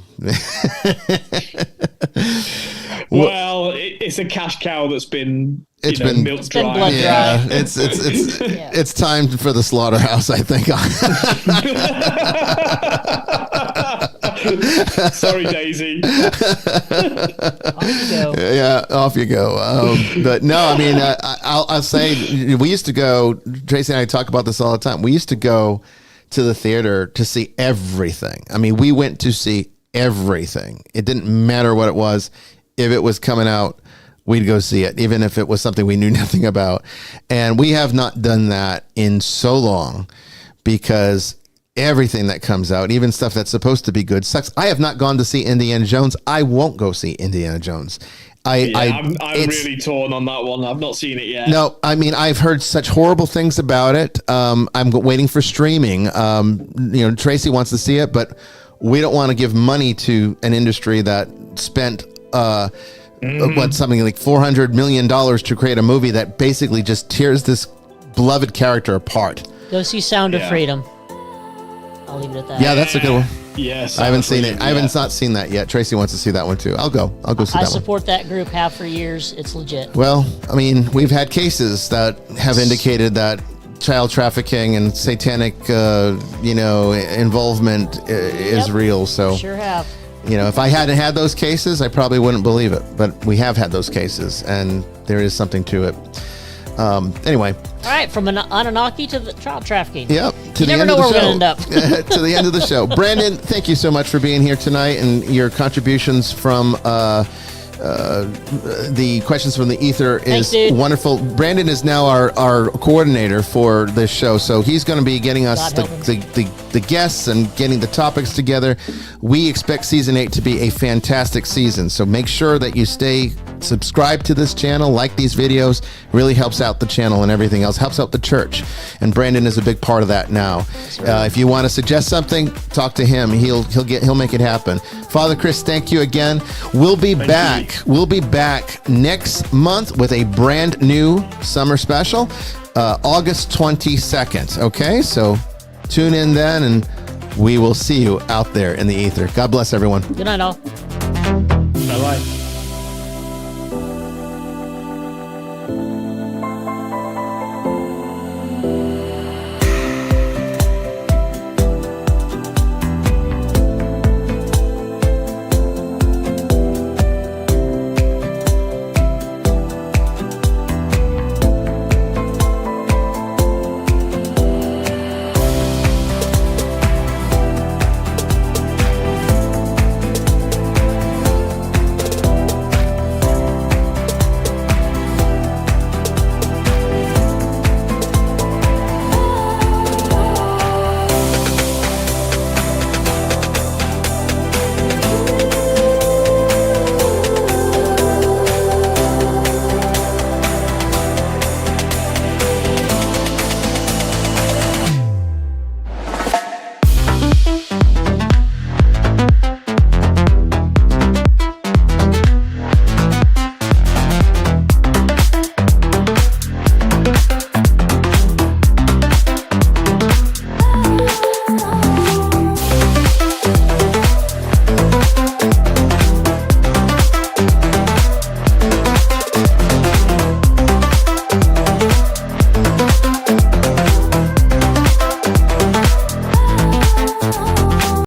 C: Well, it's a cash cow that's been milked dry.
B: Been blood dry.
A: It's time for the slaughterhouse, I think.
C: Sorry, Daisy.
B: Off you go.
A: Yeah, off you go. But no, I mean, I'll say we used to go. Tracy and I talk about this all the time. We used to go to the theater to see everything. I mean, we went to see everything. It didn't matter what it was. If it was coming out, we'd go see it, even if it was something we knew nothing about. And we have not done that in so long because everything that comes out, even stuff that's supposed to be good, sucks. I have not gone to see Indiana Jones. I won't go see Indiana Jones.
C: I'm really torn on that one. I've not seen it yet.
A: No, I mean, I've heard such horrible things about it. I'm waiting for streaming. Tracy wants to see it, but we don't want to give money to an industry that spent something like $400 million to create a movie that basically just tears this beloved character apart.
B: Go see Sound of Freedom. I'll leave it at that.
A: Yeah, that's a good one.
C: Yes,
A: I haven't seen it. I haven't not seen that yet. Tracy wants to see that one too. I'll go see that one.
B: I support that group. Have for years. It's legit.
A: Well, I mean, we've had cases that have indicated that child trafficking and satanic, involvement is real. So
B: sure have.
A: If I hadn't had those cases, I probably wouldn't believe it. But we have had those cases, and there is something to it. Anyway.
B: All right, from an Anunnaki to the child trafficking.
A: Yep.
B: You never know where we're going to end up.
A: To the end of the show. Brandon, thank you so much for being here tonight and your contributions from the questions from the ether is
B: Thanks,
A: wonderful. Brandon is now our coordinator for this show, so he's going to be getting us the guests and getting the topics together. We expect season 8 to be a fantastic season, so make sure that you stay subscribed to this channel, like these videos. Really helps out the channel and everything else, helps out the church, and Brandon is a big part of that now. If you want to suggest something, talk to him. He'll make it happen. Father Chris, thank you again. We'll be back. We'll be back next month with a brand new summer special, August 22nd. Okay, so tune in then, and we will see you out there in the ether. God bless everyone.
B: Good night, all.